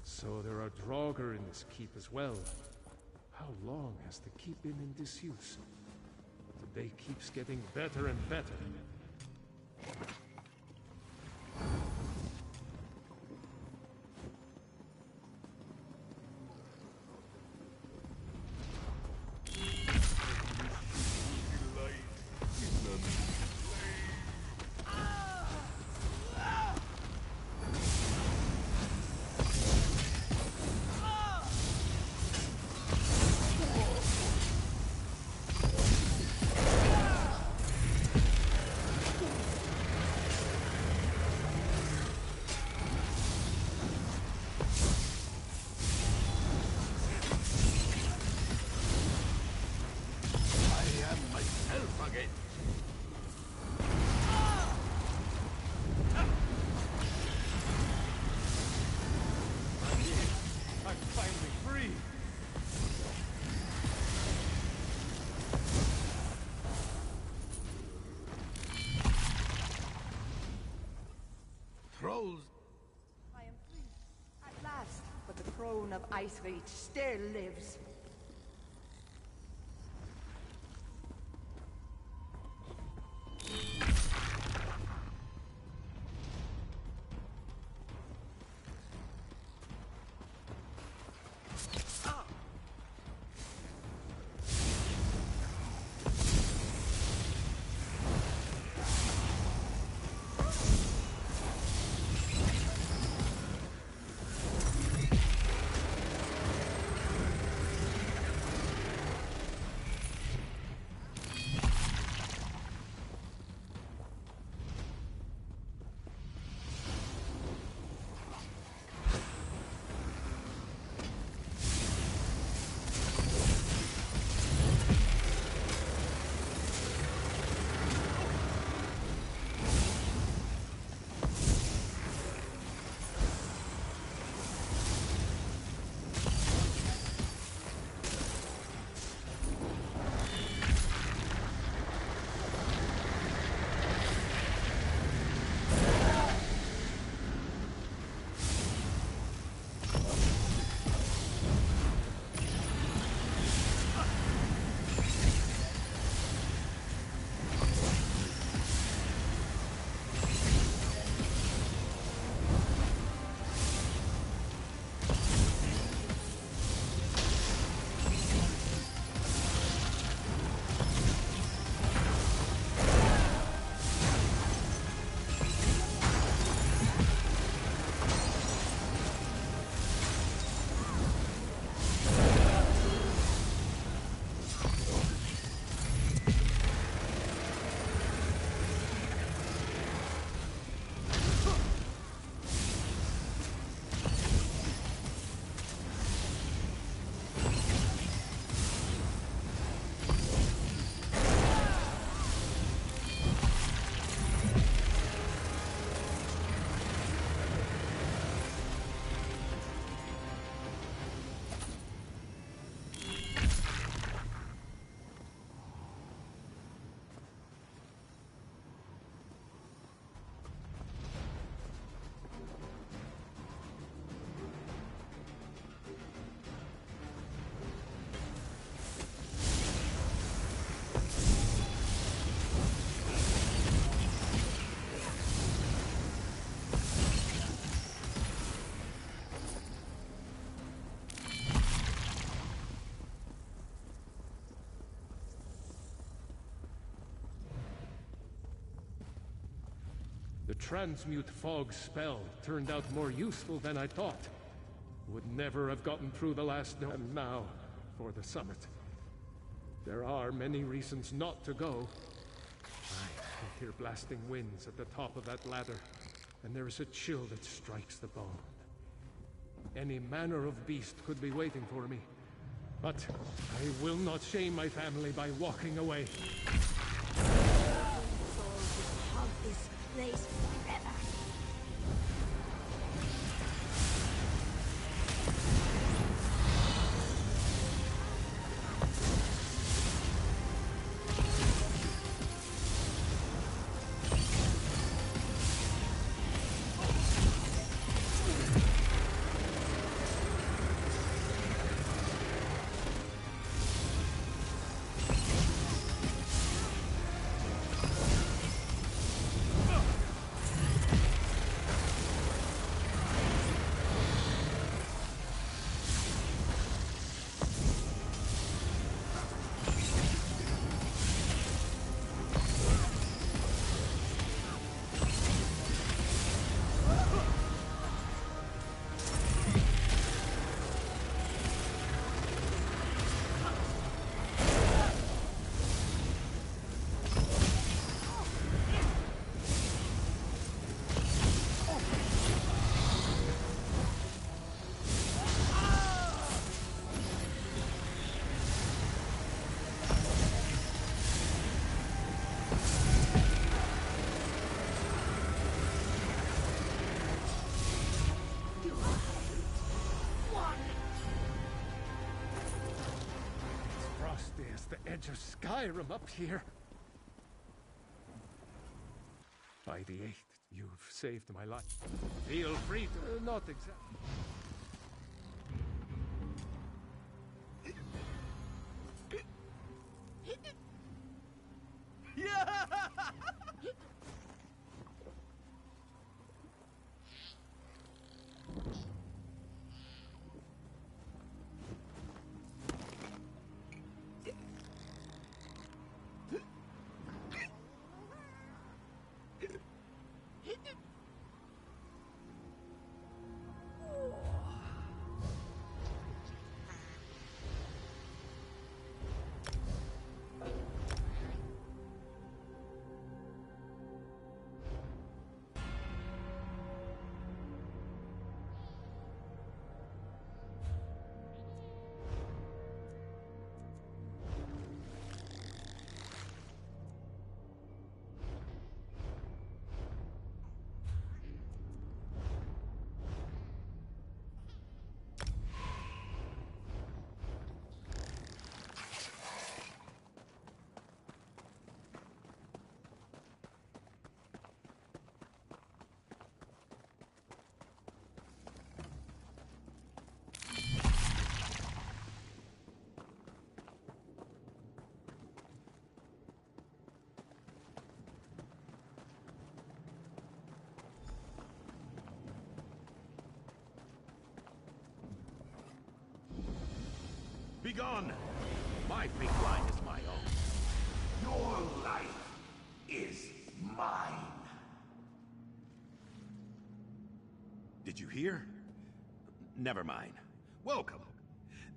So there are Draugr in this keep as well. How long has the keep been in disuse? But the day keeps getting better and better. I am free, at last, but the throne of Icereach still lives. The transmute fog spell turned out more useful than I thought. Would never have gotten through the last and now for the summit. There are many reasons not to go. I hear blasting winds at the top of that ladder, and there is a chill that strikes the bone. Any manner of beast could be waiting for me, but I will not shame my family by walking away. Haunt this place forever. Skyrim up here. By the 8th, you've saved my life. Feel free to... not exactly. Begone! My fate line is my own. Your life is mine. Did you hear? Never mind. Welcome.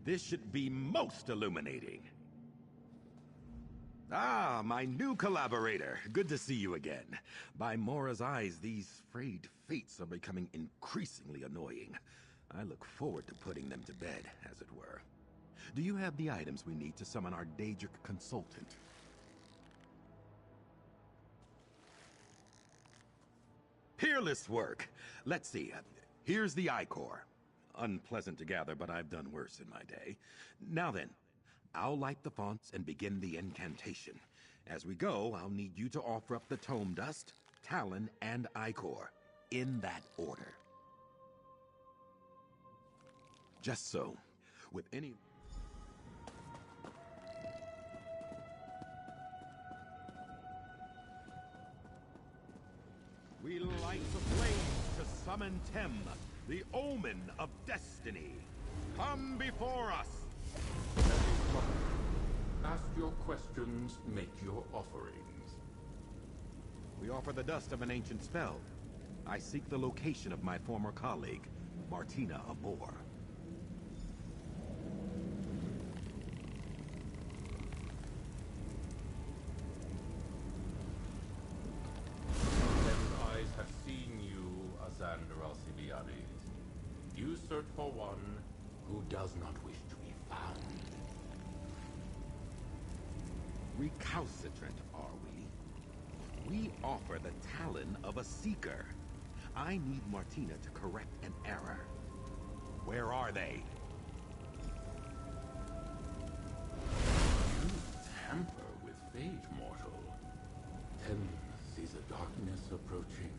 This should be most illuminating. Ah, my new collaborator. Good to see you again. By Mora's eyes, these frayed fates are becoming increasingly annoying. I look forward to putting them to bed, as it were. Do you have the items we need to summon our Daedric consultant? Peerless work! Let's see. Here's the Ichor. Unpleasant to gather, but I've done worse in my day. Now then, I'll light the fonts and begin the incantation. As we go, I'll need you to offer up the Tome Dust, Talon, and Ichor. In that order. Just so. With any... We light the flames to summon Tem, the omen of destiny. Come before us! Ask your questions, make your offerings. We offer the dust of an ancient spell. I seek the location of my former colleague, Martina Abor. Eyes have seen you, Azander Alcibiades. You search for one who does not wish to be found. Recalcitrant, are we? We offer the talon of a seeker. I need Martina to correct an error. Where are they? You tamper with fate, mortal. Tem sees a darkness approaching.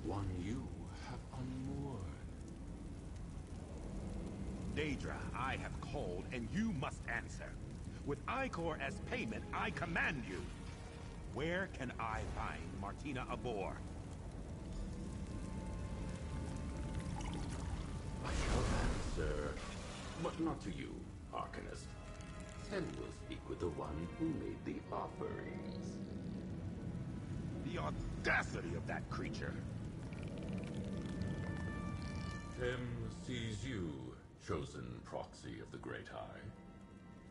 One you have unmoored. Daedra, I have called, and you must answer. With Icor as payment, I command you. Where can I find Martina Abor? I shall answer, but not to you, Arcanist. Tem will speak with the one who made the offerings. The audacity of that creature! Tem sees you, chosen proxy of the Great Eye.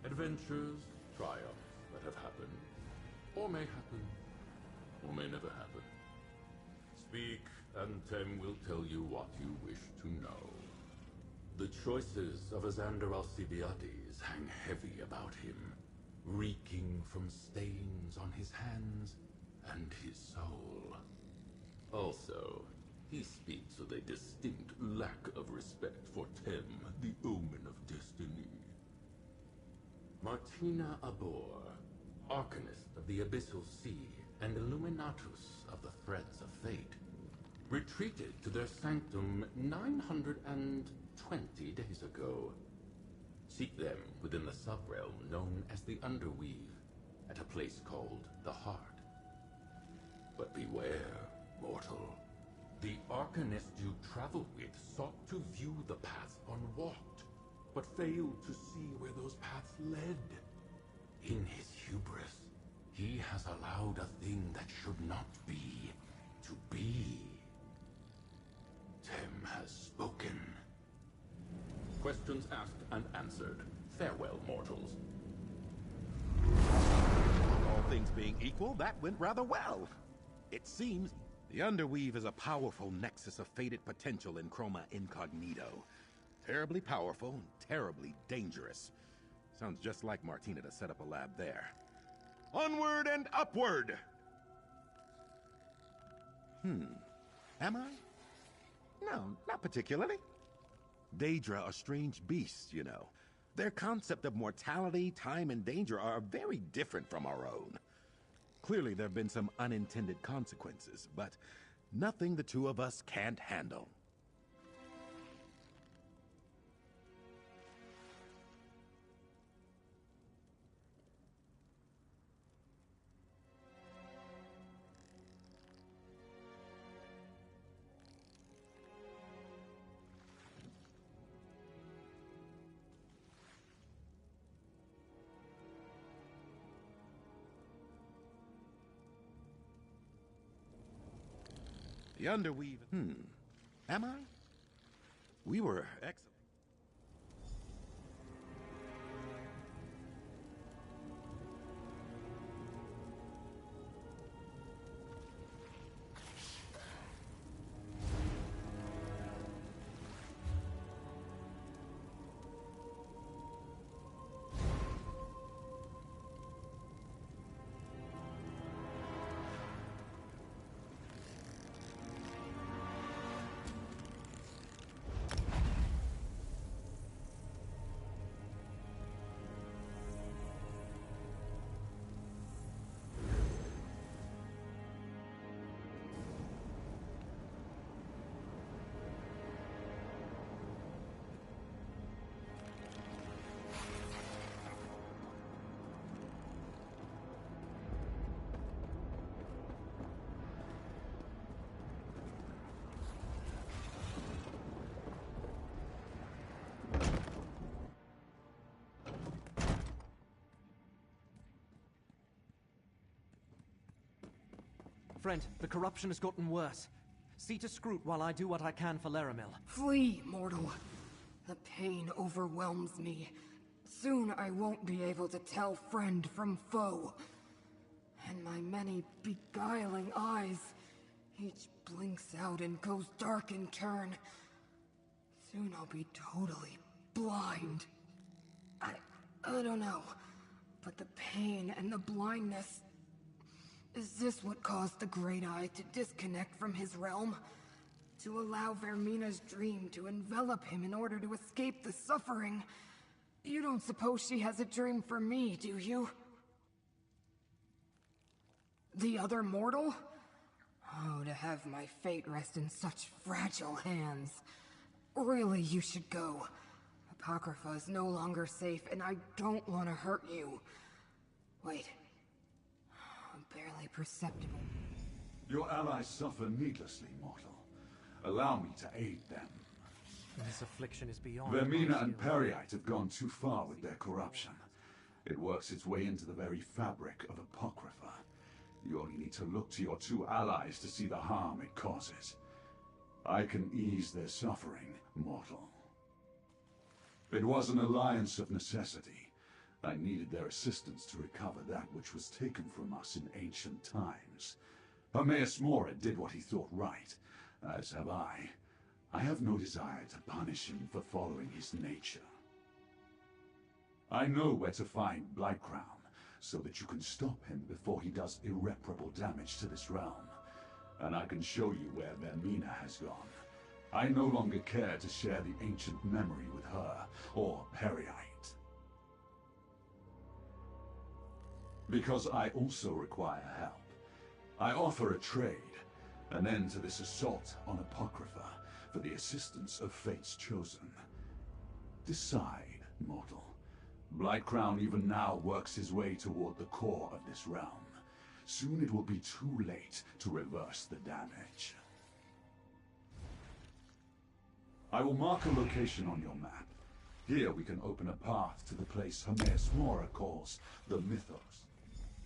Adventures, triumphs that have happened, or may happen, or may never happen. Speak, and Tem will tell you what you wish to know. The choices of Azander Alcibiades hang heavy about him, reeking from stains on his hands and his soul. Also, he speaks with a distinct lack of respect for Tem, the Omen of Destiny. Martina Abor, Arcanist of the Abyssal Sea and Illuminatus of the Threads of Fate, retreated to their sanctum 920 days ago. Seek them within the subrealm known as the Underweave, at a place called the Heart. But beware, mortal. The Arcanist you travel with sought to view the paths unwalked, but failed to see where those paths led. In his hubris, he has allowed a thing that should not be to be. Tem has spoken. Questions asked and answered. Farewell, mortals. All things being equal, that went rather well. It seems the Underweave is a powerful nexus of fated potential in Chroma Incognito. Terribly powerful and terribly dangerous. Sounds just like Martina to set up a lab there. Onward and upward! Am I? No, not particularly. Daedra are strange beasts, you know. Their concept of mortality, time, and danger are very different from our own. Clearly, there have been some unintended consequences, but nothing the two of us can't handle. The Underweave... Am I? We were excellent. Friend, the corruption has gotten worse. See to Scroot while I do what I can for Laramil. Flee, mortal. The pain overwhelms me. Soon I won't be able to tell friend from foe. And my many beguiling eyes, each blinks out and goes dark in turn. Soon I'll be totally blind. I don't know, but the pain and the blindness... Is this what caused the Great Eye to disconnect from his realm? To allow Vermina's dream to envelop him in order to escape the suffering? You don't suppose she has a dream for me, do you? The other mortal? Oh, to have my fate rest in such fragile hands. Really, you should go. Apocrypha is no longer safe, and I don't want to hurt you. Wait. Barely perceptible. Your allies suffer needlessly, mortal. Allow me to aid them. This affliction is beyond... Vermina and Periite have gone too far with their corruption. It works its way into the very fabric of Apocrypha. You only need to look to your two allies to see the harm it causes. I can ease their suffering, mortal. It was an alliance of necessity. I needed their assistance to recover that which was taken from us in ancient times. Hermaeus Mora did what he thought right, as have I. I have no desire to punish him for following his nature. I know where to find Blightcrown, so that you can stop him before he does irreparable damage to this realm. And I can show you where Vermina has gone. I no longer care to share the ancient memory with her, or Periite. Because I also require help. I offer a trade, an end to this assault on Apocrypha, for the assistance of Fate's Chosen. Decide, mortal. Blightcrown even now works his way toward the core of this realm. Soon it will be too late to reverse the damage. I will mark a location on your map. Here we can open a path to the place Hermaeus Mora calls the Mythos.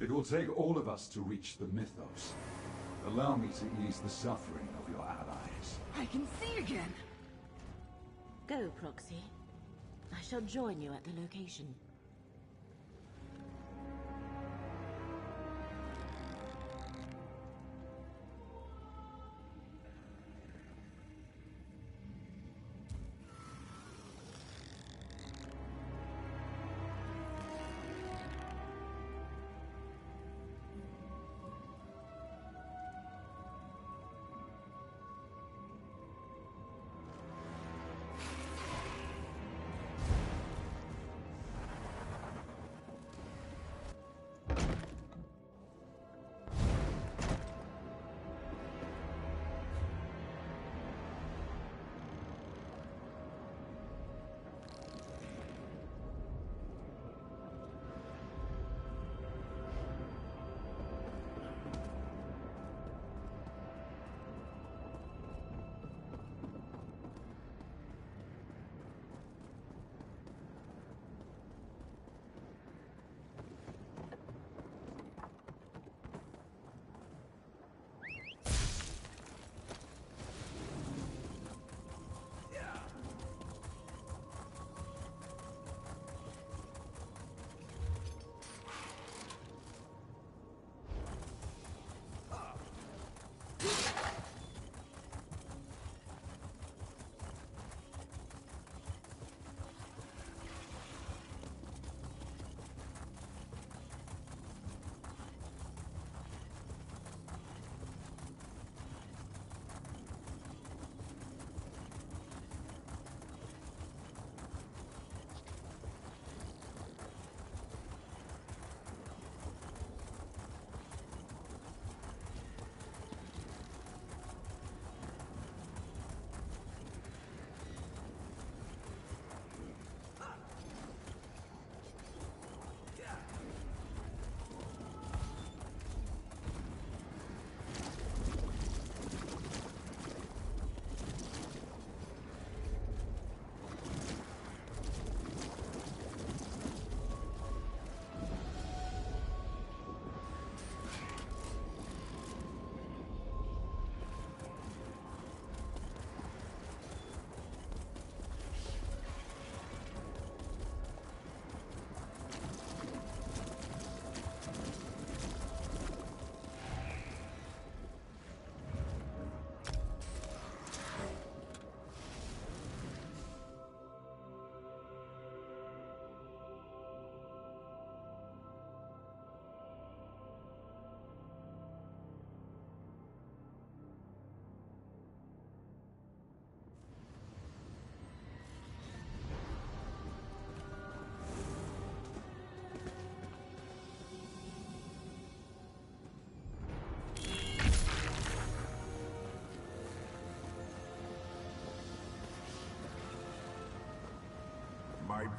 It will take all of us to reach the Mythos. Allow me to ease the suffering of your allies. I can see again! Go, Proxy. I shall join you at the location.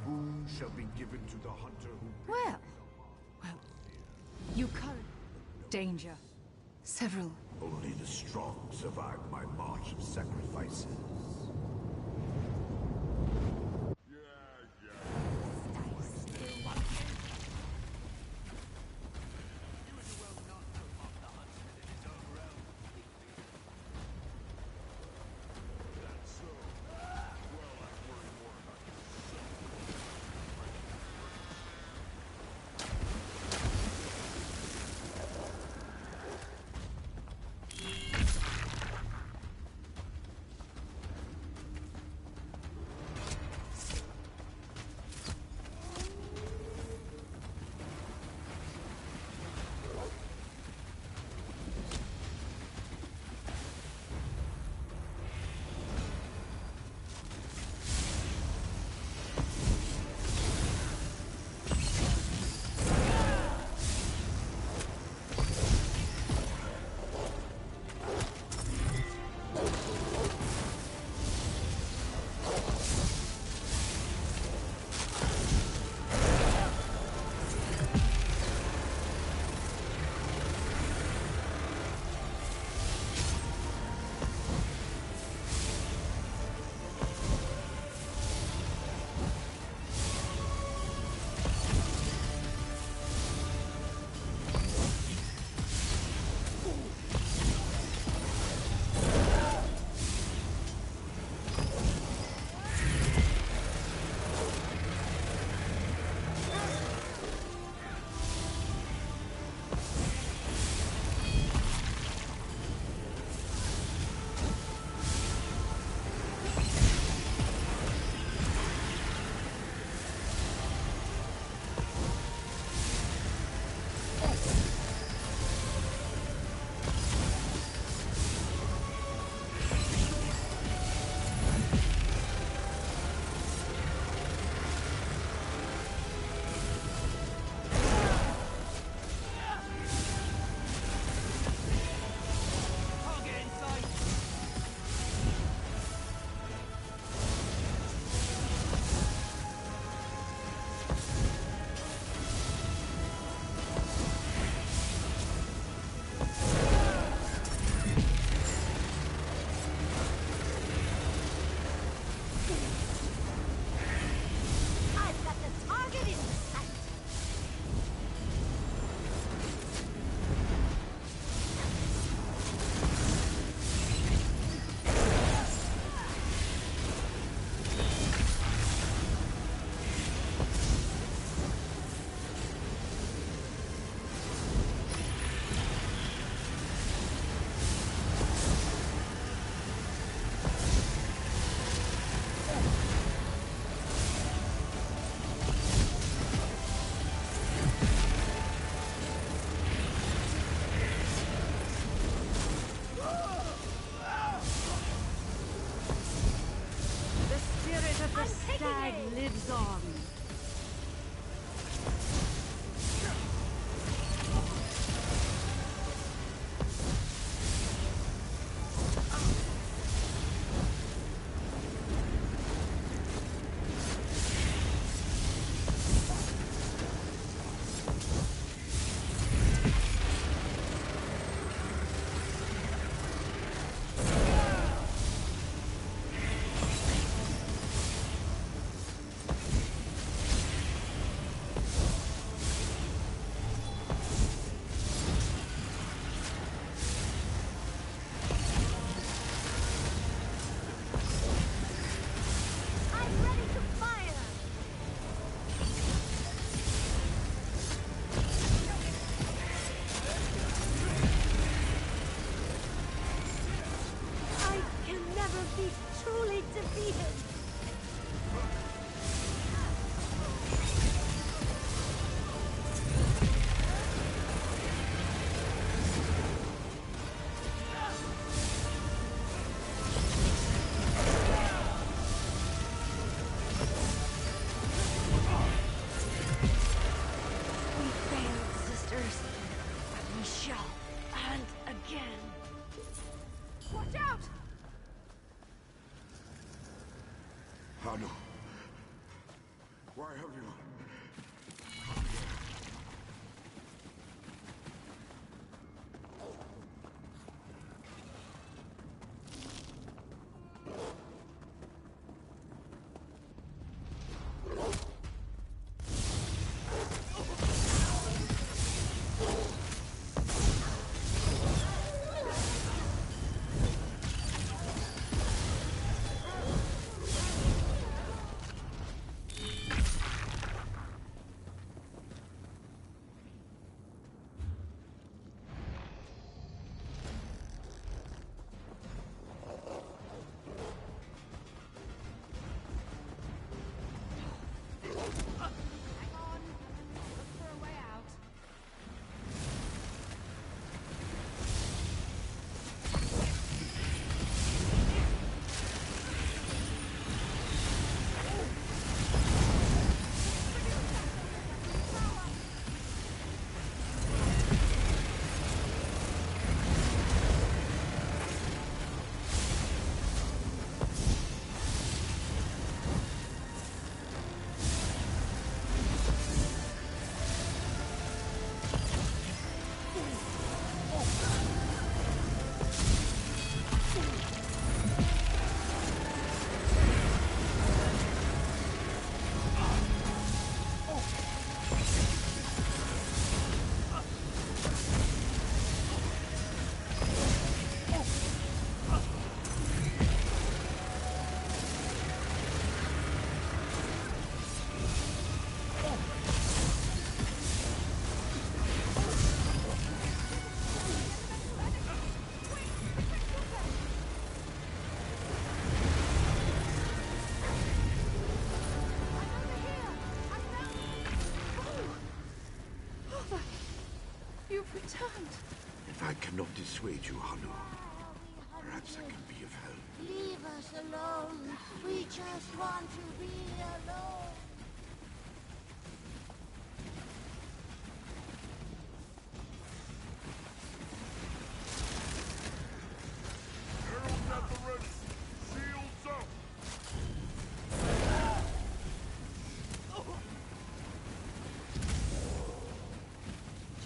boon shall be given to the hunter who... Well, you could. Danger. Several. Only the strong survive my march of sacrifices. lives on. Why have you? Returned. If I cannot dissuade you, Halu, perhaps I can be of help. Leave us alone. We just want to be alone. Herald at the ready. Shields up.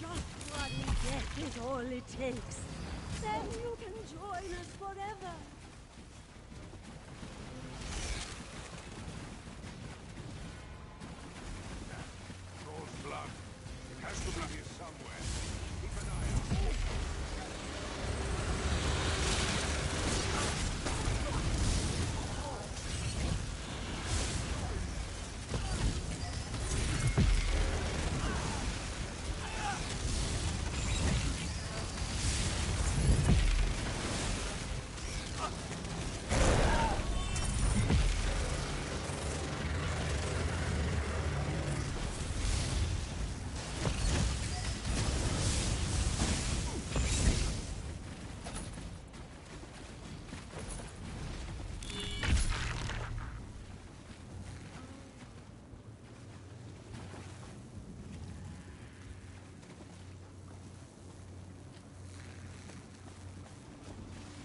Just bloody death is all it takes. Then you can join us forever. Troll's blood. It has to be here somewhere. Keep an eye out.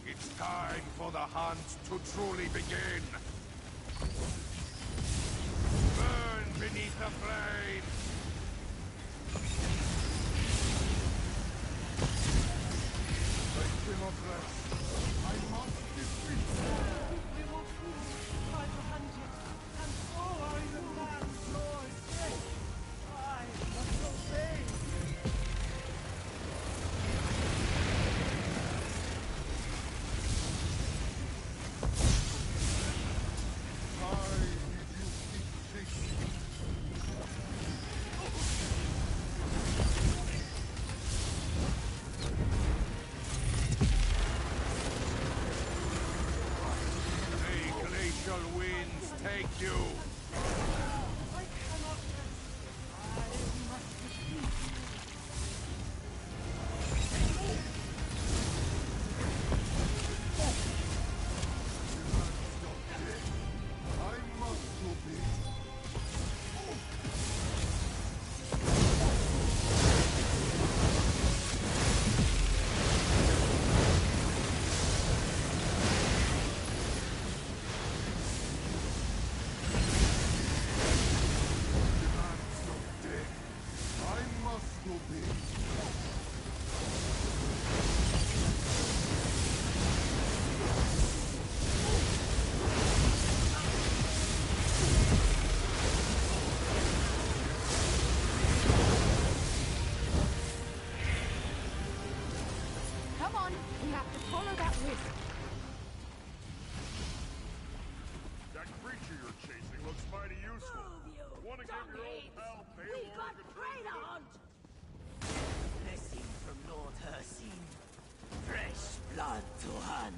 It's time for the hunt to truly begin. Burn beneath the flames. I must defeat. We will prove by the hunted, and so are you man's lords. I must obey. Take you! I cannot rest. I must defeat you. I must obey. Come on, we have to follow that wisp. That creature you're chasing looks mighty useful. Want to give your old pal Baylor a good hunt! Blessing from Lord Hercine. Fresh blood to hunt.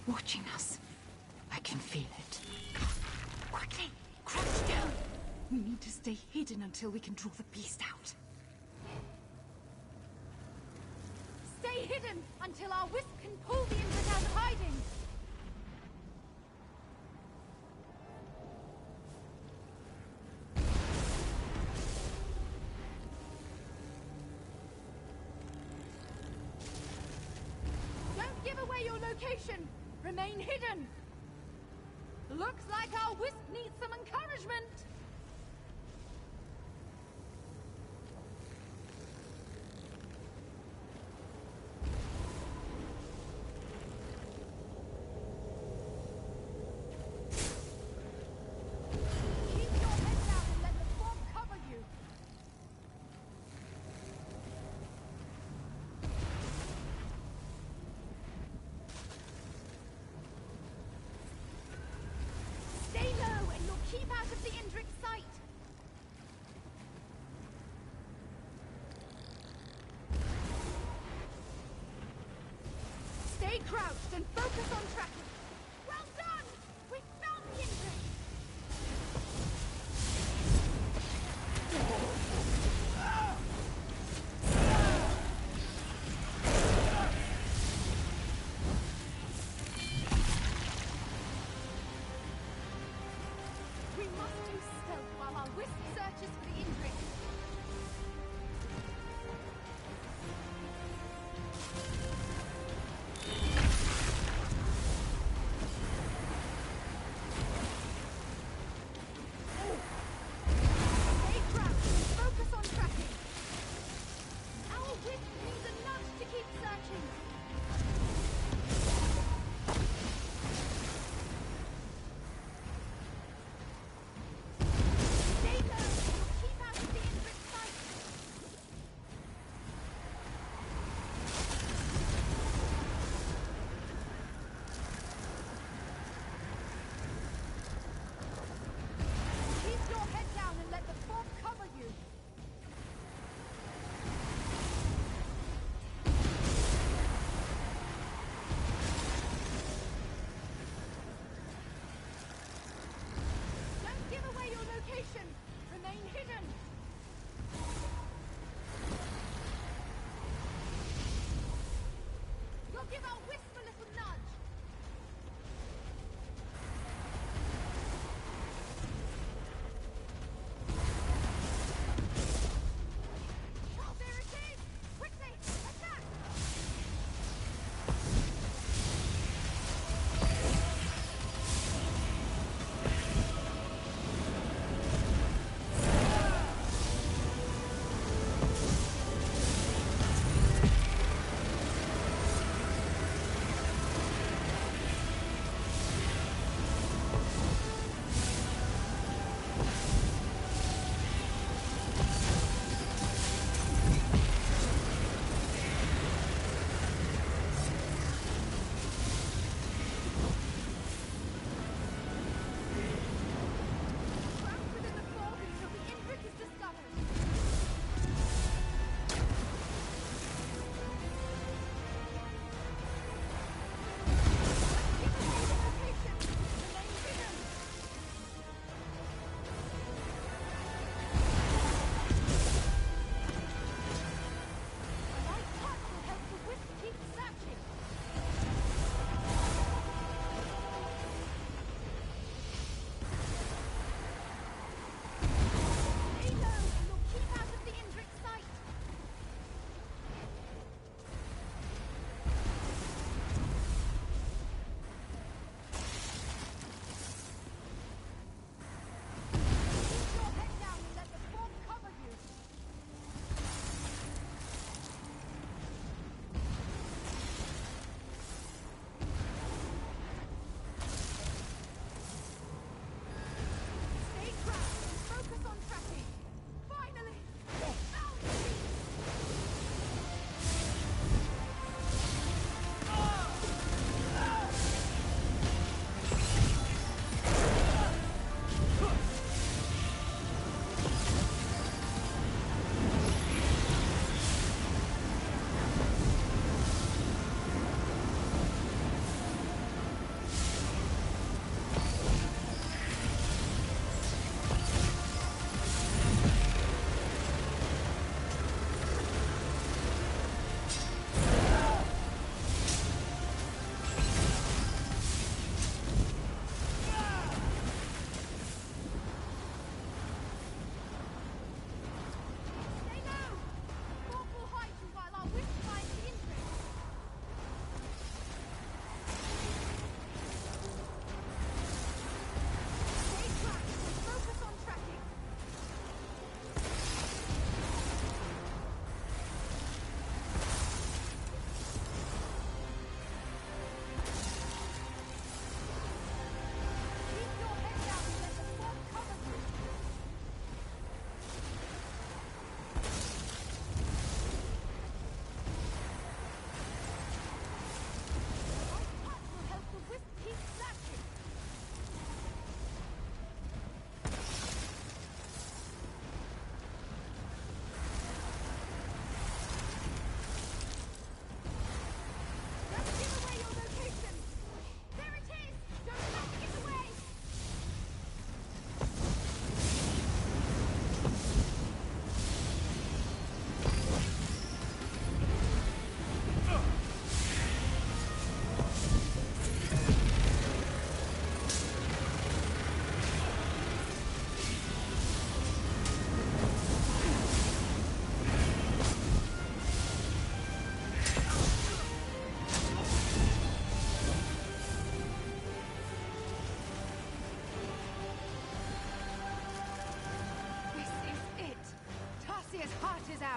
Watching us. I can feel it. Quickly, crouch down. We need to stay hidden until we can draw the beast out. Stay hidden until our wisp can pull the Indrid out of hiding. Don't give away your location. Remain hidden! Looks like our wisp needs some encouragement! Keep your head down and let the fog cover you! Stay low and you'll keep out of the Indrid sight. Stay crouched and focus on tracking. Well done! We found the Indrid! We must do stealth while our wisp searches for the Indrid. Stay crouched and focus on tracking. Our wisp needs a nudge to keep searching. Stay low and you'll keep out of the Indrid sight. Keep your head down and let the fog cover you. Don't give away your location. Remain hidden. You'll give our wisp a little nudge. Oh, there it is! Quickly, attack!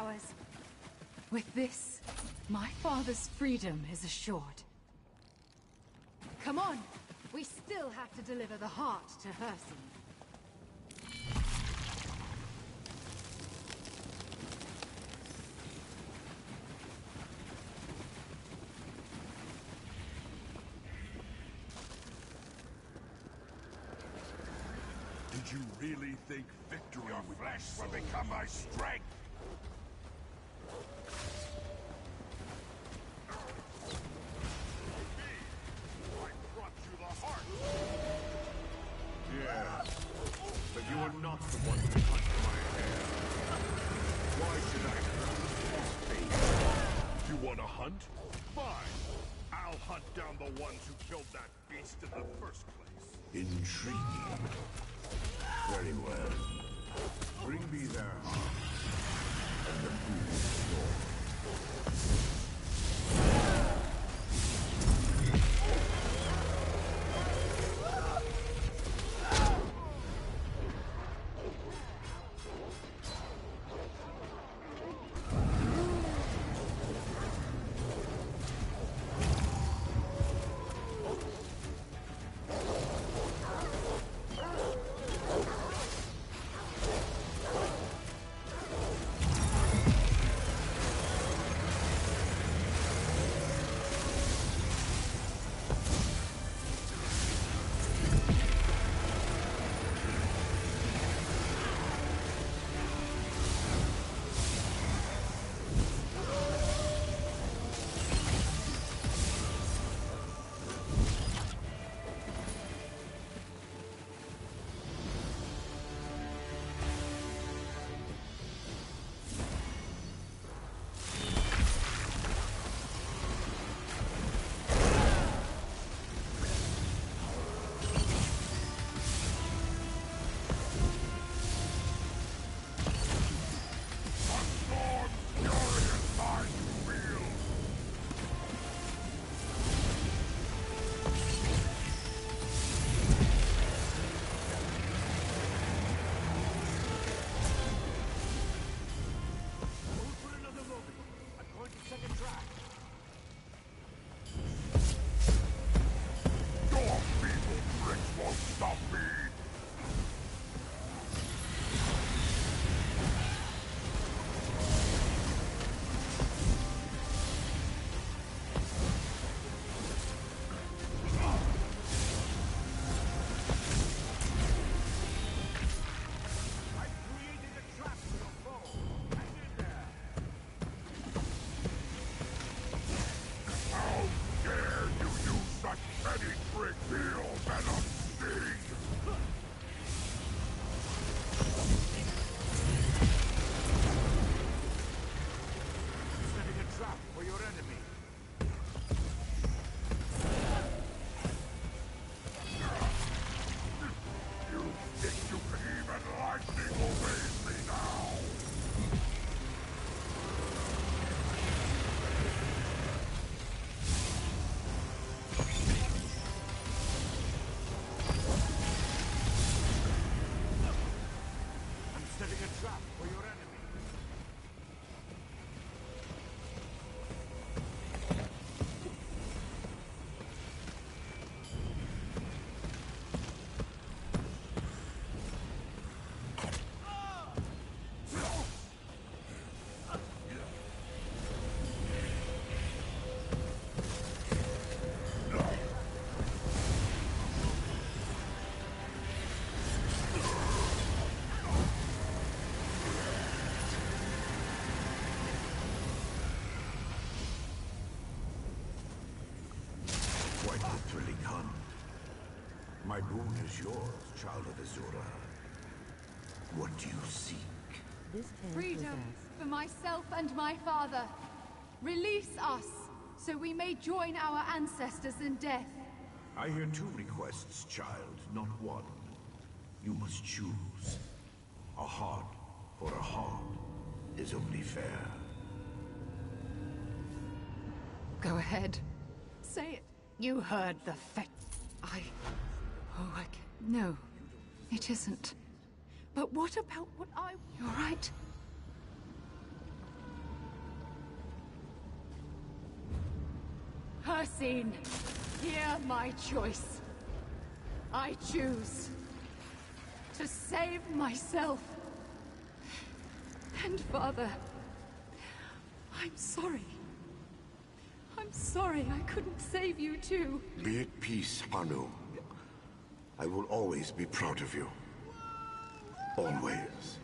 ours. With this, my father's freedom is assured. Come on! We still have to deliver the heart to Herson. Did you really think victory your flesh will become my strength? I brought you the heart. Yes, but you are not the one who touched my hair. Why should I hurt your fate? You want to hunt? Fine. I'll hunt down the ones who killed that beast in the first place. Intriguing. Very well. Bring me their heart, and the food is yours. My boon is yours, child of Azura. What do you seek? Freedom for myself and my father. Release us, so we may join our ancestors in death. I hear two requests, child, not one. You must choose. A heart for a heart is only fair. Go ahead. Say it. You heard the No, it isn't. But what about what I... You're right. Hercene, hear my choice. I choose to save myself. And Father, I'm sorry. I'm sorry I couldn't save you too. Be at peace, Hanu. I will always be proud of you. Always.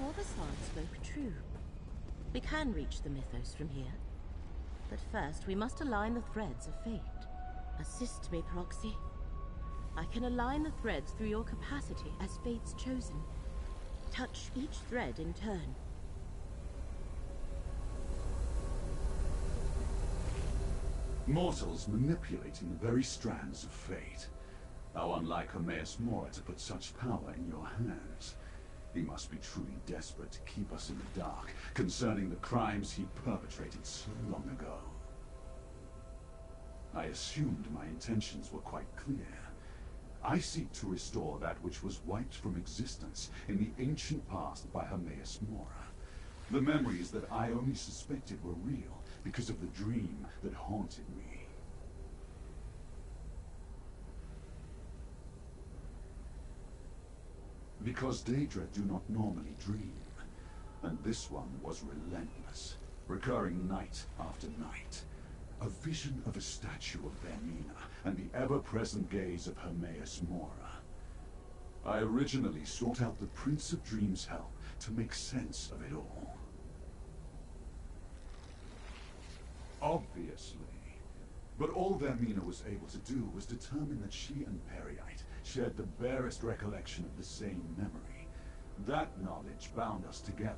Torvasad spoke true. We can reach the mythos from here. But first, we must align the threads of fate. Assist me, Proxy. I can align the threads through your capacity as fate's chosen. Touch each thread in turn. Mortals manipulating the very strands of fate. How unlike Hermaeus Mora to put such power in your hands. He must be truly desperate to keep us in the dark concerning the crimes he perpetrated so long ago. I assumed my intentions were quite clear. I seek to restore that which was wiped from existence in the ancient past by Hermaeus Mora. The memories that I only suspected were real because of the dream that haunted me. Because Daedra do not normally dream, and this one was relentless, recurring night after night. A vision of a statue of Peninsula and the ever-present gaze of Hermaeus Mora. I originally sought out the Prince of Dreams' help to make sense of it all. Obviously. But all Vermina was able to do was determine that she and Periite shared the barest recollection of the same memory. That knowledge bound us together.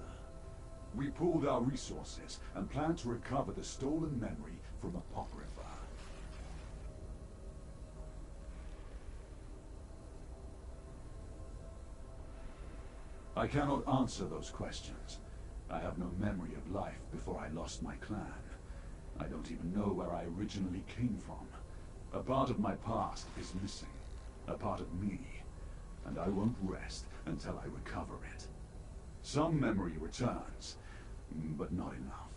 We pooled our resources and planned to recover the stolen memory from Apocrypha. I cannot answer those questions. I have no memory of life before I lost my clan. I don't even know where I originally came from. A part of my past is missing. A part of me. And I won't rest until I recover it. Some memory returns, but not enough.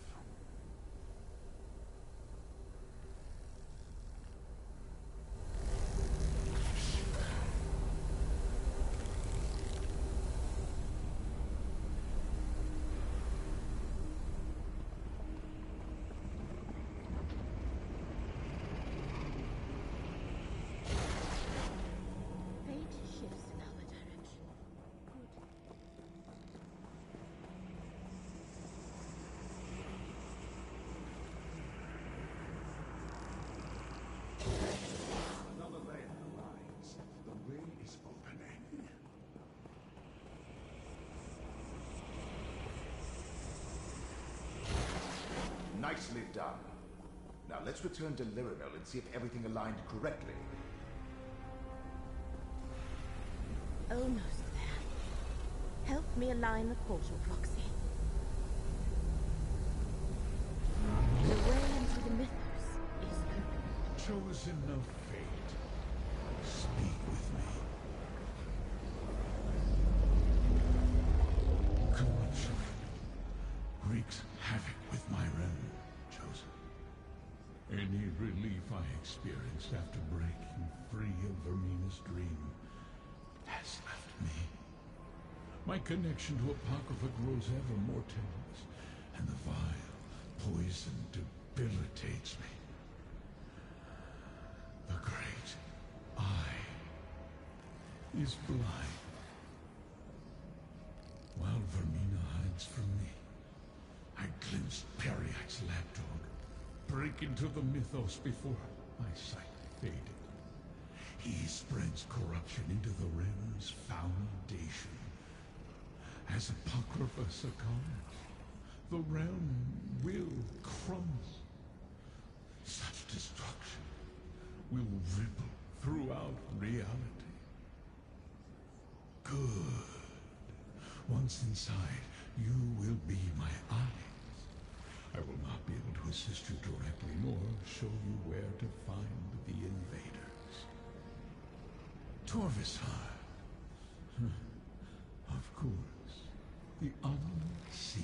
Nicely done. Now let's return to Lyramel and see if everything aligned correctly. Almost there. Help me align the portal, Proxy. The way into the mythos is open. Chosen of fate, speak with me. Corruption wreaks havoc with my realm, Chosen. Any relief I experienced after breaking free of Vermina's dream has left me. My connection to Apocrypha grows ever more tenuous, and the vile poison debilitates me. The great eye is blind. While Vermina hides from me, I glimpse Periac's lapdog break into the mythos before my sight faded. He spreads corruption into the realm's foundation. As Apocrypha succumbs, the realm will crumble. Such destruction will ripple throughout reality. Good. Once inside, you will be my eyes. I will not be able to assist you directly, nor show you where to find the invaders. Torvisar. Of course. The unseen.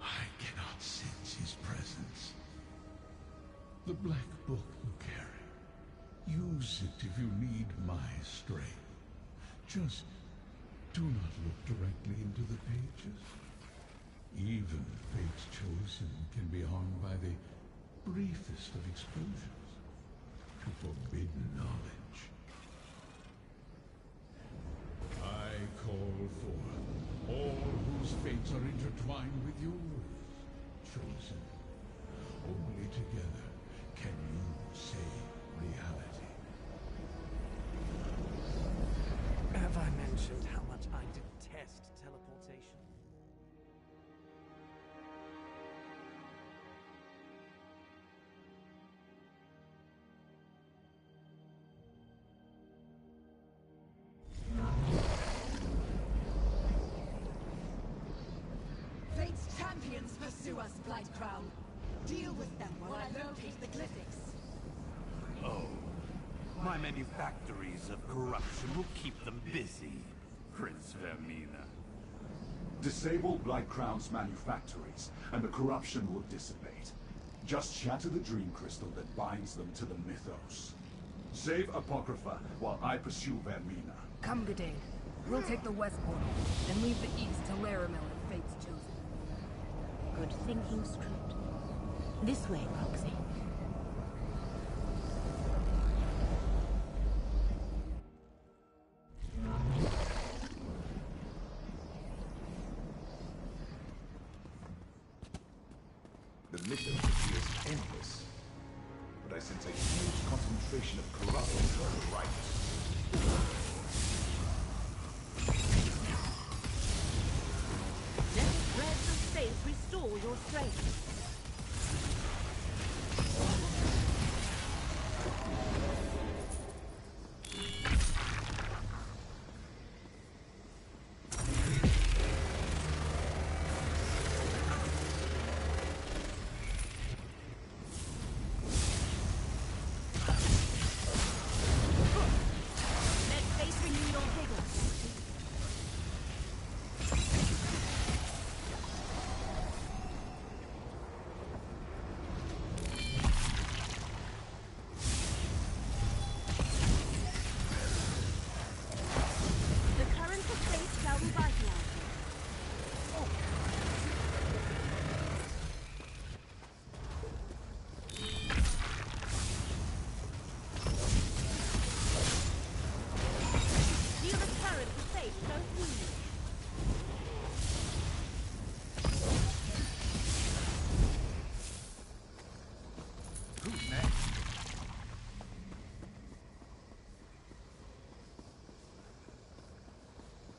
I cannot sense his presence. The black book you carry. Use it if you need my strength. Just do not look directly into the pages. Even fate's chosen can be harmed by the briefest of exposures to forbidden knowledge. I call forth all whose fates are intertwined with yours, Chosen. Only together can you save reality. Have I mentioned how much I detest teleportation? Fate's champions pursue us, Blightcrown. Deal with them while I locate the glyphics. Oh, my manufactories of corruption will keep them busy, Prince Vermina. Disable Blightcrown's manufactories, and the corruption will dissipate. Just shatter the dream crystal that binds them to the mythos. Save Apocrypha while I pursue Vermina. Come, Gidane. We'll take the west portal, then leave the east to Laramel and Fate's Chosen. Good thinking, Script. This way, Proxy. The mythos appears endless, but I sense a huge concentration of corruption on the right. Let the threads of faith restore your strength.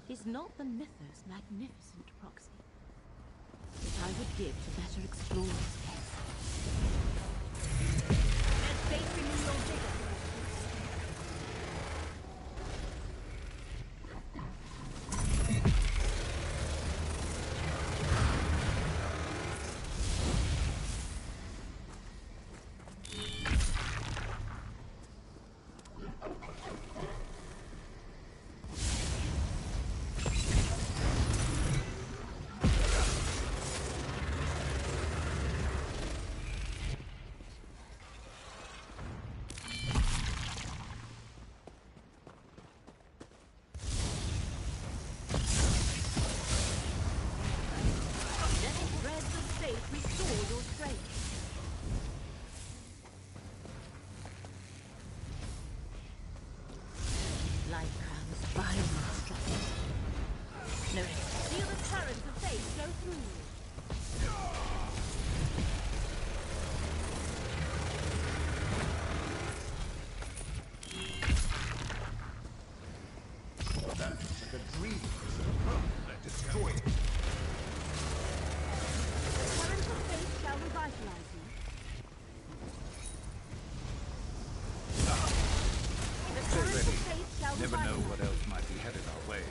Is not the mythos magnificent, Proxy? that I would give to better explore this place. There's faith in your vigor. Never know what else might be headed our way.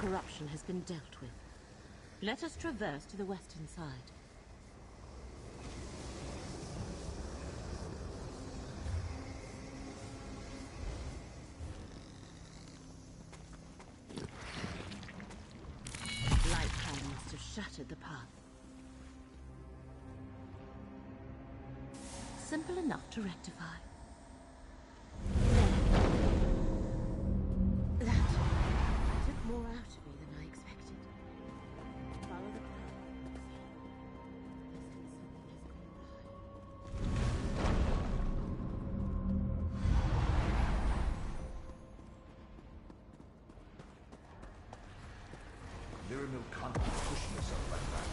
Corruption has been dealt with. Let us traverse to the western side. Light hand must have shattered the path. Simple enough to rectify. That took more out of me than I expected. Follow the path. Lyramil can't be pushing herself like that.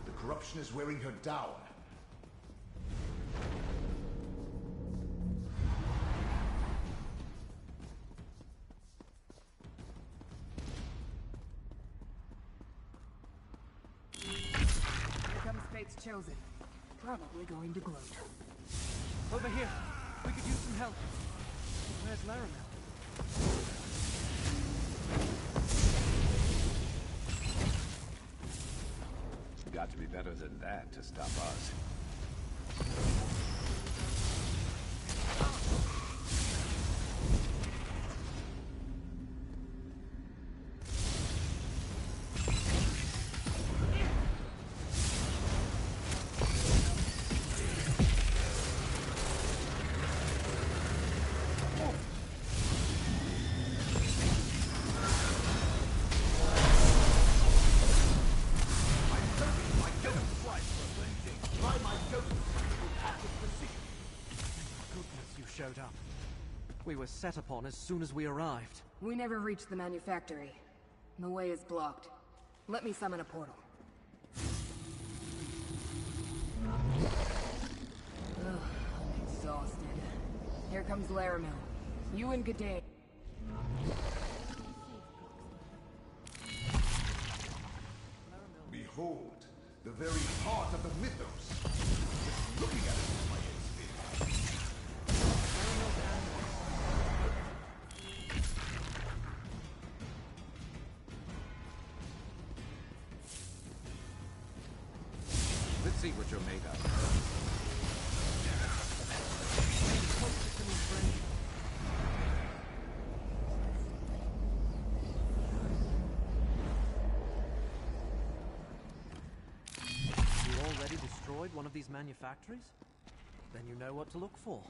The corruption is wearing her down. Here comes Fate's Chosen. Probably going to gloat. Over here. We could use some help. Where's Laramel? Got to be better than that to stop us. Showed up. We were set upon as soon as we arrived. We never reached the manufactory. The way is blocked. Let me summon a portal. Ugh, I'm exhausted. Here comes Laramil. You and G'day. Behold, the very heart of the mythos. Just looking at it with my head spins. Let's see what you're made of. You already destroyed one of these manufactories? Then you know what to look for.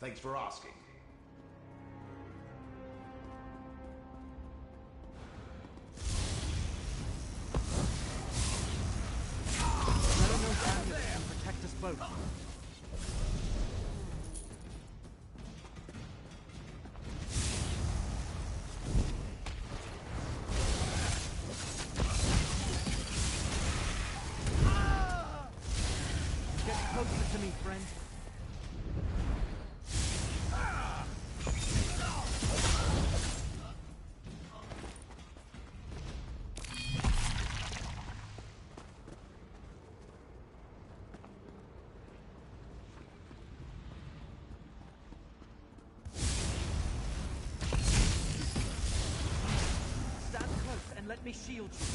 Thanks for asking. Let her know Daniel can protect us both. Get closer to me, friend. Stand close and let me shield you.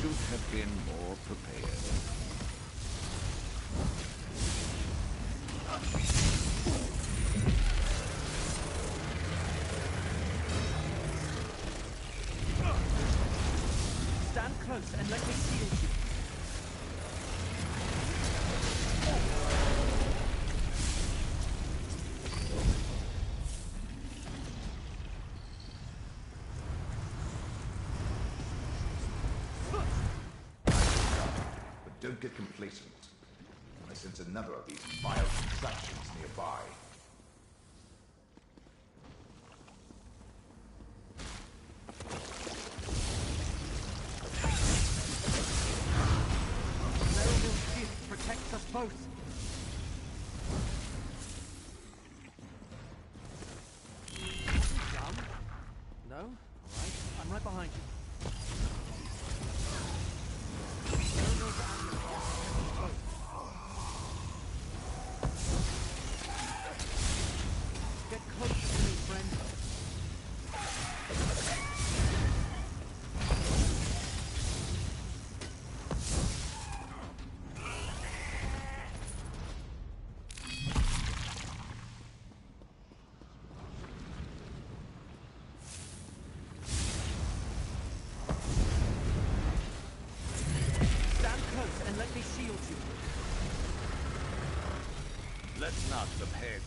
Should have been more prepared. Stand close and let me shield you. But don't get complacent. I sense another of these vile contraptions nearby. Merrill's gift protects us both. Dumb? No? Alright, I'm right behind you. Merrill's amulet protects us both. Get closer to me, friend. Stand close and let me shield you. Let's knock some heads.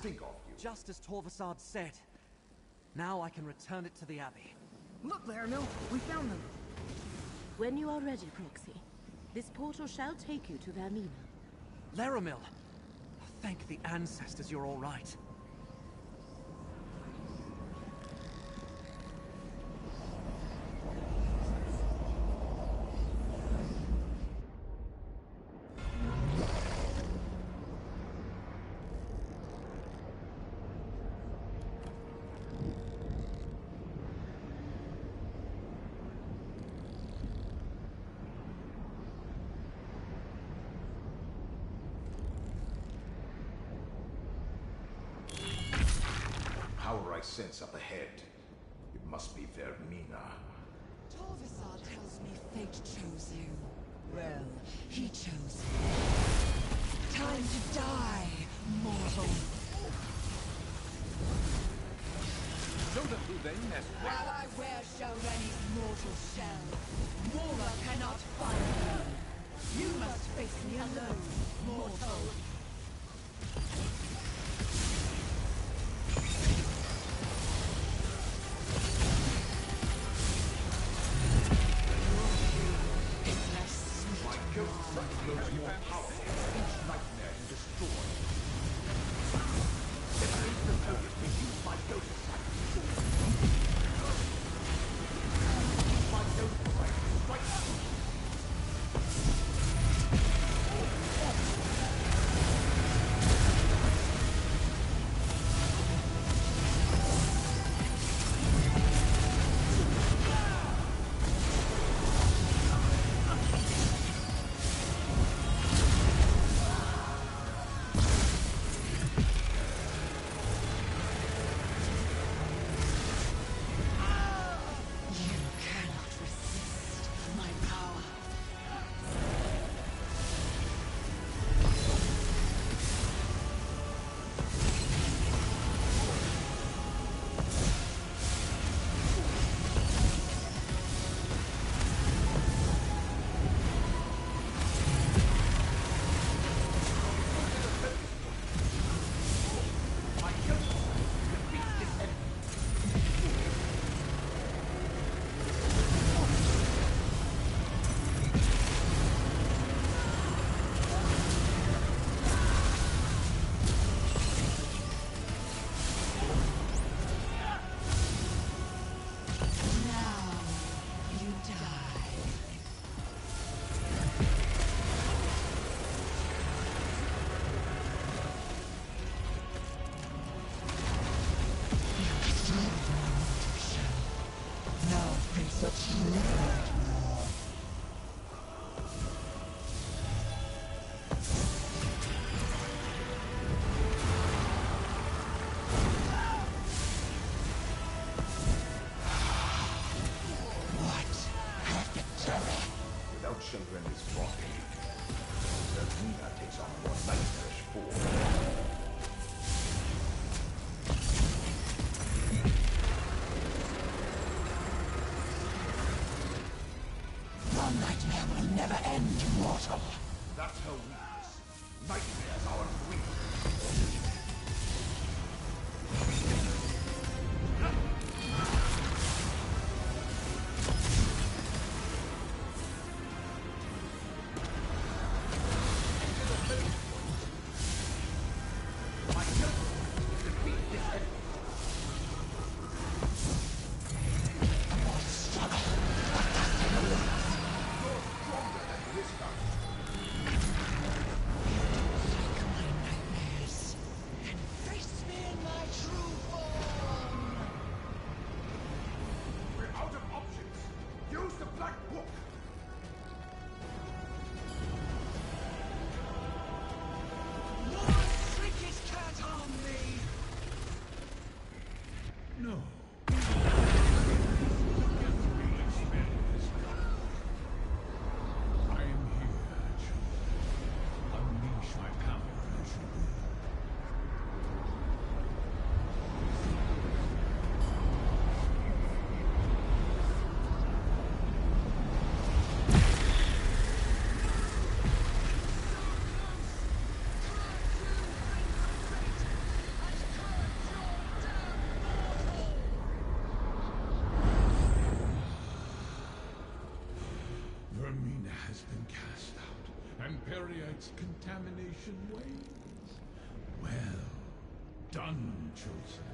stink off you. Just as Torvasad said. Now I can return it to the Abbey. Look, Laramil, we found them. When you are ready, Proxy, this portal shall take you to Vermina. Laramil! Thank the ancestors you're all right. Power I sense up ahead. It must be Vermina. Torvasad tells me fate chose you. Well, he chose you. Time to die, mortal. Show them who they mess with. While I wear Shareni's mortal shell, Warmer cannot find me. You must face me alone, mortal. children is frothy. Vermina takes on more nightmarish form. Your nightmare will never end, mortal. That's her weakness. Nightmares are weak. has been cast out, and Periite's contamination wanes. Well done, Chosen.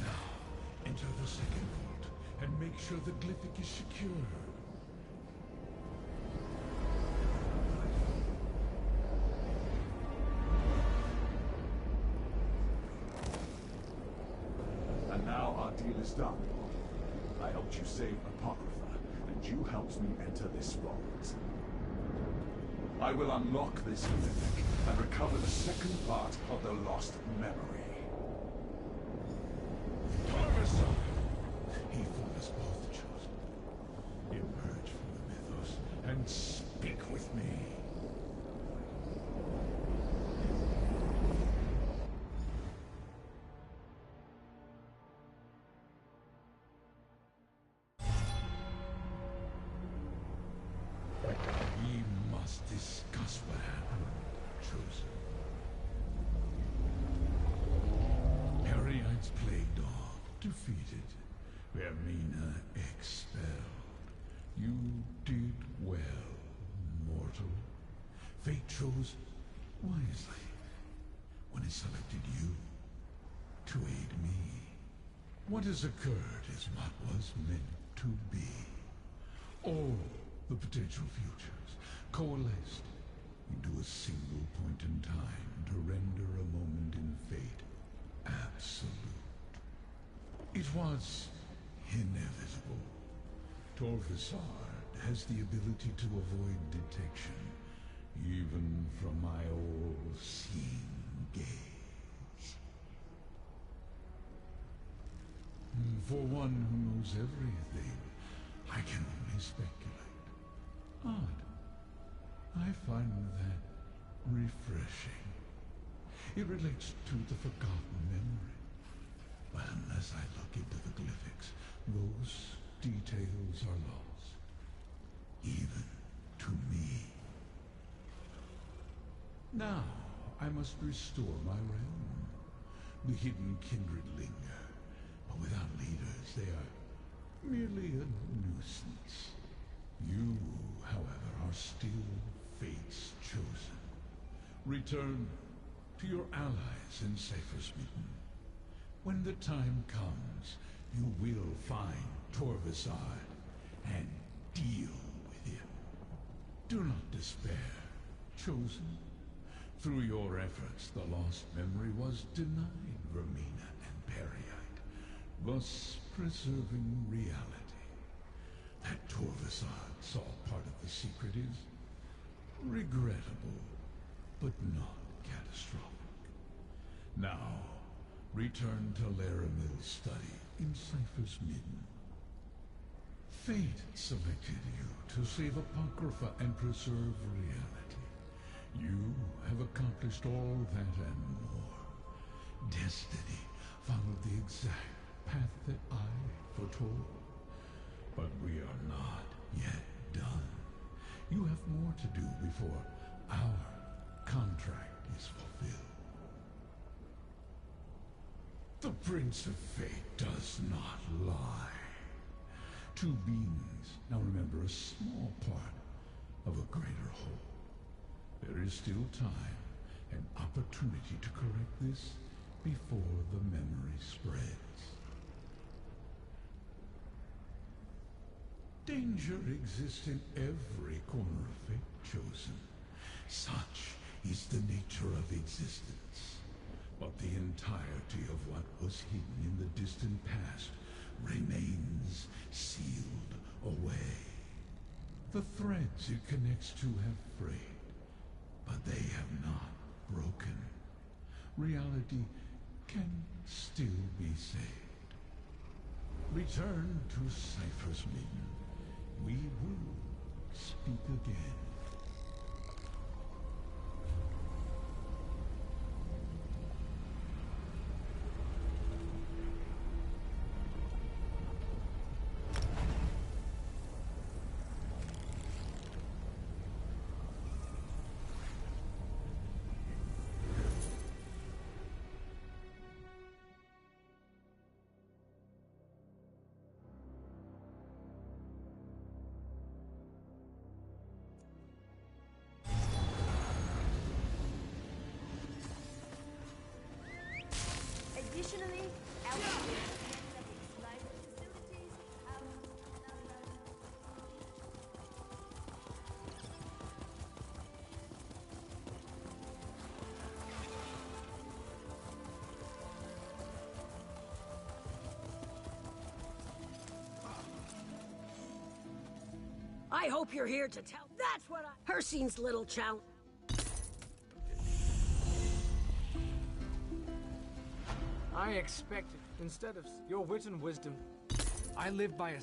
Now, enter the second vault, and make sure the glyphic is secure. And now our deal is done. I helped you save Apocrypha, and you helped me enter this vault. I will unlock this glyphic and recover the second part of the lost memory. Torvason! He fought us both, Chosen. Emerge from the mythos and speak with me. We must discuss what happened, Chosen. Periite's plague dog defeated. Vermina expelled. You did well, mortal. Fate chose wisely when it selected you to aid me. What has occurred is what was meant to be. All the potential futures coalesced into a single point in time to render a moment in fate absolute. It was inevitable. Torvason has the ability to avoid detection, even from my all-seeing gaze. For one who knows everything, I can only speculate. Odd. I find that refreshing. It relates to the forgotten memory. But unless I look into the glyphics, those details are lost. Even to me. Now, I must restore my realm. The hidden kindred linger, but without leaders, they are merely a nuisance. You, however, are still Fate's chosen. Return to your allies in Seifersmitten. When the time comes, you will find Torvason and deal with him. Do not despair, Chosen. Through your efforts, the lost memory was denied Vermina and Periite, thus preserving reality. That Torvason saw part of the secret is regrettable, but not catastrophic. Now, return to Laramil's study in Seifersmitten. Fate selected you to save Apocrypha and preserve reality. You have accomplished all that and more. Destiny followed the exact path that I foretold. But we are not yet done. You have more to do before our contract is fulfilled. The Prince of Fate does not lie. Two beings now remember a small part of a greater whole. There is still time and opportunity to correct this before the memory spreads. Danger exists in every corner of Fate, Chosen. Such is the nature of existence. But the entirety of what was hidden in the distant past remains sealed away. The threads it connects to have frayed, but they have not broken. Reality can still be saved. Return to Seifersmitten. We will speak again. I hope you're here to tell. That's what I. Hersine's little challenge. I expected, instead of your wit and wisdom, I live by a